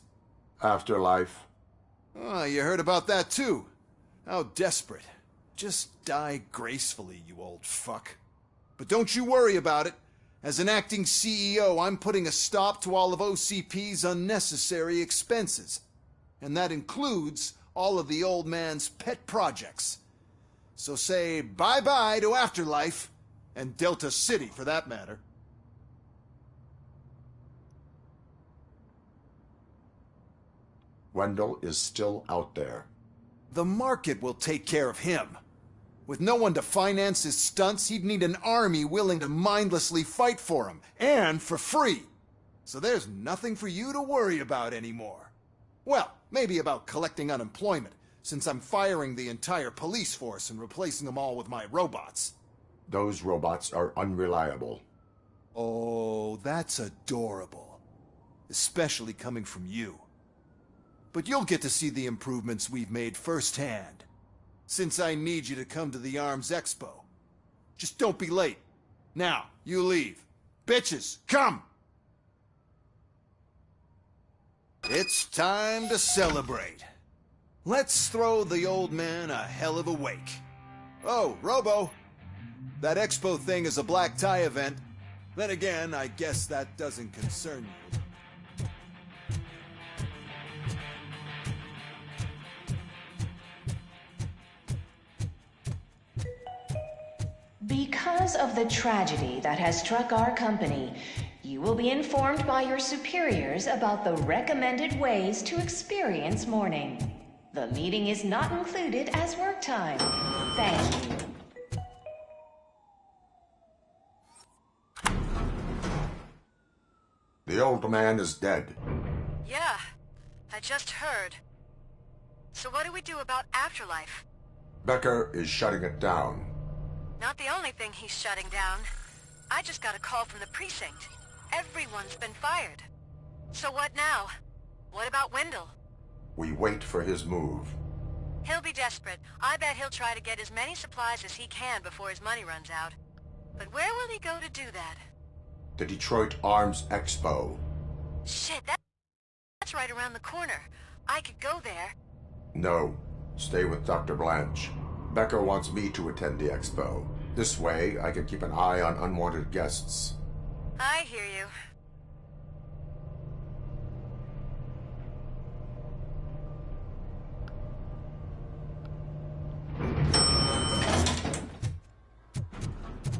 Afterlife. Oh, you heard about that too. How desperate. Just die gracefully, you old fuck. But don't you worry about it. As an acting CEO, I'm putting a stop to all of OCP's unnecessary expenses. And that includes all of the old man's pet projects. So say bye-bye to Afterlife, and Delta City for that matter. Wendell is still out there. The market will take care of him. With no one to finance his stunts, he'd need an army willing to mindlessly fight for him, and for free. So there's nothing for you to worry about anymore. Well, maybe about collecting unemployment, since I'm firing the entire police force and replacing them all with my robots. Those robots are unreliable. Oh, that's adorable. Especially coming from you. But you'll get to see the improvements we've made firsthand. Since I need you to come to the Arms Expo. Just don't be late. Now, you leave. Bitches, come! It's time to celebrate. Let's throw the old man a hell of a wake. Oh, Robo! That expo thing is a black tie event. Then again, I guess that doesn't concern you. Because of the tragedy that has struck our company, you will be informed by your superiors about the recommended ways to experience mourning. The meeting is not included as work time. Thank you. The old man is dead. Yeah, I just heard. So what do we do about Afterlife? Becker is shutting it down. Not the only thing he's shutting down. I just got a call from the precinct. Everyone's been fired. So what now? What about Wendell? We wait for his move. He'll be desperate. I bet he'll try to get as many supplies as he can before his money runs out. But where will he go to do that? The Detroit Arms Expo. Shit, that's right around the corner. I could go there. No. Stay with Dr. Blanche. Becker wants me to attend the expo. This way, I can keep an eye on unwanted guests. I hear you.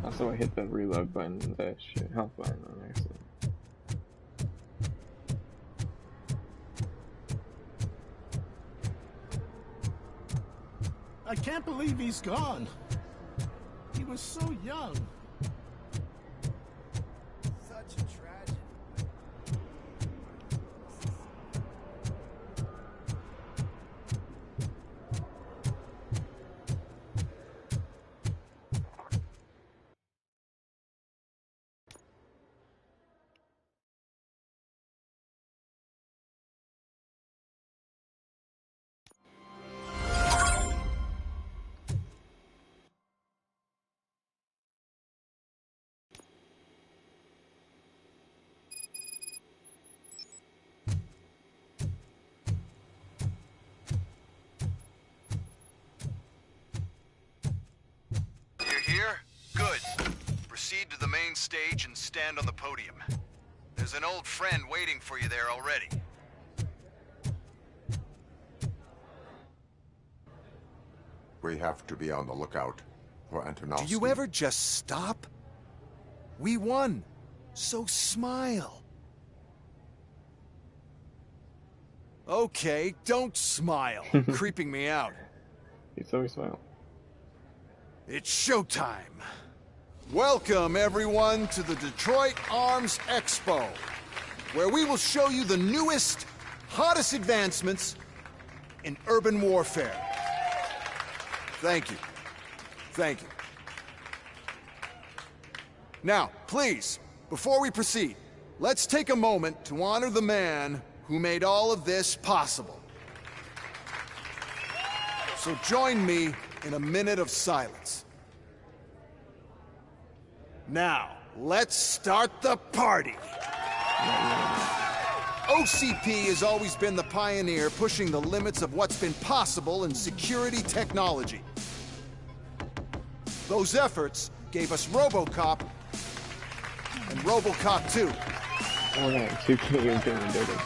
Also, I hit the reload button, the health button on accident. I can't believe he's gone. He was so young. Such a tragedy. proceed to the main stage and stand on the podium. There's an old friend waiting for you there already. We have to be on the lookout for Antonovsky. Do you ever just stop? We won, so smile. Okay, don't smile. Creeping me out. He's always smile. It's showtime. Welcome, everyone, to the Detroit Arms Expo, where we will show you the newest, hottest advancements in urban warfare. Thank you. Thank you. Now, please, before we proceed, let's take a moment to honor the man who made all of this possible. So join me in a minute of silence. Now, let's start the party. OCP has always been the pioneer pushing the limits of what's been possible in security technology. Those efforts gave us Robocop and Robocop 2. Oh yeah, 2 can't even get in the building.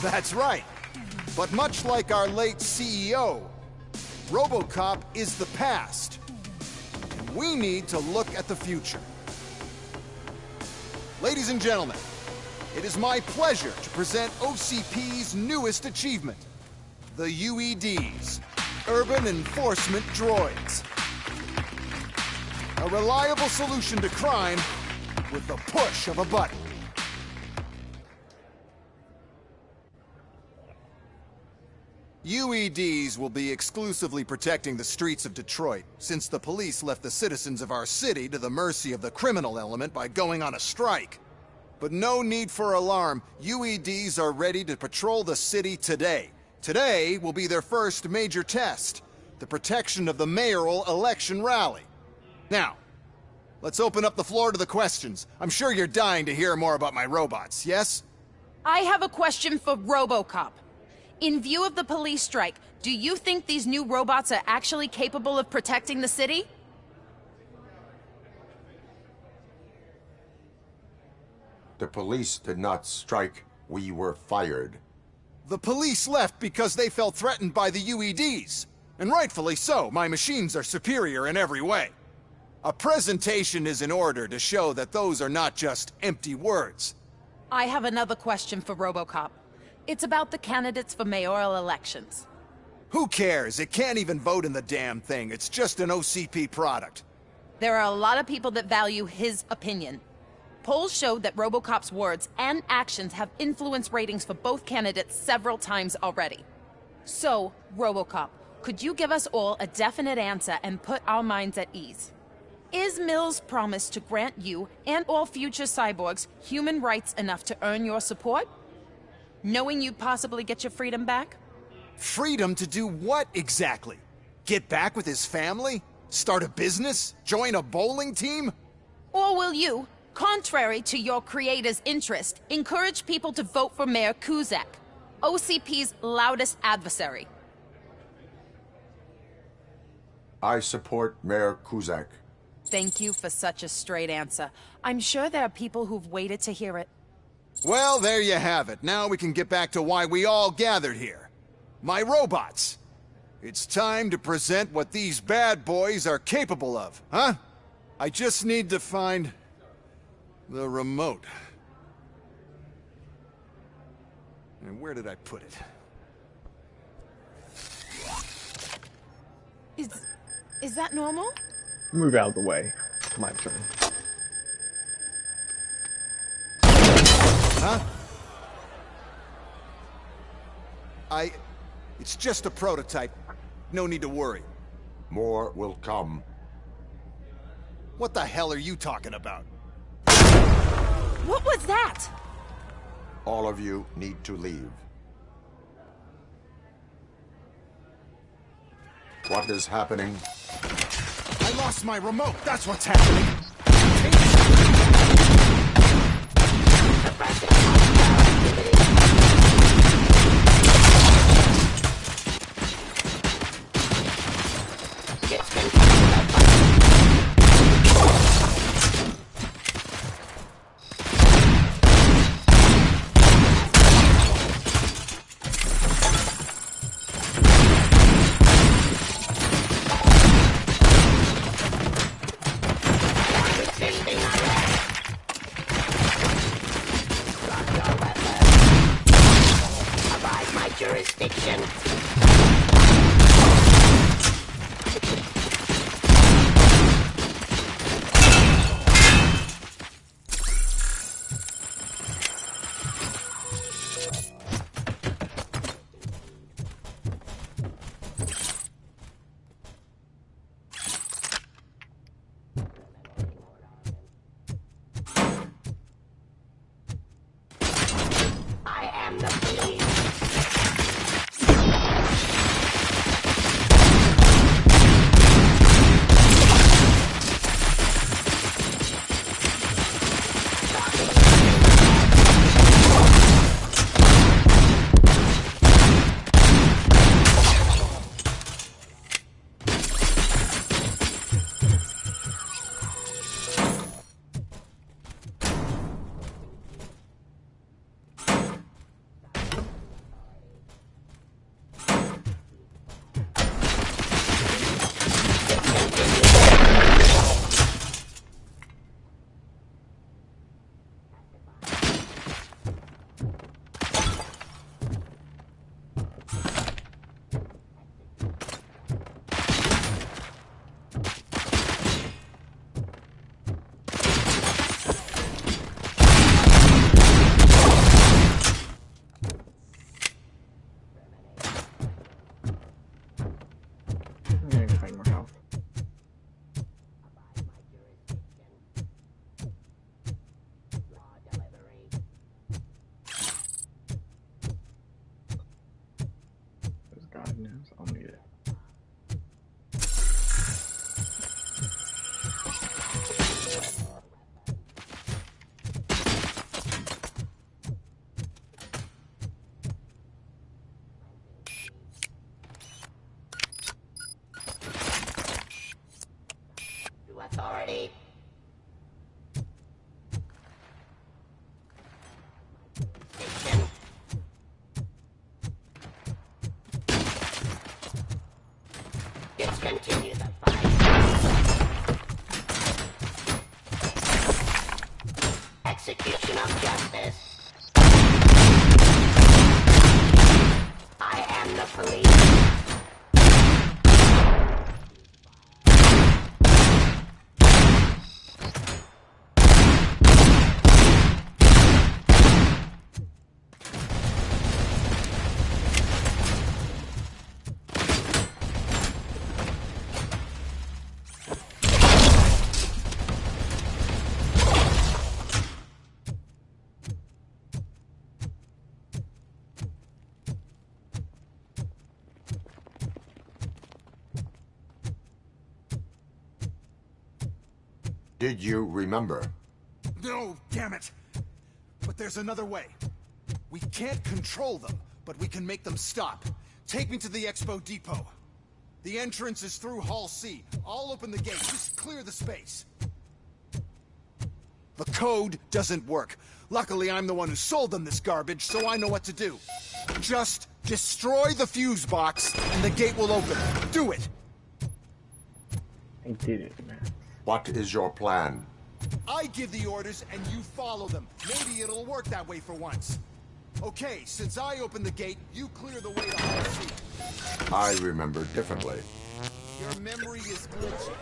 That's right. But much like our late CEO, Robocop is the past. And we need to look at the future. Ladies and gentlemen, it is my pleasure to present OCP's newest achievement, the UEDs, Urban Enforcement Droids. A reliable solution to crime with the push of a button. UEDs will be exclusively protecting the streets of Detroit, since the police left the citizens of our city to the mercy of the criminal element by going on a strike. But no need for alarm. UEDs are ready to patrol the city today. Today will be their first major test, the protection of the mayoral election rally. Now, let's open up the floor to the questions. I'm sure you're dying to hear more about my robots, yes? I have a question for Robocop. In view of the police strike, do you think these new robots are actually capable of protecting the city? The police did not strike. We were fired. The police left because they felt threatened by the UEDs. And rightfully so. My machines are superior in every way. A presentation is in order to show that those are not just empty words. I have another question for Robocop. It's about the candidates for mayoral elections. Who cares? It can't even vote in the damn thing. It's just an OCP product. There are a lot of people that value his opinion. Polls showed that Robocop's words and actions have influenced ratings for both candidates several times already. So, Robocop, could you give us all a definite answer and put our minds at ease? Is Mills' promise to grant you and all future cyborgs human rights enough to earn your support? Knowing you'd possibly get your freedom back? Freedom to do what exactly? Get back with his family? Start a business? Join a bowling team? Or will you, contrary to your creator's interest, encourage people to vote for Mayor Kuzak, OCP's loudest adversary? I support Mayor Kuzak. Thank you for such a straight answer. I'm sure there are people who've waited to hear it. Well, there you have it. Now we can get back to why we all gathered here. My robots. It's time to present what these bad boys are capable of, huh? I just need to find the remote. And where did I put it? Is that normal? Move out of the way. It's my turn. Huh? It's just a prototype. No need to worry. More will come. What the hell are you talking about? What was that? All of you need to leave. What is happening? I lost my remote. That's what's happening. Authority. Discontinue the fight. Execution of justice. I am the police. Did you remember? No, damn it! But there's another way. We can't control them, but we can make them stop. Take me to the Expo Depot. The entrance is through Hall C. I'll open the gate. Just clear the space. The code doesn't work. Luckily, I'm the one who sold them this garbage, so I know what to do. Just destroy the fuse box, and the gate will open. Do it! I did it, man. What is your plan? I give the orders, and you follow them. Maybe it'll work that way for once. Okay, since I opened the gate, you clear the way to Hall C. I remember differently. Your memory is glitchy.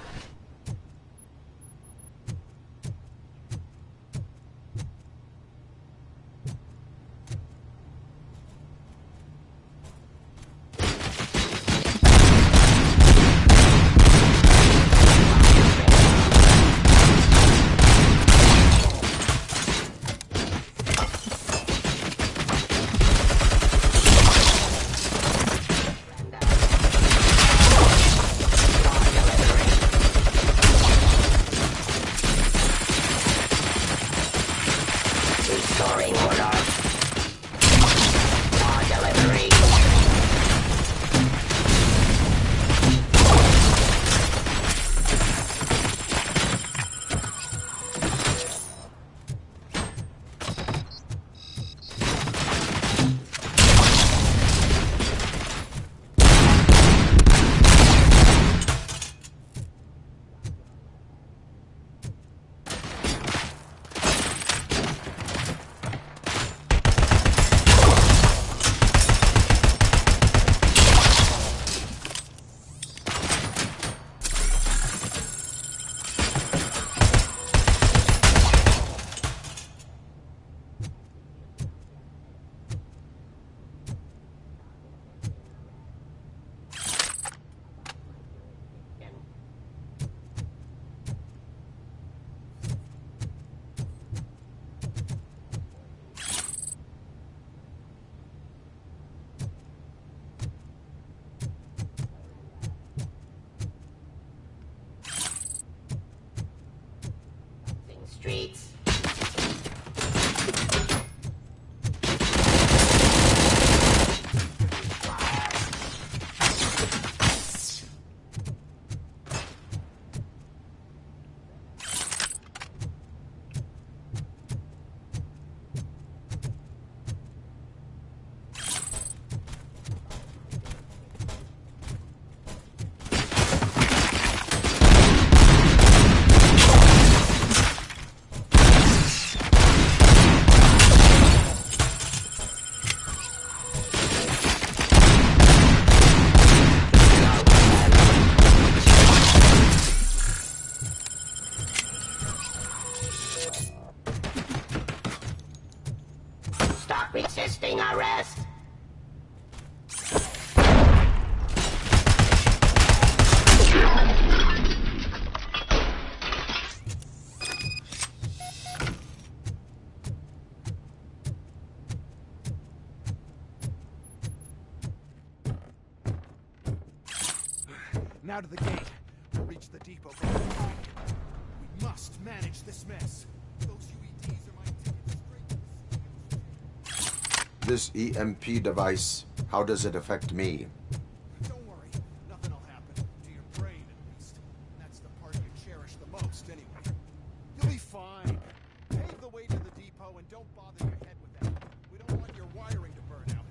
Now to the gate. We'll reach the depot. We must manage this mess. Those UEDs are my ticket straight to the This EMP device, how does it affect me? Don't worry, nothing will happen. To your brain, at least. That's the part you cherish the most, anyway. You'll be fine. Pave the way to the depot and don't bother your head with that. We don't want your wiring to burn out.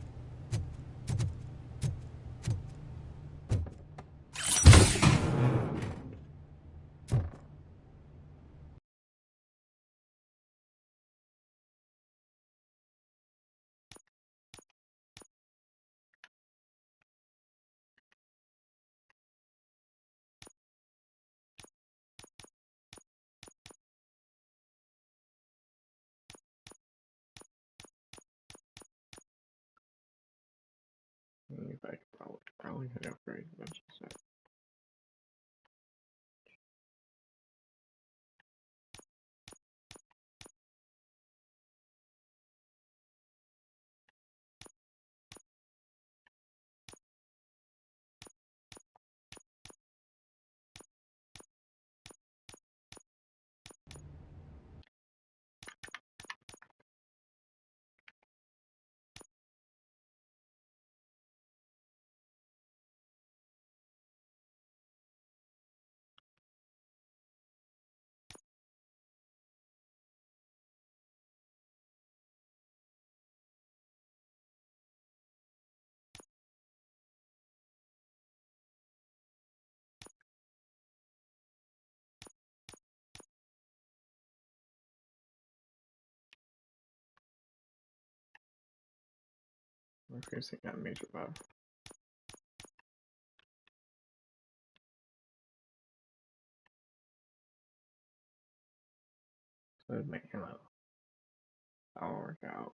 If I could probably could upgrade a bunch of stuff. We're facing that major buff. So it'd make ammo. That'll work out.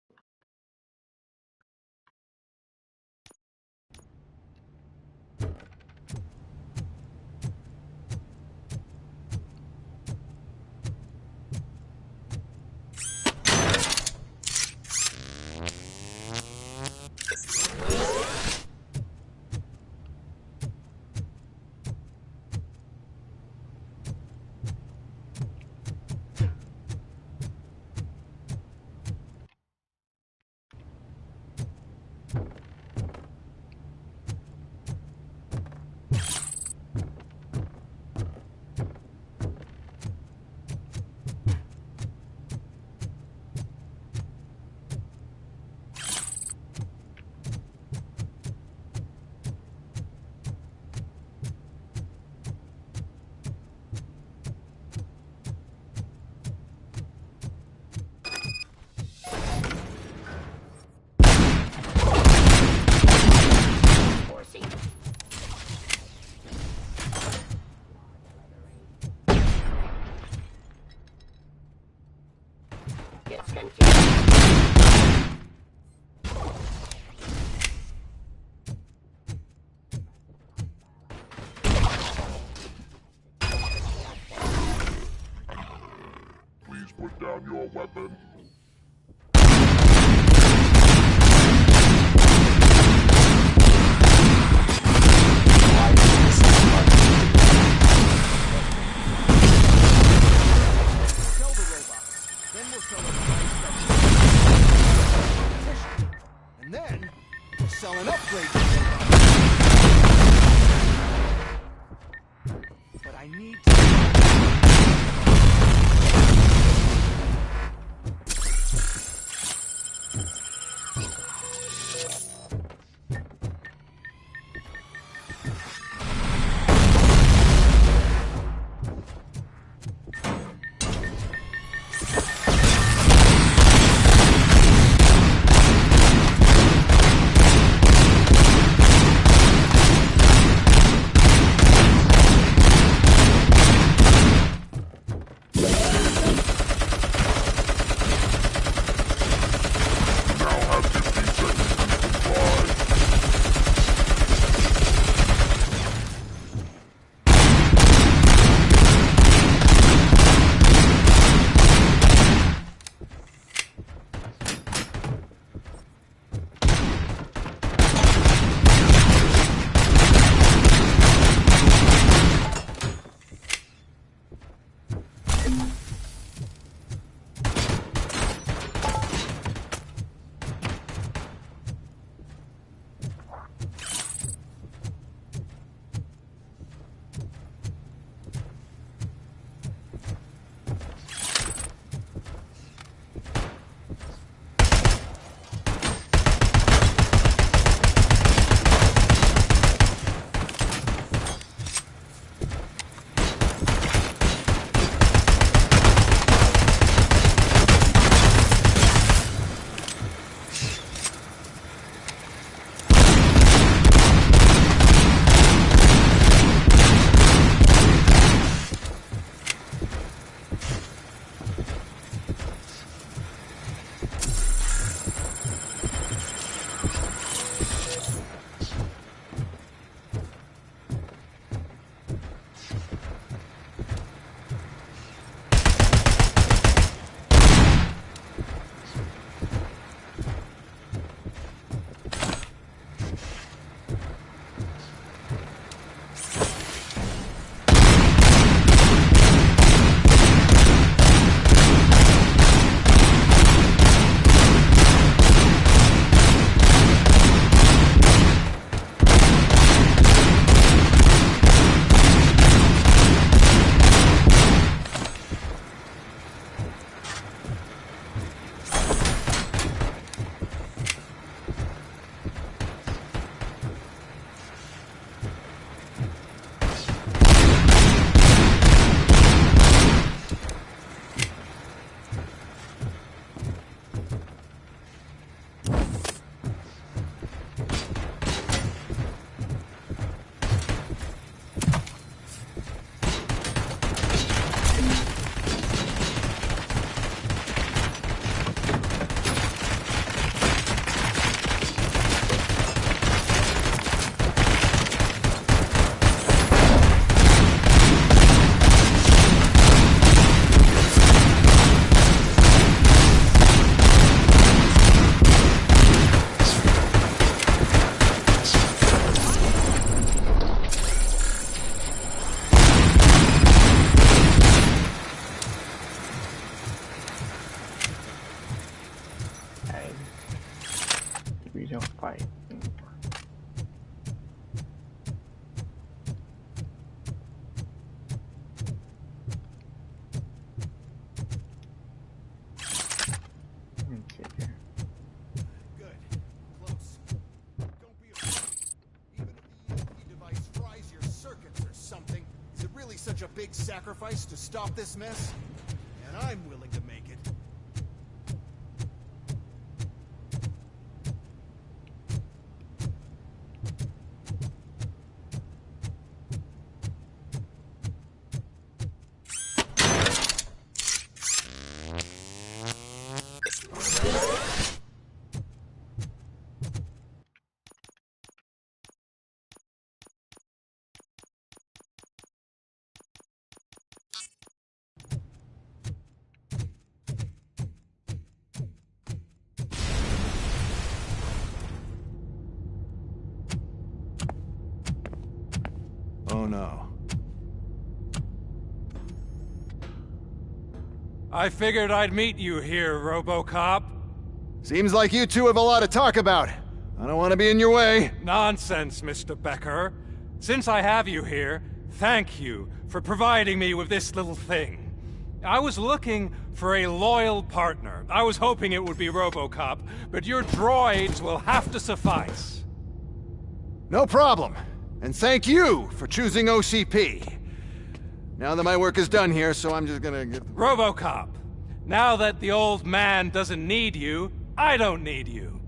Please put down your weapon. Sell the robots. Then we'll sell a device that's and then we'll sell an upgrade to the robot. But I need such a big sacrifice to stop this mess, and I'm willing to make it. Oh no. I figured I'd meet you here, Robocop. Seems like you two have a lot to talk about. I don't want to be in your way. Nonsense, Mr. Becker. Since I have you here, thank you for providing me with this little thing. I was looking for a loyal partner. I was hoping it would be Robocop, but your droids will have to suffice. No problem. And thank you for choosing OCP. Now that my work is done here, so I'm just gonna get... Robocop, now that the old man doesn't need you, I don't need you.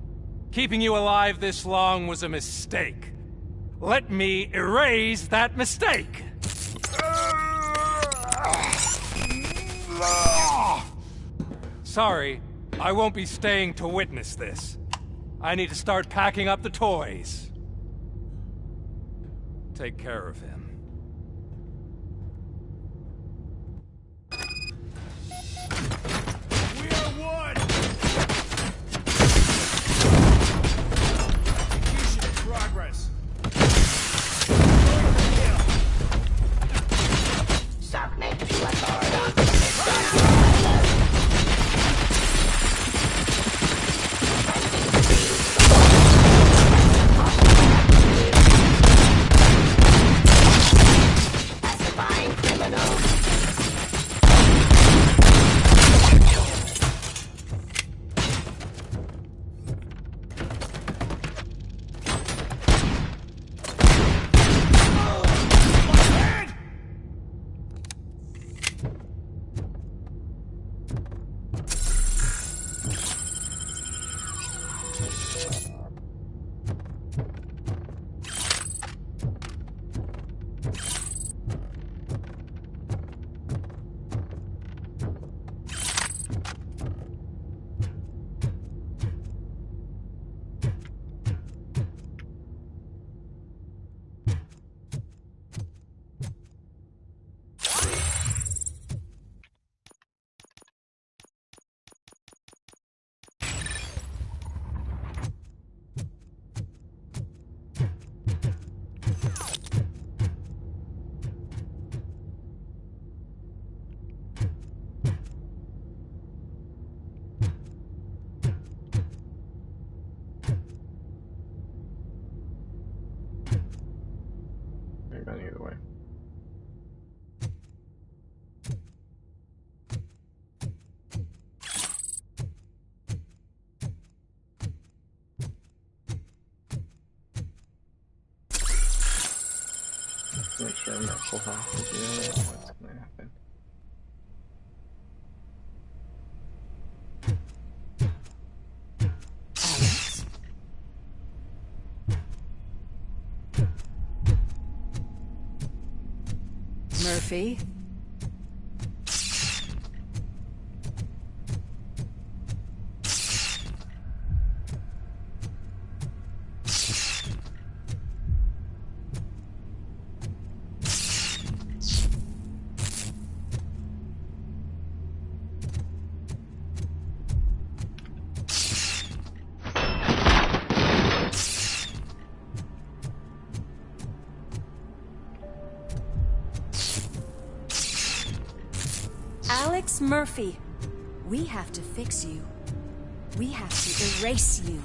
Keeping you alive this long was a mistake. Let me erase that mistake. Sorry, I won't be staying to witness this. I need to start packing up the toys. Take care of him. We are one! Execution in progress. Submit to authority. Pacifying criminals. They're going either way. Make sure I'm not full health, because you never know what's going to happen. Murphy? Alex Murphy, we have to fix you. We have to erase you.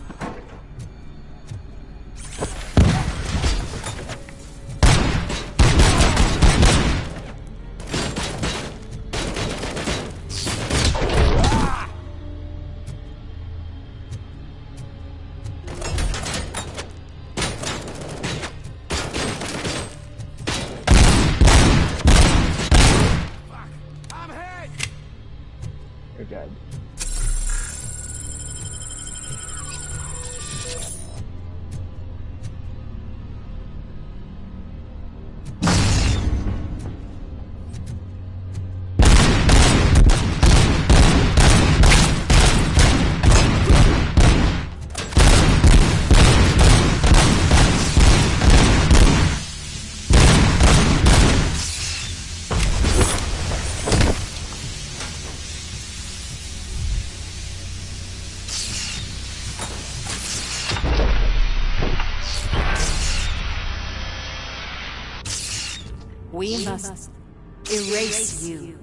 We must erase you.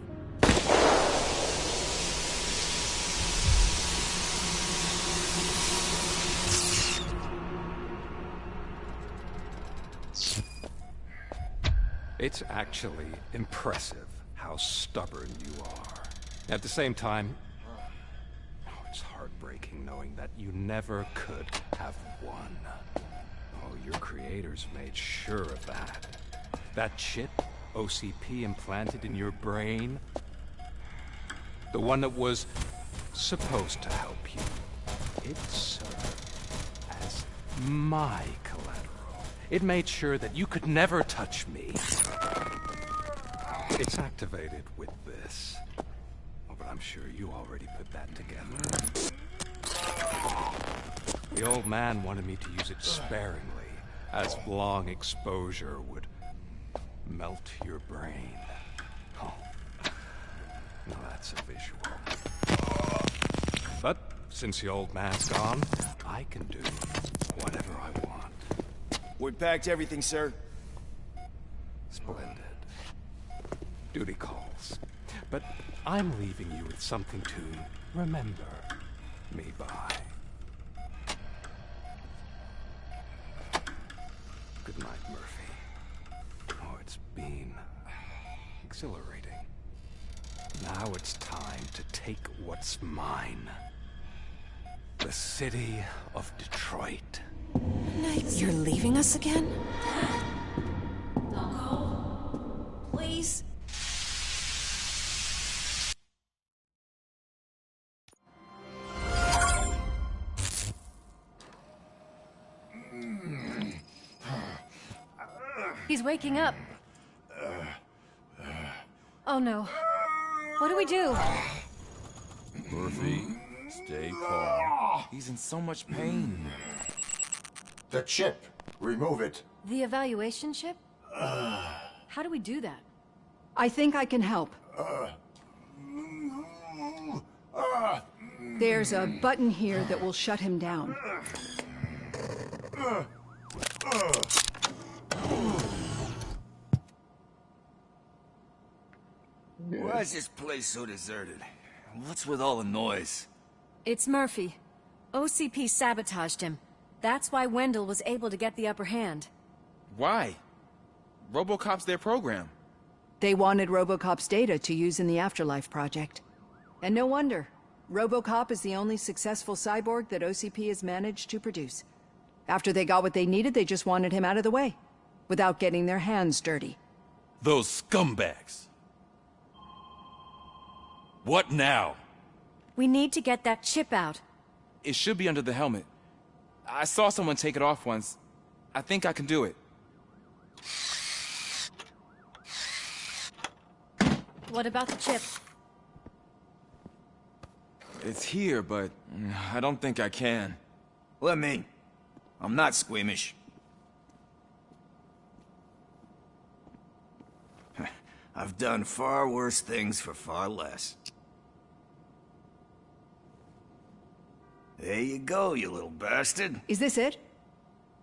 It's actually impressive how stubborn you are. At the same time, it's heartbreaking knowing that you never could have won. Oh, your creators made sure of that. That chip OCP implanted in your brain, the one that was supposed to help you, it served as my collateral. It made sure that you could never touch me. It's activated with this. Oh, but I'm sure you already put that together. The old man wanted me to use it sparingly, as long exposure would melt your brain. Oh, now that's a visual. But since the old man's gone, I can do whatever I want. We packed everything, sir. Splendid. Duty calls. But I'm leaving you with something to remember me by. Good night, Murphy. Oh, it's been exhilarating. Now it's time to take what's mine. The city of Detroit. You're leaving us again? Don't go. Please. He's waking up. Oh no. What do we do? Murphy, stay calm. He's in so much pain. The chip. Remove it. The evaluation chip? How do we do that? I think I can help. There's a button here that will shut him down. Why is this place so deserted? What's with all the noise? It's Murphy. OCP sabotaged him. That's why Wendell was able to get the upper hand. Why? Robocop's their program. They wanted Robocop's data to use in the Afterlife project. And no wonder. Robocop is the only successful cyborg that OCP has managed to produce. After they got what they needed, they just wanted him out of the way, without getting their hands dirty. Those scumbags. What now? We need to get that chip out. It should be under the helmet. I saw someone take it off once. I think I can do it. What about the chip? It's here, but I don't think I can. Let me. I'm not squeamish. I've done far worse things for far less. There you go, you little bastard. Is this it?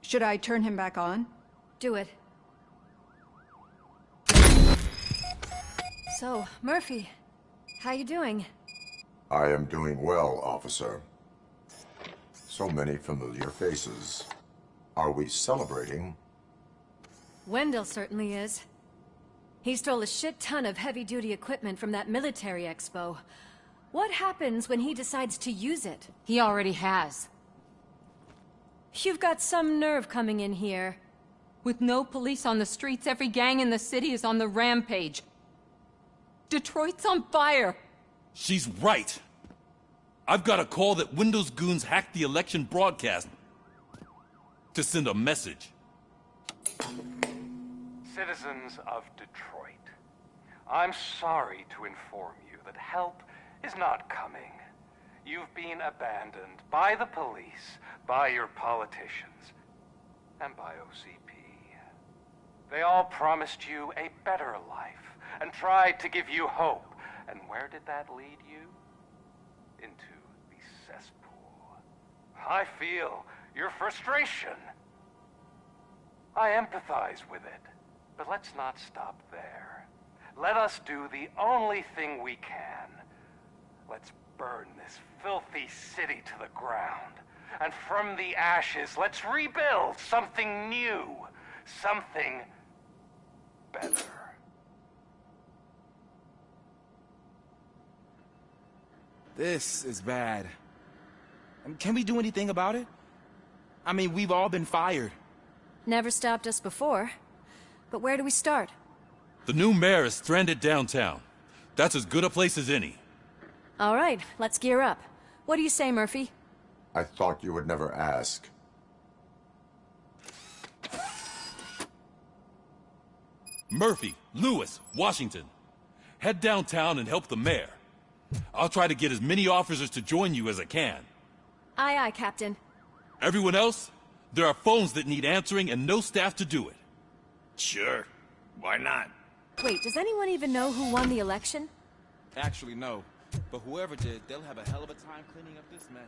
Should I turn him back on? Do it. So, Murphy, how you doing? I am doing well, officer. So many familiar faces. Are we celebrating? Wendell certainly is. He stole a shit ton of heavy-duty equipment from that military expo. What happens when he decides to use it? He already has. You've got some nerve coming in here. With no police on the streets, every gang in the city is on the rampage. Detroit's on fire. She's right. I've got a call that Windows goons hacked the election broadcast to send a message. Citizens of Detroit, I'm sorry to inform you that help is not coming. You've been abandoned by the police, by your politicians, and by OCP. They all promised you a better life and tried to give you hope. And where did that lead you? Into the cesspool. I feel your frustration. I empathize with it. But let's not stop there. Let us do the only thing we can. Let's burn this filthy city to the ground. And from the ashes, let's rebuild something new. Something better. This is bad. Can we do anything about it? I mean, we've all been fired. Never stopped us before. But where do we start? The new mayor is stranded downtown. That's as good a place as any. All right, let's gear up. What do you say, Murphy? I thought you would never ask. Murphy, Lewis, Washington. Head downtown and help the mayor. I'll try to get as many officers to join you as I can. Aye, aye, Captain. Everyone else? There are phones that need answering and no staff to do it. Sure. Why not? Wait, does anyone even know who won the election? Actually, no. But whoever did, they'll have a hell of a time cleaning up this mess.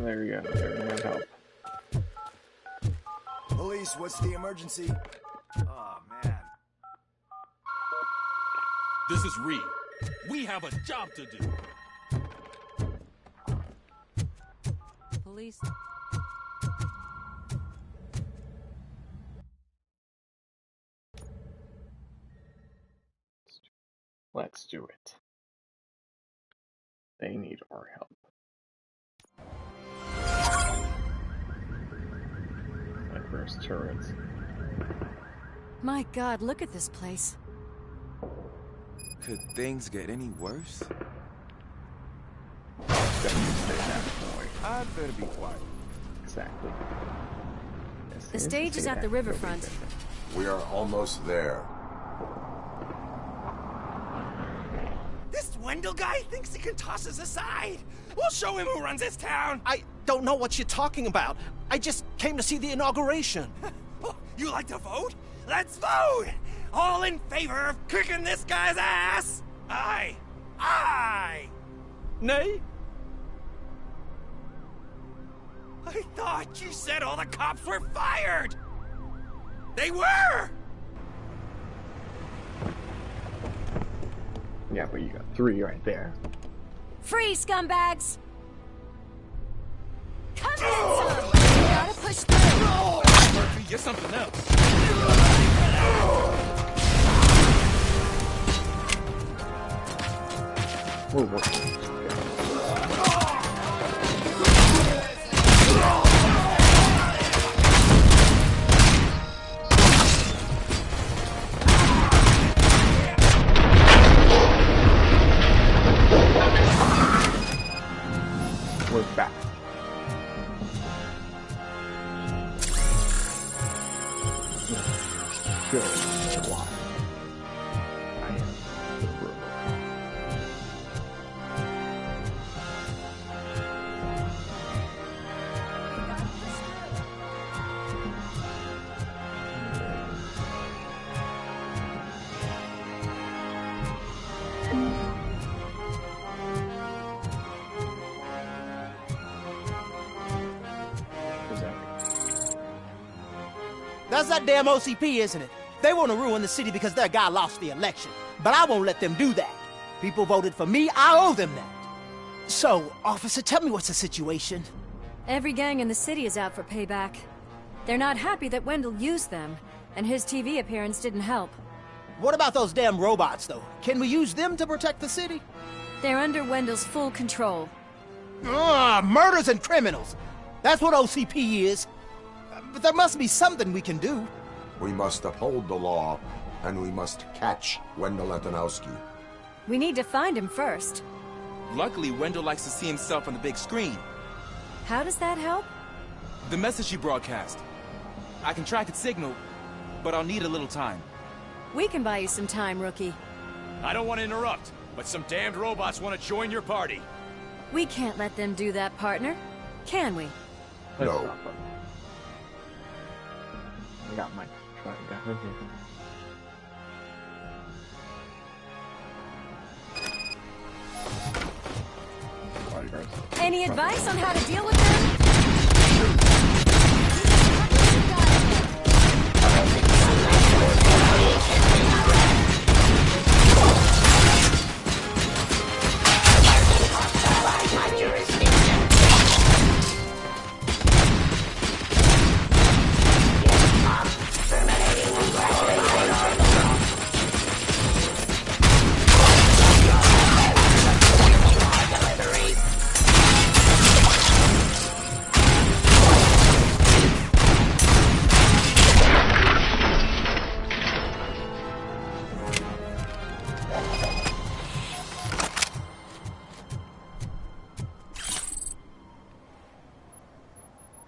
There we go. There we go. Help. Police, what's the emergency? Oh, man. This is Reed. We have a job to do. Police. Let's do it. They need our help. My first turrets. My God, look at this place. Could things get any worse? I'd better be quiet. Exactly. Yes, The stage is at the riverfront. We are almost there. This Wendell guy thinks he can toss us aside. We'll show him who runs this town. I don't know what you're talking about. I just came to see the inauguration. You like to vote? Let's vote! All in favor of kicking this guy's ass? Aye. Aye! Nay? I thought you said all the cops were fired! They were! Yeah, but you got 3 right there. Free, scumbags! Come in some! You gotta push through! Murphy, you're something else. We're working. We're back. Good. Why? I am the Robocop. That's that damn OCP, isn't it? They want to ruin the city because their guy lost the election. But I won't let them do that. People voted for me, I owe them that. So, officer, tell me what's the situation. Every gang in the city is out for payback. They're not happy that Wendell used them, and his TV appearance didn't help. What about those damn robots, though? Can we use them to protect the city? They're under Wendell's full control. Murders and criminals. That's what OCP is. But there must be something we can do. We must uphold the law, and we must catch Wendell Antonowski. We need to find him first. Luckily, Wendell likes to see himself on the big screen. How does that help? The message you broadcast. I can track its signal, but I'll need a little time. We can buy you some time, Rookie. I don't want to interrupt, but some damned robots want to join your party. We can't let them do that, partner. Can we? No. I got my gun here. Any advice on how to deal with them?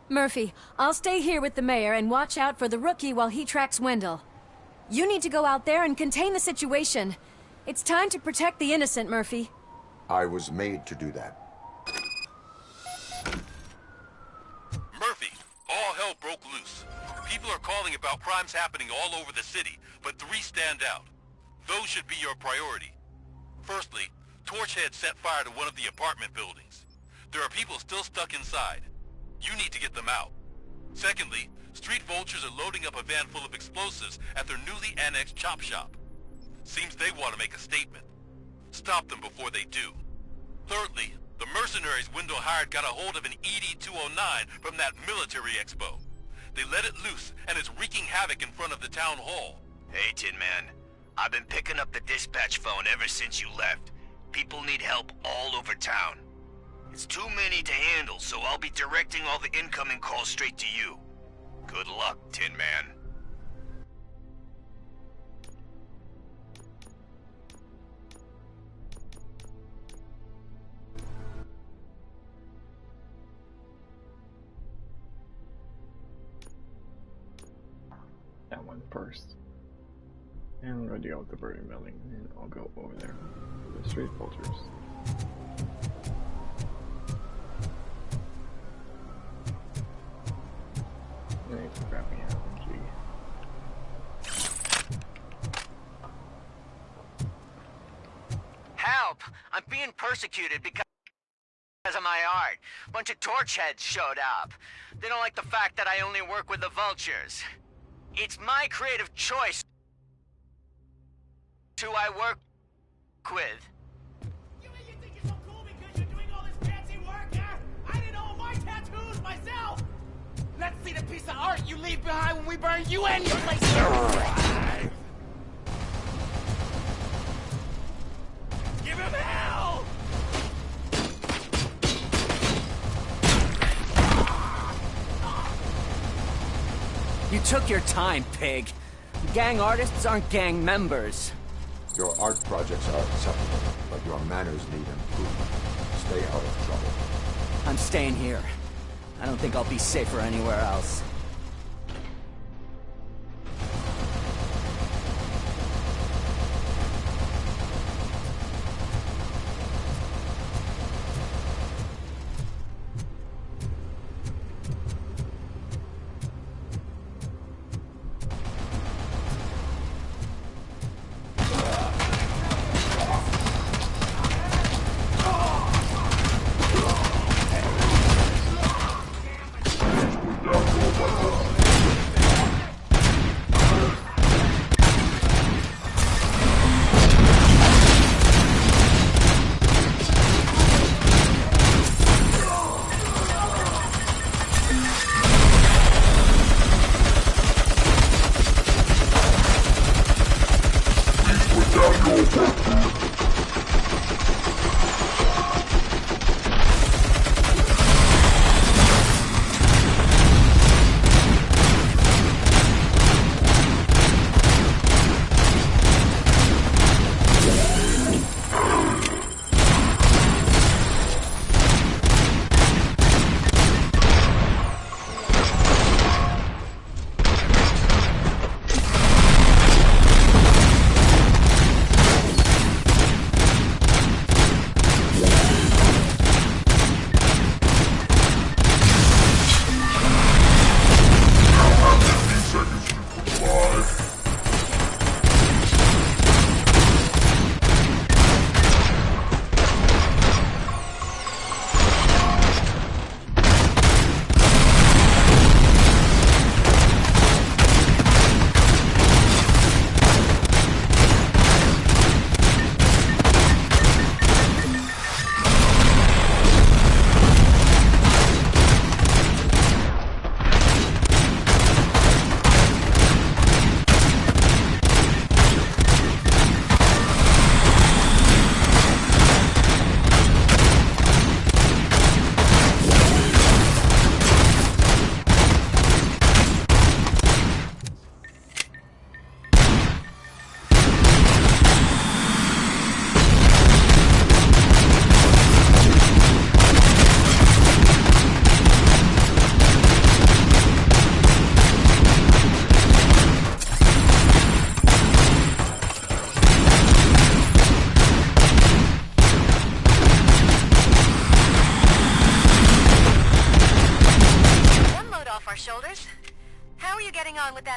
Murphy, I'll stay here with the mayor and watch out for the Rookie while he tracks Wendell. You need to go out there and contain the situation. It's time to protect the innocent, Murphy. I was made to do that. Murphy, all hell broke loose. People are calling about crimes happening all over the city, but 3 stand out. Those should be your priority. Firstly, Torchhead set fire to one of the apartment buildings. There are people still stuck inside. You need to get them out. Secondly, street vultures are loading up a van full of explosives at their newly annexed chop shop. Seems they want to make a statement. Stop them before they do. Thirdly, the mercenaries Wendell hired got a hold of an ED-209 from that military expo. They let it loose, and it's wreaking havoc in front of the town hall. Hey, Tin Man. I've been picking up the dispatch phone ever since you left. People need help all over town. It's too many to handle, so I'll be directing all the incoming calls straight to you. Good luck, Tin Man. That one first. And I'm gonna deal with the burning building, and I'll go over there to the street vultures. I need to grab me an LMG. Help! I'm being persecuted because of my art. Bunch of torchheads showed up. They don't like the fact that I only work with the vultures. It's my creative choice who I work with. You think you're so cool because you're doing all this fancy work, huh? I didn't own my tattoos myself! Let's see the piece of art you leave behind when we burn you and your place alive! Give him hell! You took your time, pig. Gang artists aren't gang members. Your art projects are acceptable, but your manners need improvement. Stay out of trouble. I'm staying here. I don't think I'll be safer anywhere else.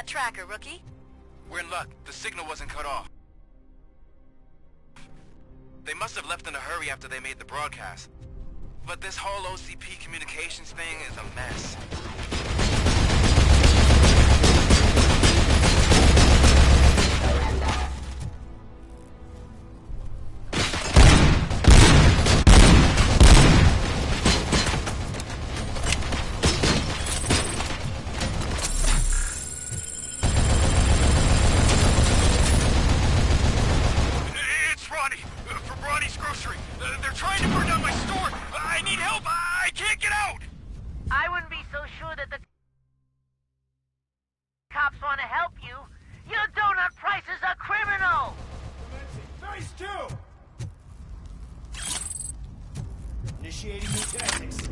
that tracker, rookie? We're in luck. The signal wasn't cut off. They must have left in a hurry after they made the broadcast. But this whole OCP communications thing is a mess. Initiating new tactics.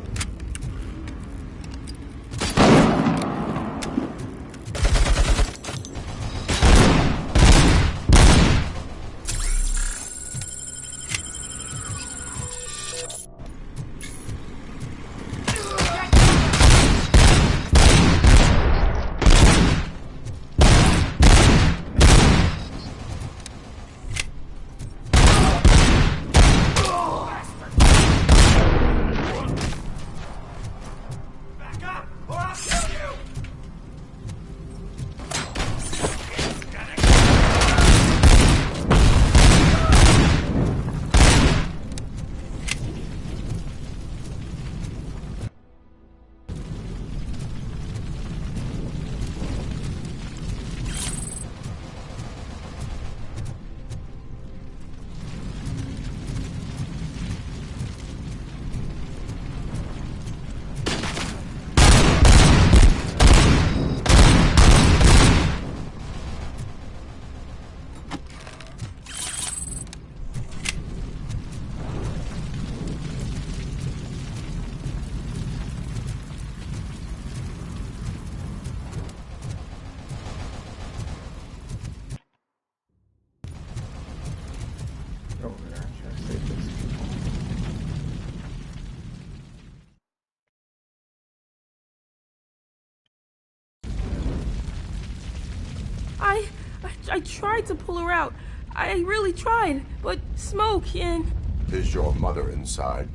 I tried to pull her out. I really tried, but smoke and... Is your mother inside?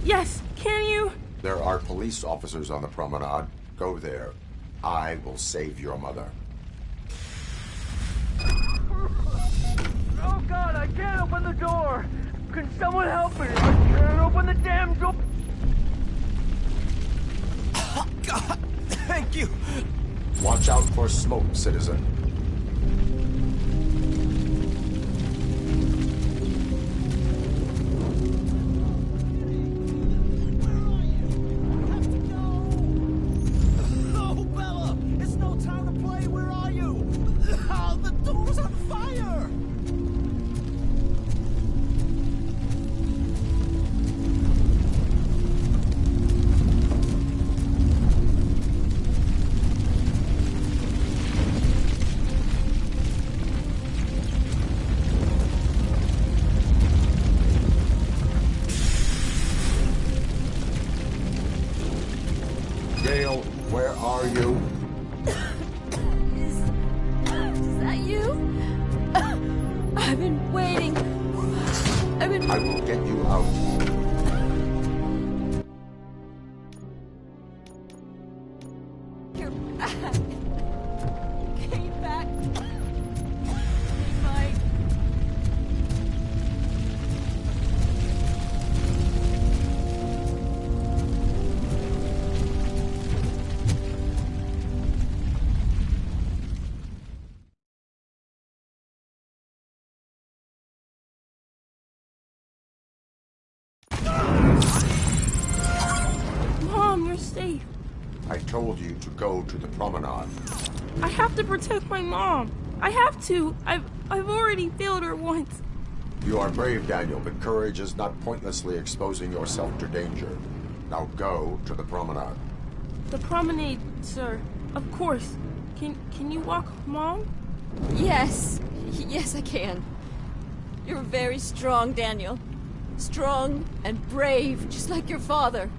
Yes, can you? There are police officers on the promenade. Go there. I will save your mother. Oh God, I can't open the door! Can someone help me? I can't open the damn door! Oh God, thank you! Watch out for smoke, citizen. Where are you? Is that you? I've been waiting. I will get you out. You're back. Came back. Mike. Mom, you're safe. I told you to go to the promenade. I have to protect my mom. I have to. I've already failed her once. You are brave, Daniel, but courage is not pointlessly exposing yourself to danger. Now go to the promenade. The promenade, sir. Of course. Can you walk, Mom? Yes. Yes, I can. You're very strong, Daniel. Strong and brave, just like your father.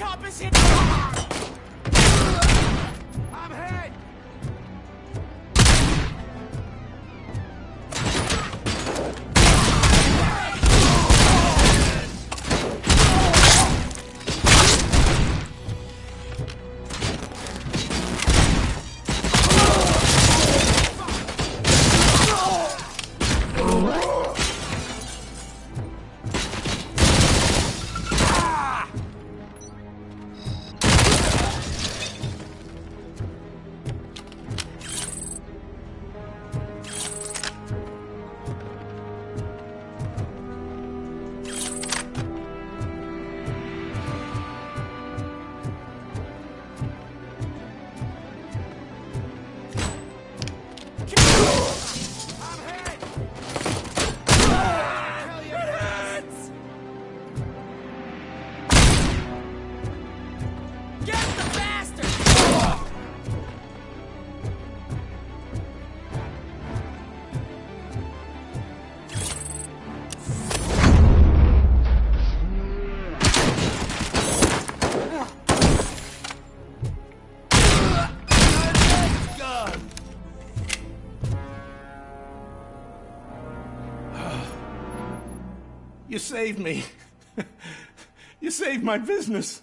Robocop is here! I'm hit! You saved me. You saved my business.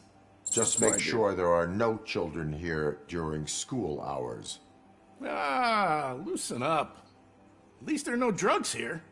Just make sure there are no children here during school hours. Ah, loosen up. At least there are no drugs here.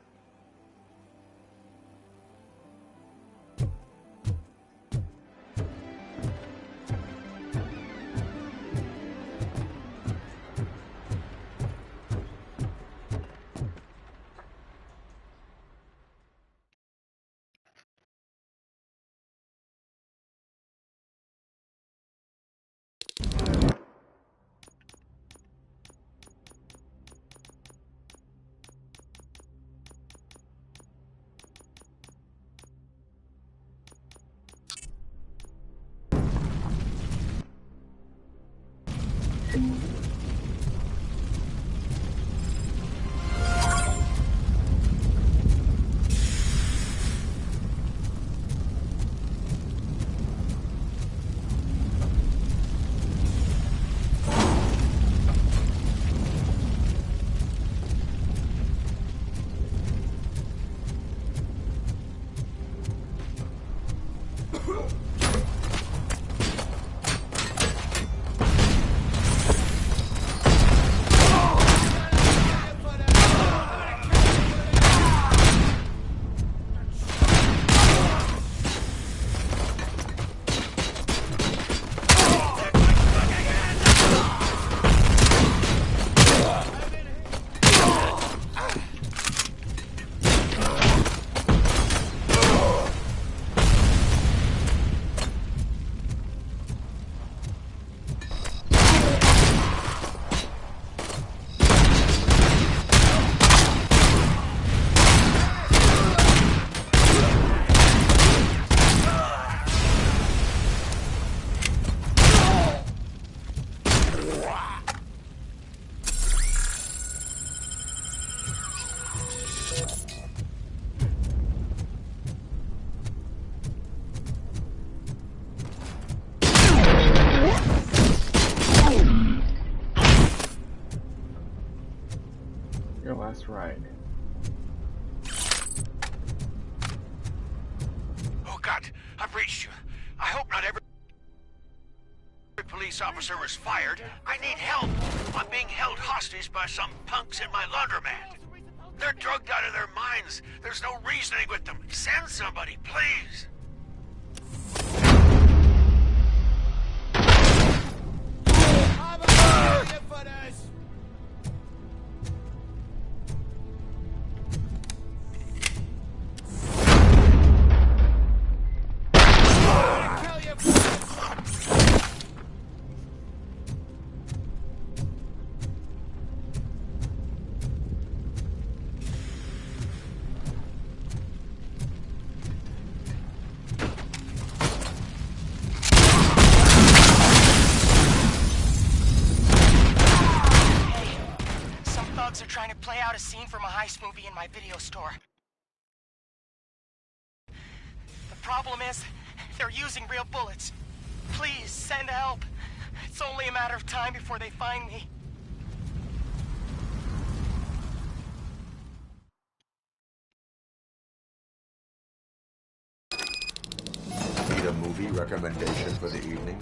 Your last ride. Oh God, I've reached you. I hope not every police officer was fired. I need help. I'm being held hostage by some punks in my laundromat. They're drugged out of their minds. There's no reasoning with them. Send somebody, please. Are trying to play out a scene from a heist movie in my video store. The problem is, they're using real bullets. Please, send help. It's only a matter of time before they find me. Need a movie recommendation for the evening?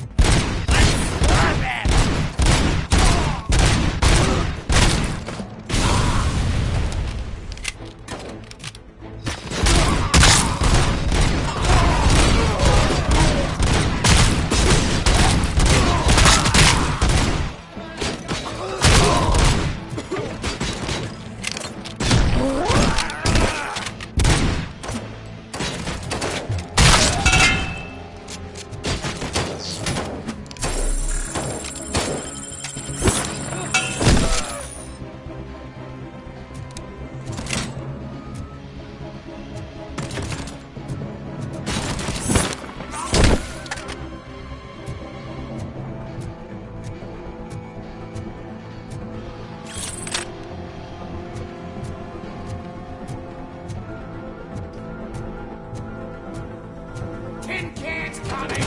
Tin cans coming!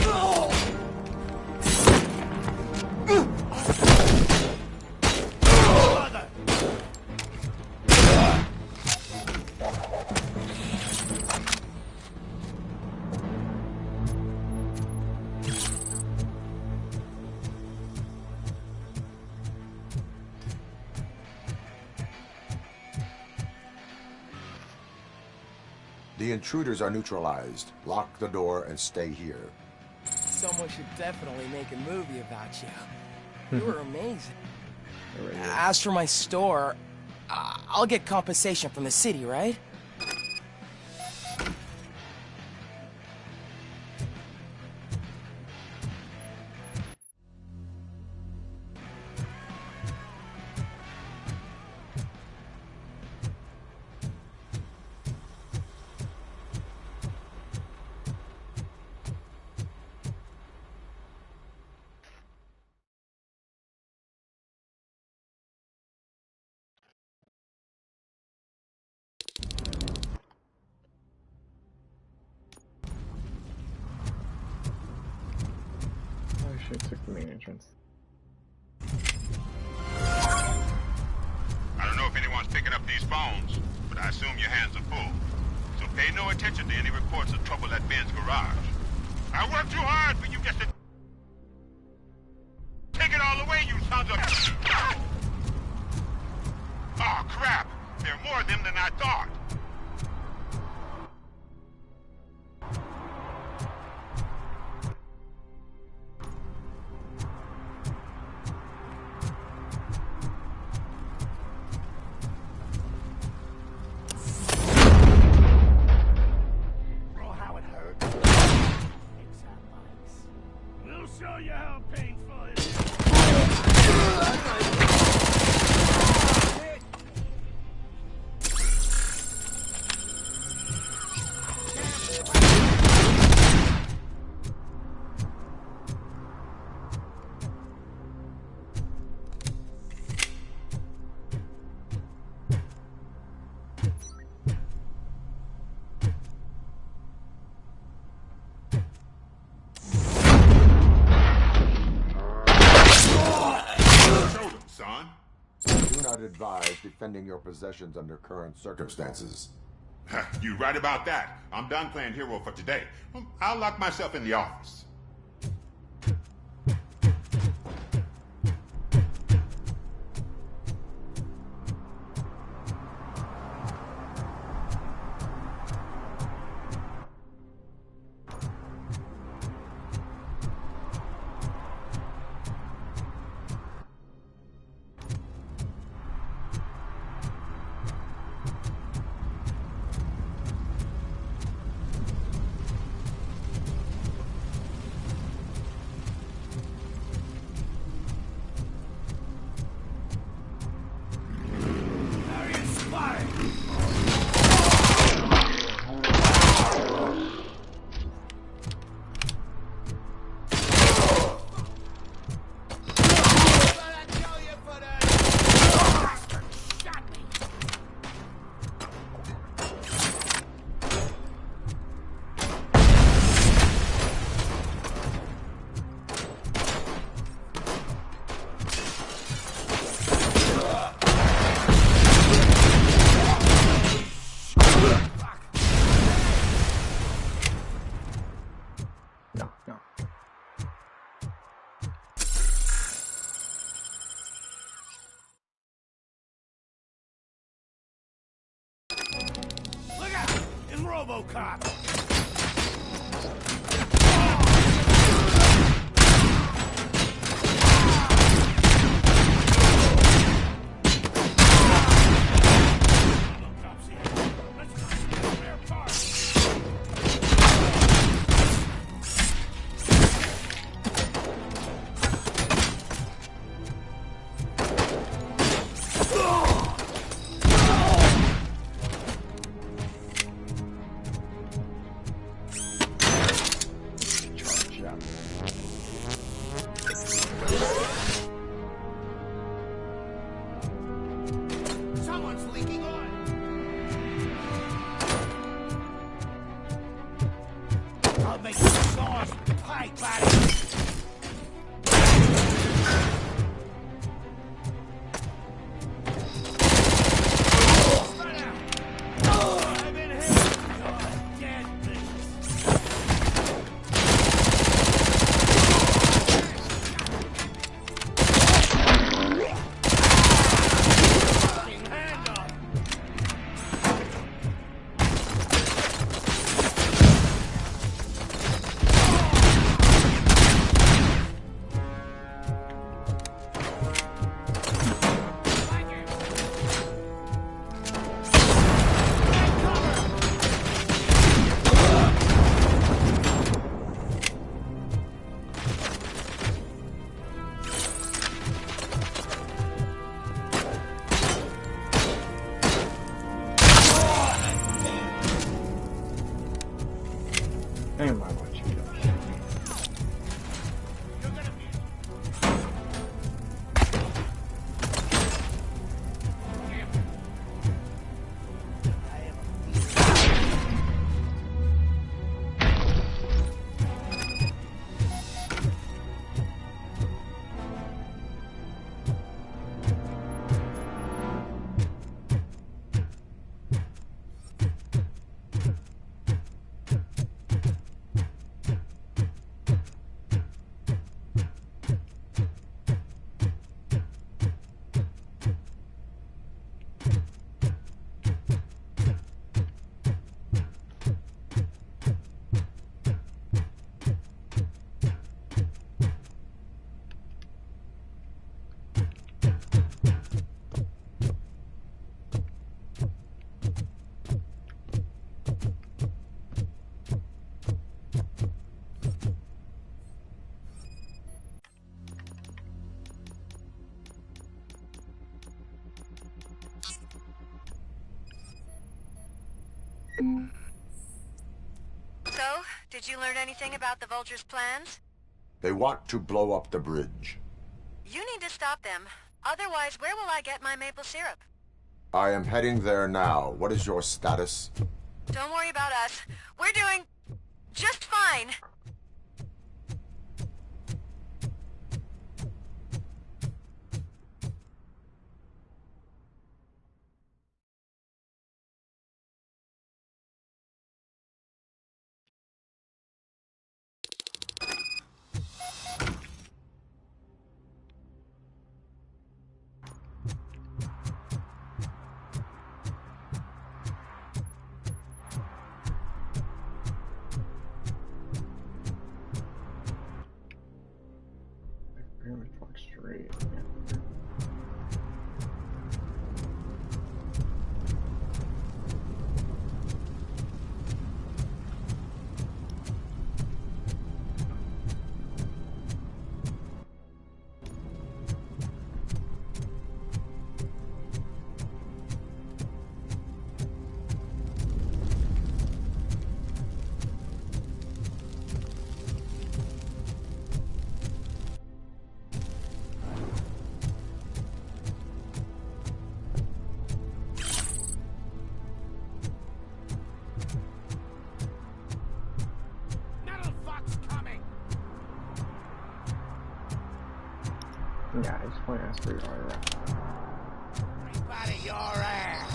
The intruders are neutralized. Lock the door and stay here. Someone should definitely make a movie about you. You were amazing. As for my store, I'll get compensation from the city, right? I should have took the main entrance. I don't know if anyone's picking up these phones, but I assume your hands are full. So pay no attention to any reports of trouble at Ben's garage. I worked too hard for you just to take it all away, you sons of... Oh, crap! There are more of them than I thought. We'll show you how painful it is. Do not advise defending your possessions under current circumstances. You right about that. I'm done playing hero for today. I'll lock myself in the office. Robocop! So, did you learn anything about the Vulture's plans? They want to blow up the bridge. You need to stop them. Otherwise, where will I get my maple syrup? I am heading there now. What is your status? Don't worry about us. We're doing just fine. Straight. Yeah, I just want to ask for your autograph. Everybody, your ass!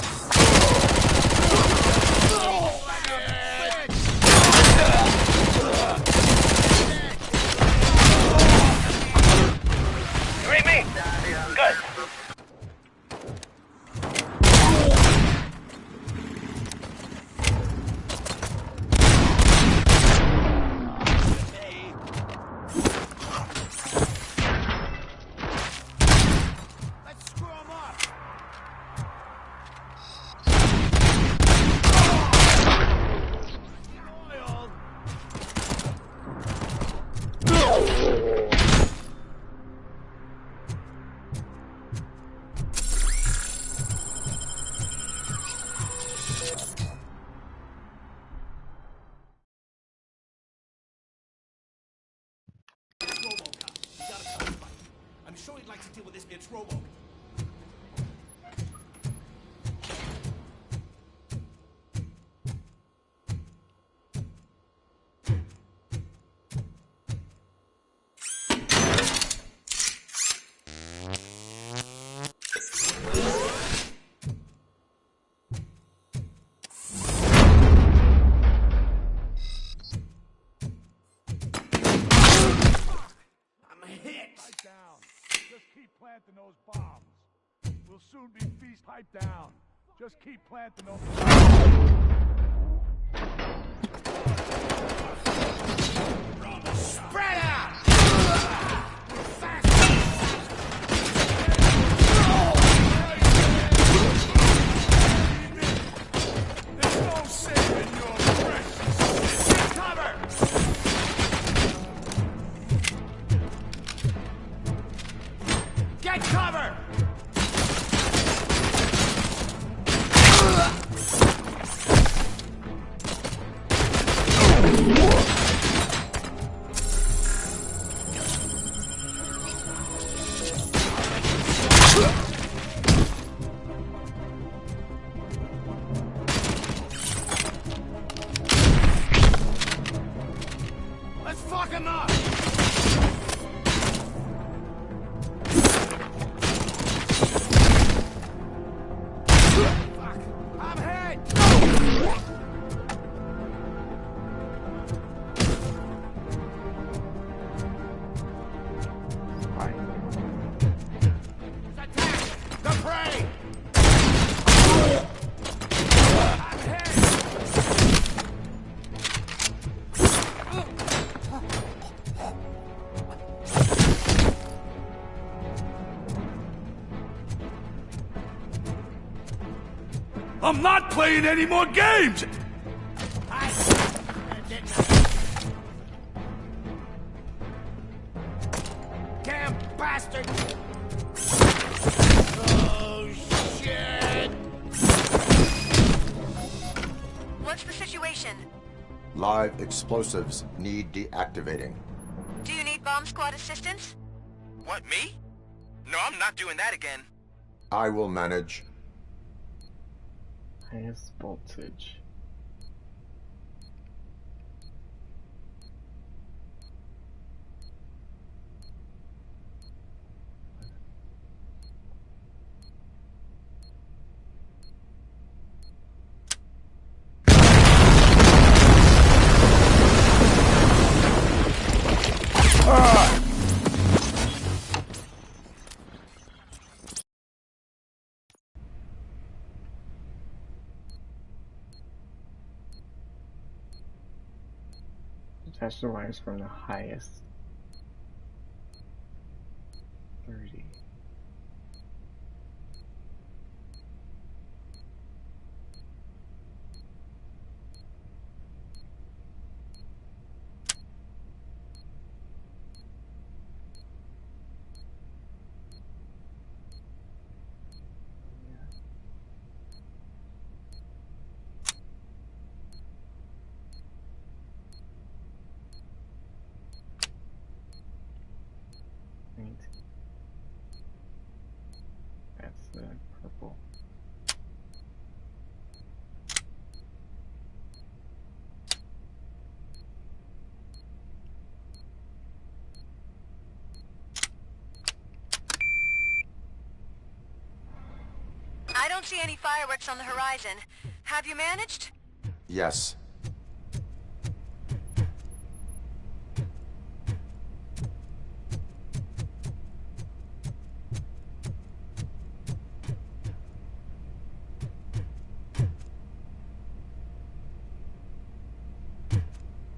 You read me? Good. sure he'd like to deal with this bitch Robo. Planting those bombs. We'll soon be feast. Pipe down. Just keep planting those bombs. Spread out! There's no saving your precious. Take cover! Get cover! Let's fuck him up! I'm hit! Attack! The prey! I'm hit! I'm not playing any more games! Damn bastard! Oh, shit! What's the situation? Live explosives need deactivating. Do you need bomb squad assistance? What, me? No, I'm not doing that again. I will manage. Highest voltage. Attach the wires from the highest 30. That's the purple. I don't see any fireworks on the horizon. Have you managed? Yes.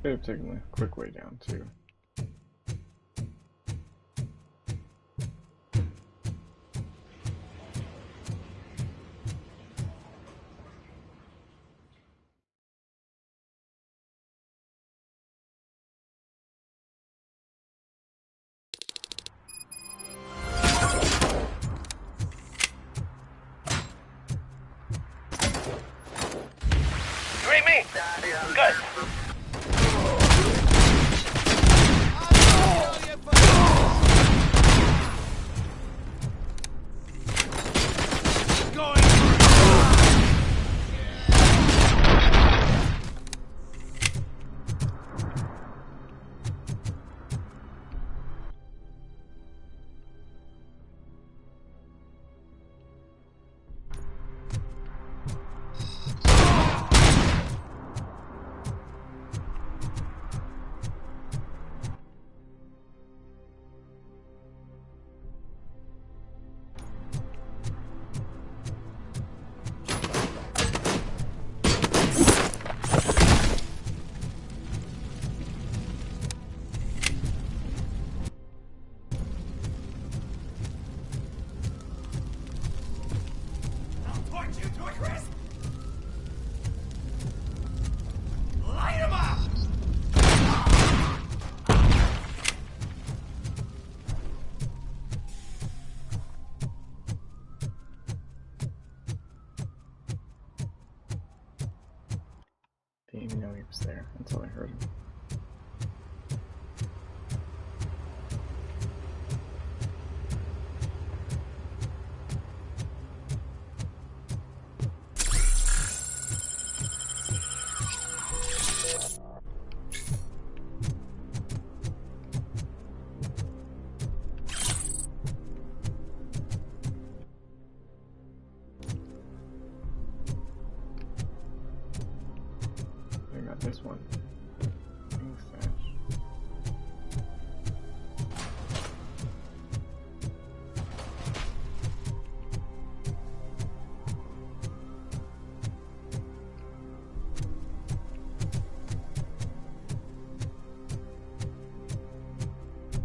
Could have taken the quick way down too. You ain't me! Good!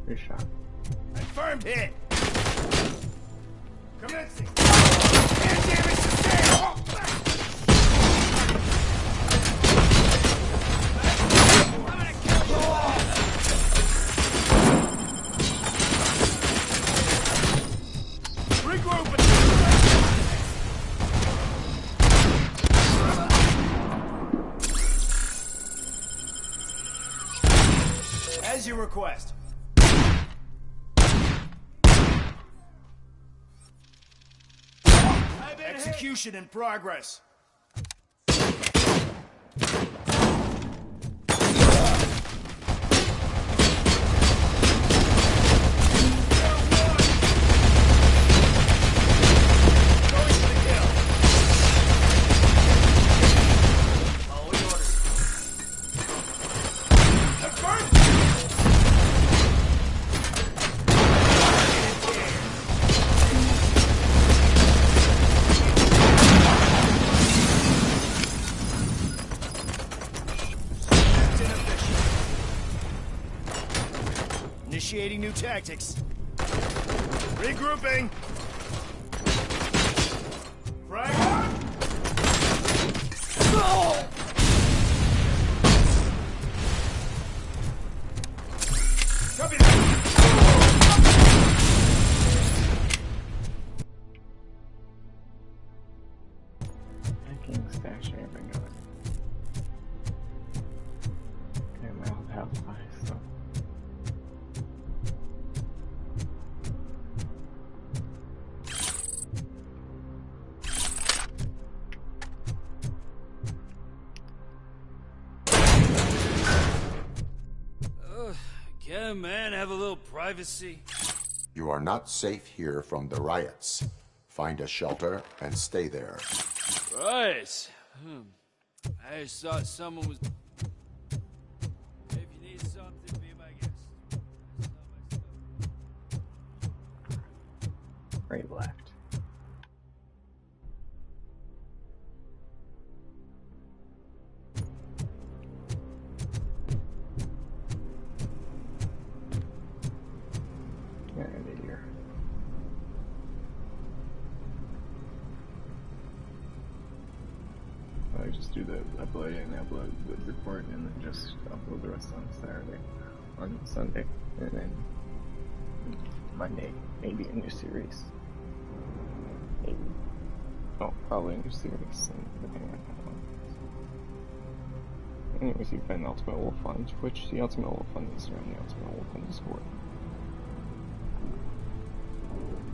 Good shot. Confirmed hit. Commencing. Air damage sustained. As you request. Execution in progress. Initiating new tactics. Regrouping. Frag. Oh! Copy that. Hacking, stashing, everything going. Okay, my health has high, so. Can a man have a little privacy? You are not safe here from the riots. Find a shelter and stay there. Right. I just thought someone was... If you need something, be my guest. Right, left. I just do the upload and upload the report and then just upload the rest on Saturday, on Sunday, and then Monday, maybe a new series. Maybe. Oh, probably a new series, depending on how long. Anyways, you can find the Ultimate Wolf on Twitch, the Ultimate Wolf on Instagram, the Ultimate Wolf on Discord.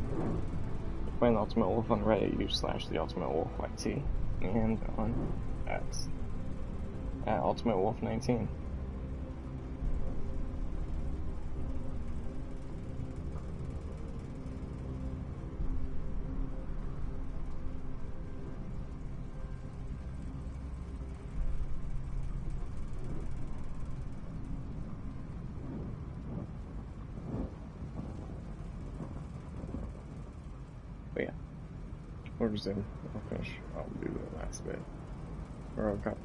You can find the Ultimate Wolf on Reddit, /the Ultimate Wolf YT. And on X at Ultimate Wolf 19. But yeah, we'll resume. I'll finish. I'll do the last bit. Robocop.